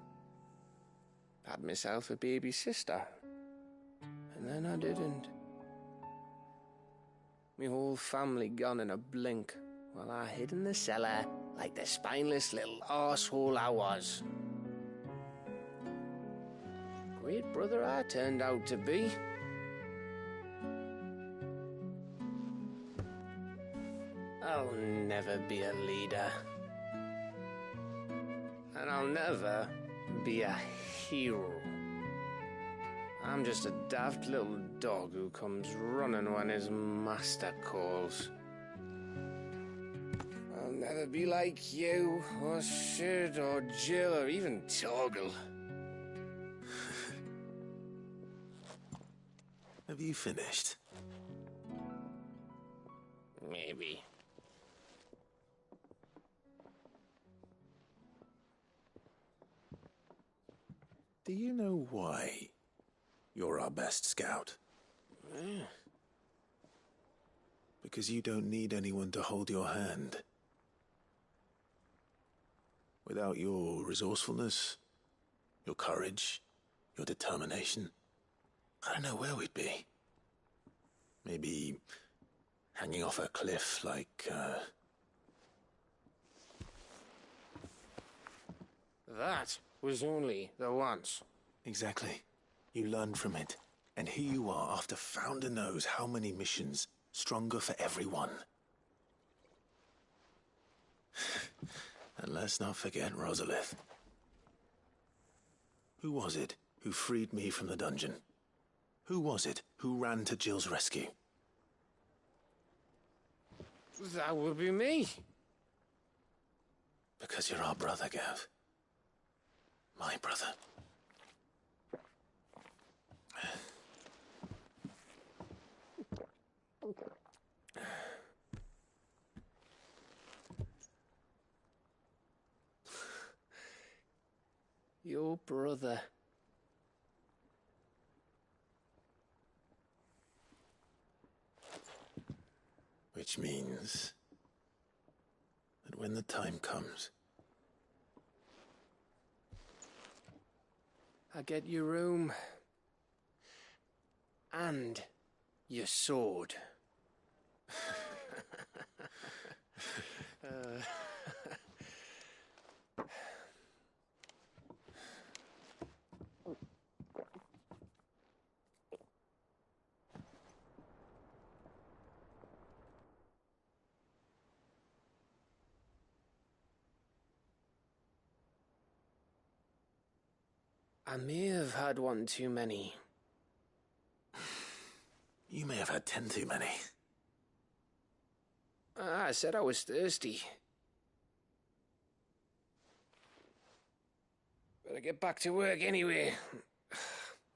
Had myself a baby sister. And then I didn't. My whole family gone in a blink, while I hid in the cellar like the spineless little arsehole I was. Great brother I turned out to be. I'll never be a leader. And I'll never be a hero. I'm just a daft little dog who comes running when his master calls. I'll never be like you, or Sid, or Jill, or even Torgal. Have you finished? Maybe. Do you know why you're our best scout? Because you don't need anyone to hold your hand. Without your resourcefulness, your courage, your determination, I don't know where we'd be. Maybe hanging off a cliff like, That was only the once. Exactly. You learned from it. And here you are, after Founder knows how many missions, stronger for everyone. And let's not forget Rosalith. Who was it who freed me from the dungeon? Who was it who ran to Jill's rescue? That would be me. Because you're our brother, Gav. My brother. Your brother. Which means that when the time comes, I get your room. And your sword. I may have had one too many. You may have had 10 too many. I said I was thirsty. Better get back to work anyway.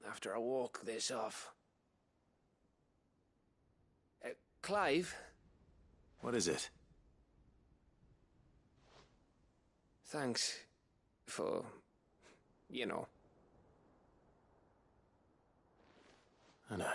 After I walk this off. Clive? What is it? Thanks for, you know. I know.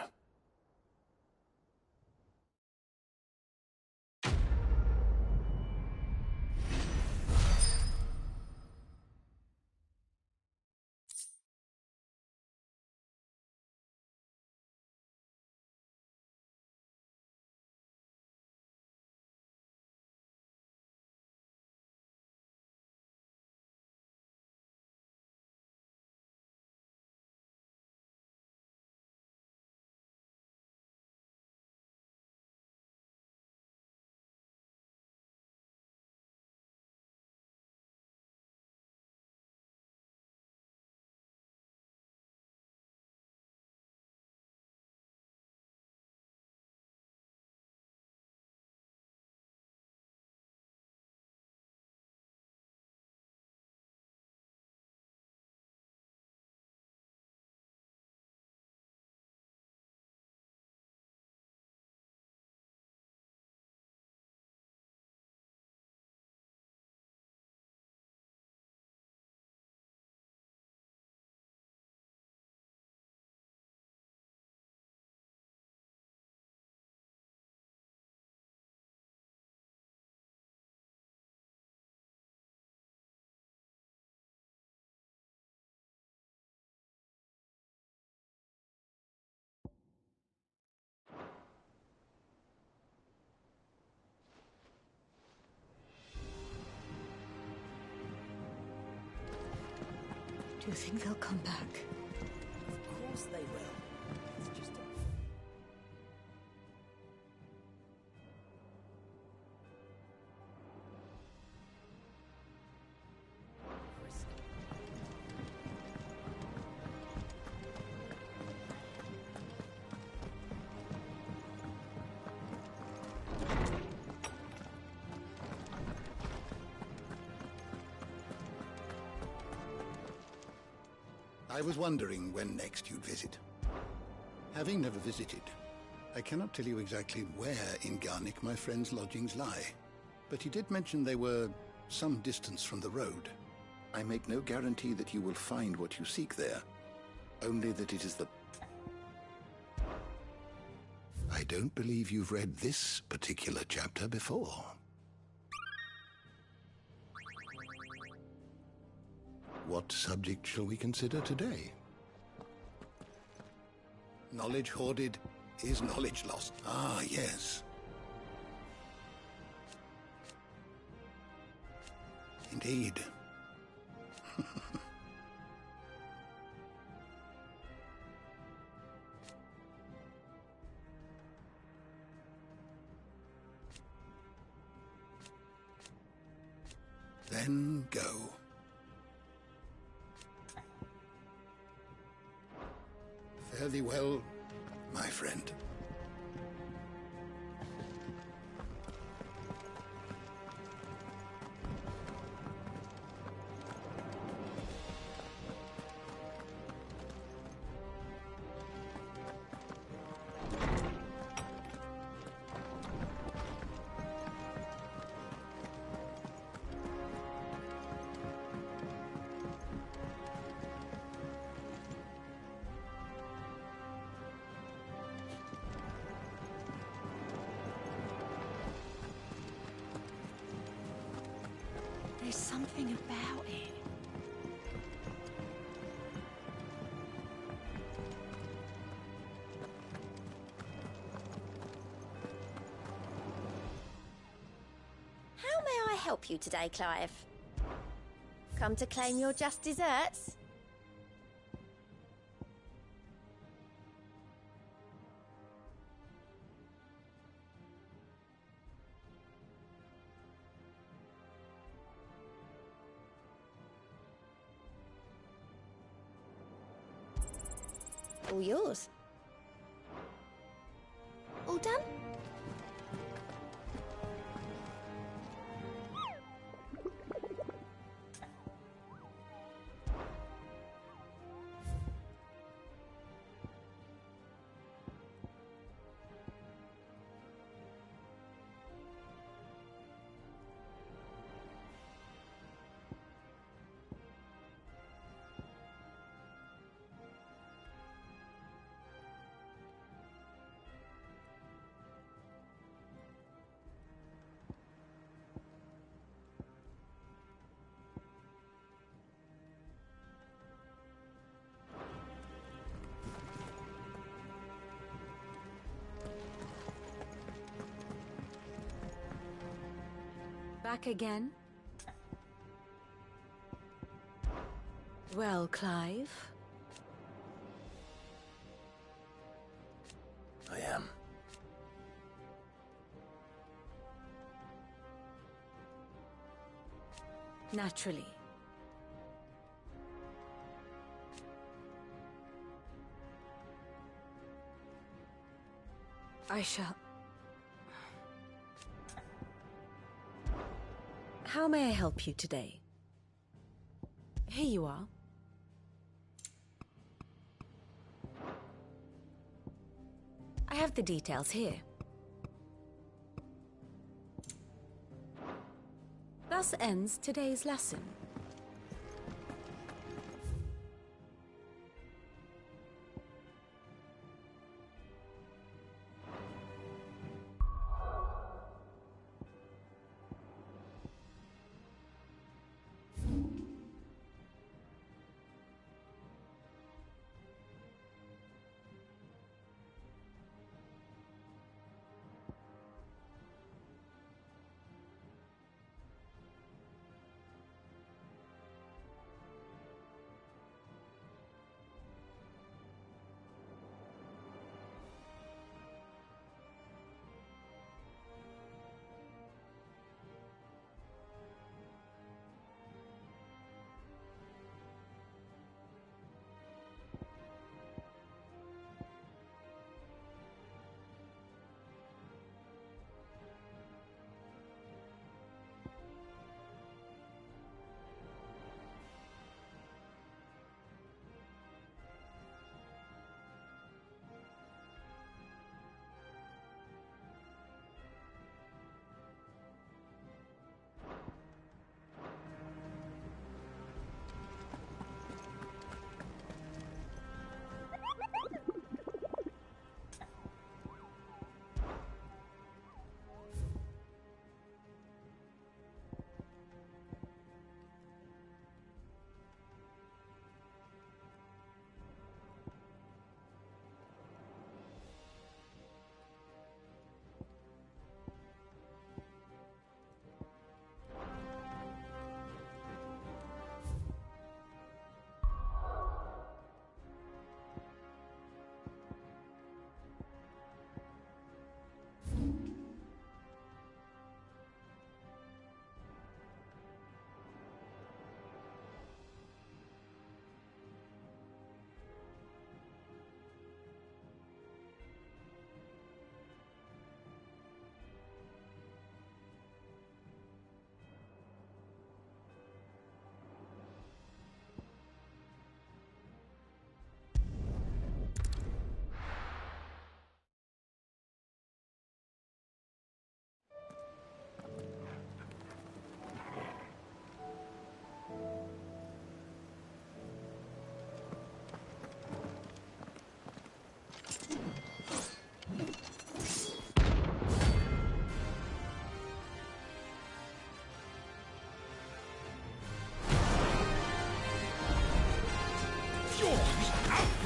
You think they'll come back? Of course they will. It's just a... I was wondering when next you'd visit. Having never visited, I cannot tell you exactly where in Garnick my friend's lodgings lie, but he did mention they were some distance from the road. I make no guarantee that you will find what you seek there, only that it is the... I don't believe you've read this particular chapter before. What subject shall we consider today? Knowledge hoarded is knowledge lost. Ah, yes. Indeed. Then go. Fare thee well, my friend. There's something about it. How may I help you today, Clive? Come to claim your just desserts? All yours. All done? Back again? Well, Clive? I am. Naturally. I shall... How may I help you today? Here you are. I have the details here. Thus ends today's lesson.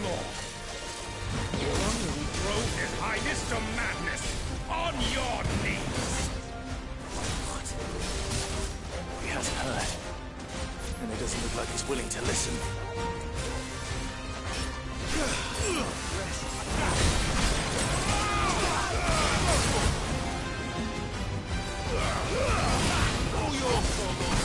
law. One who drove His Highness to madness on your knees. What? He has heard. And it doesn't look like he's willing to listen. All your fault.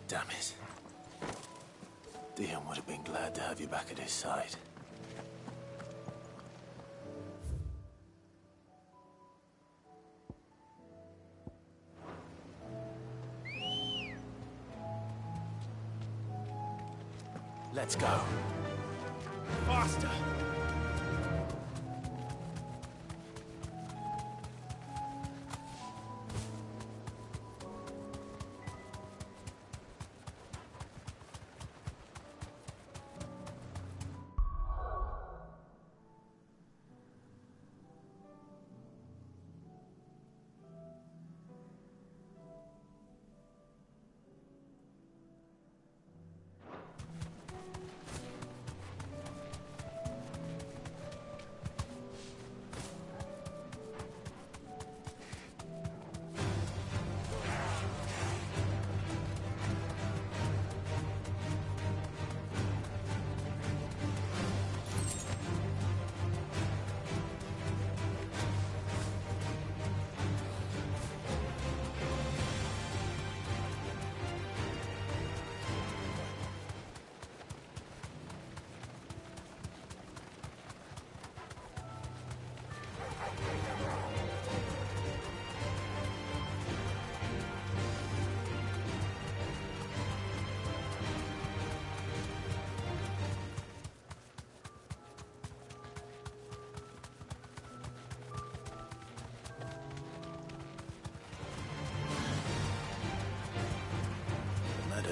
Damn it. Dion would have been glad to have you back at his side. Let's go. Faster!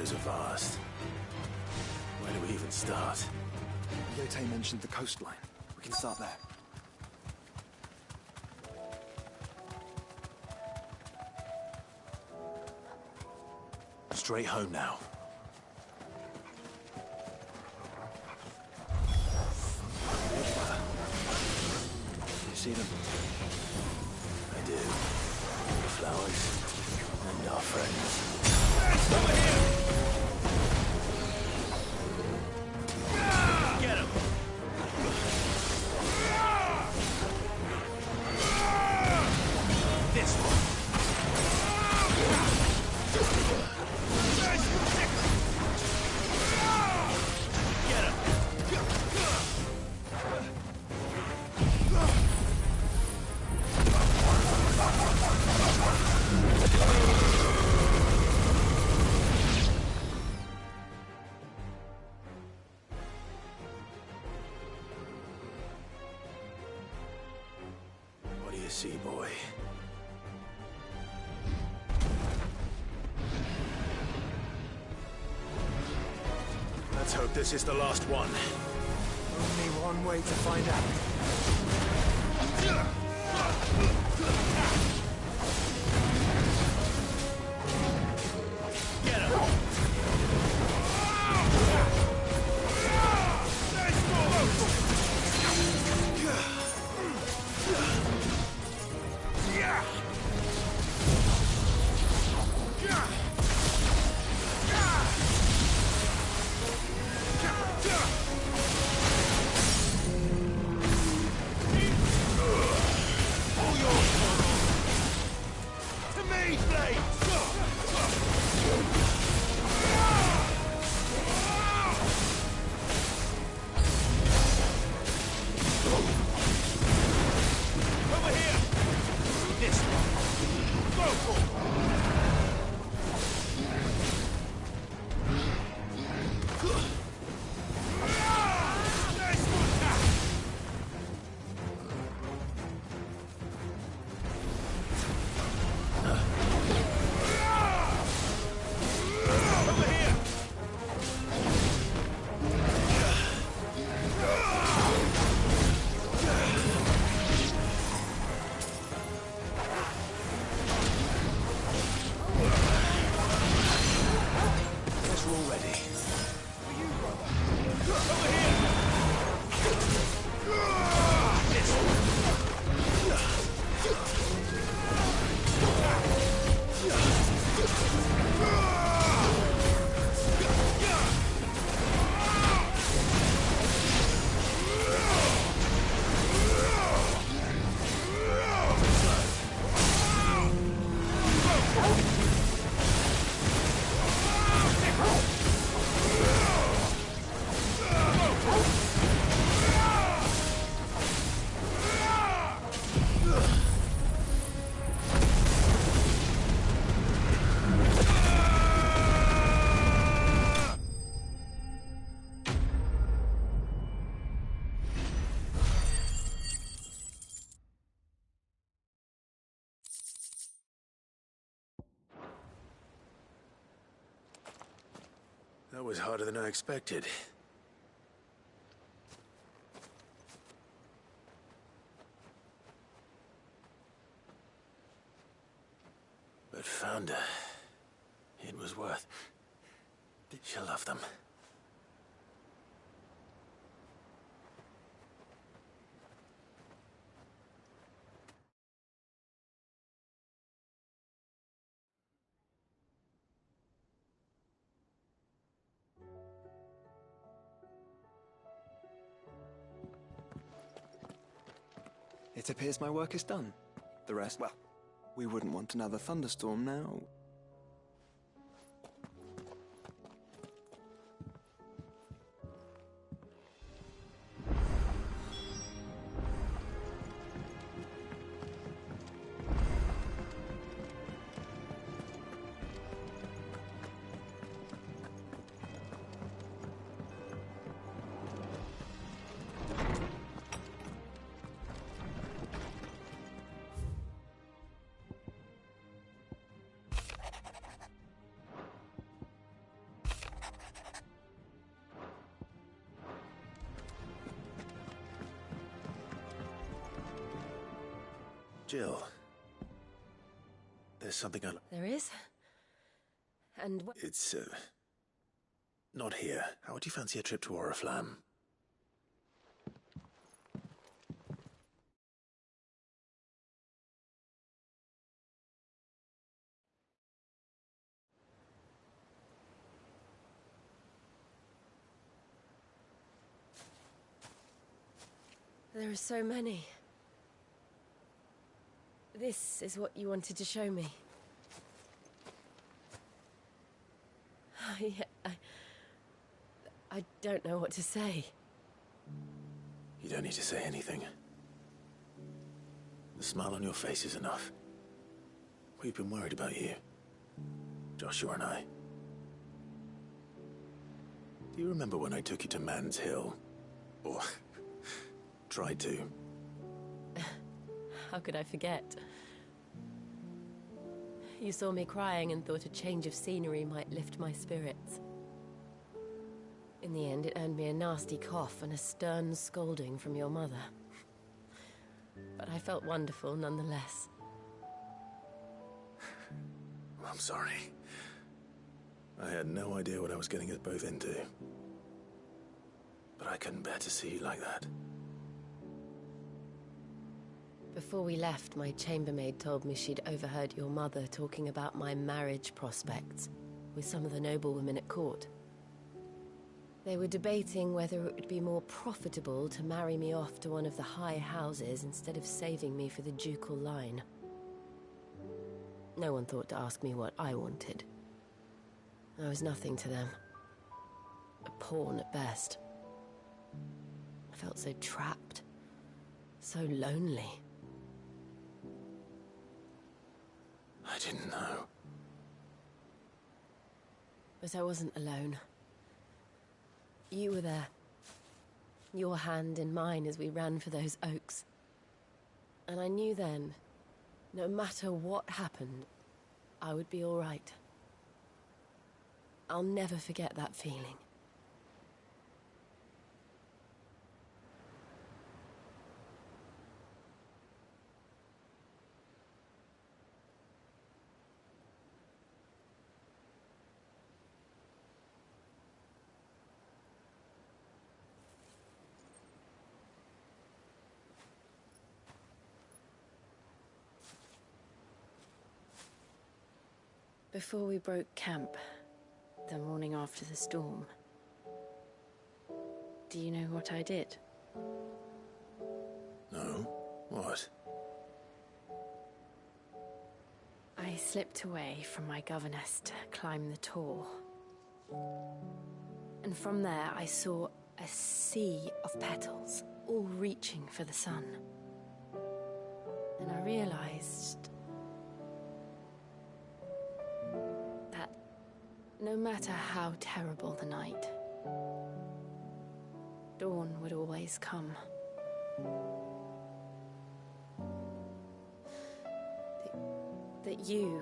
shadows are vast. Where do we even start? Yote mentioned the coastline. We can start there. Straight home now. You see them? I do. The flowers and our friends. Over here! Get him! This one. Get him! What do you see, boy? Let's hope this is the last one. Only one way to find out. Get him! To me, Blade! Over here! This one! Go! Over here! Guess we're all ready. Over here! This one. That was harder than I expected. But found her. It was worth. She'll love them. It appears my work is done. The rest, well, we wouldn't want another thunderstorm now. Jill. There's something There is? And It's, not here. How would you fancy a trip to Oriflamme? there are so many. This is what you wanted to show me. I don't know what to say. You don't need to say anything. The smile on your face is enough. We've been worried about you. Joshua and I. Do you remember when I took you to Man's Hill? Or tried to? How could I forget? You saw me crying and thought a change of scenery might lift my spirits. In the end, it earned me a nasty cough and a stern scolding from your mother. But I felt wonderful nonetheless. I'm sorry. I had no idea what I was getting us both into. But I couldn't bear to see you like that. Before we left, my chambermaid told me she'd overheard your mother talking about my marriage prospects with some of the noblewomen at court. They were debating whether it would be more profitable to marry me off to one of the high houses instead of saving me for the ducal line. No one thought to ask me what I wanted. I was nothing to them. A pawn at best. I felt so trapped. So lonely. I didn't know. But I wasn't alone. You were there. Your hand in mine as we ran for those oaks. And I knew then, no matter what happened, I would be all right. I'll never forget that feeling. Before we broke camp, the morning after the storm, do you know what I did? No? What? I slipped away from my governess to climb the tor. And from there I saw a sea of petals, all reaching for the sun. And I realized that no matter how terrible the night, dawn would always come. That you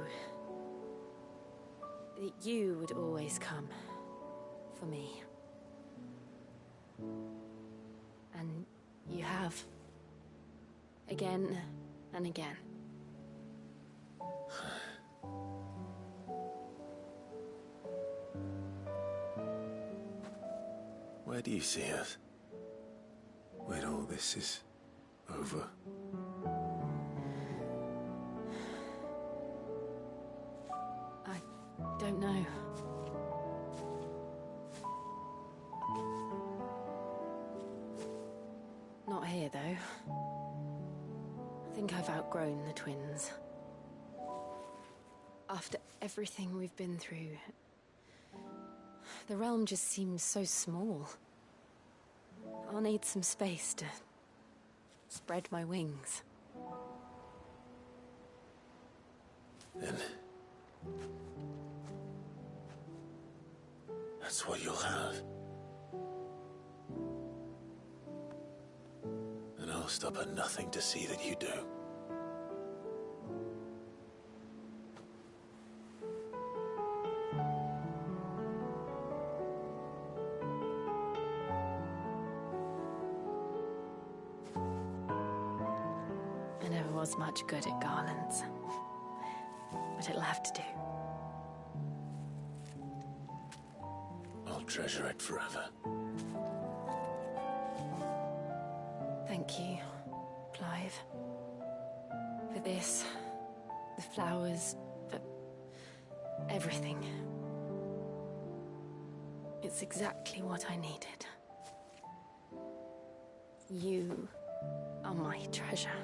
would always come for me. And you have. Again and again. Where do you see us? When all this is over? I don't know. Not here, though. I think I've outgrown the twins. After everything we've been through, the realm just seems so small. I'll need some space to spread my wings. Then that's what you'll have. And I'll stop at nothing to see that you do. was much good at garlands. But it'll have to do. I'll treasure it forever. Thank you, Clive. For this, the flowers, for everything. It's exactly what I needed. You are my treasure.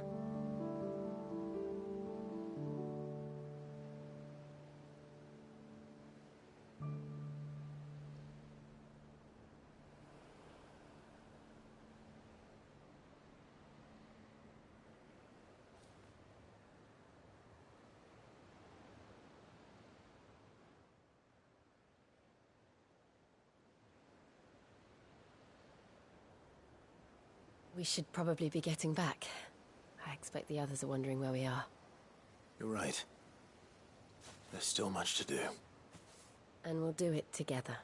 We should probably be getting back. I expect the others are wondering where we are. You're right. There's still much to do. And we'll do it together.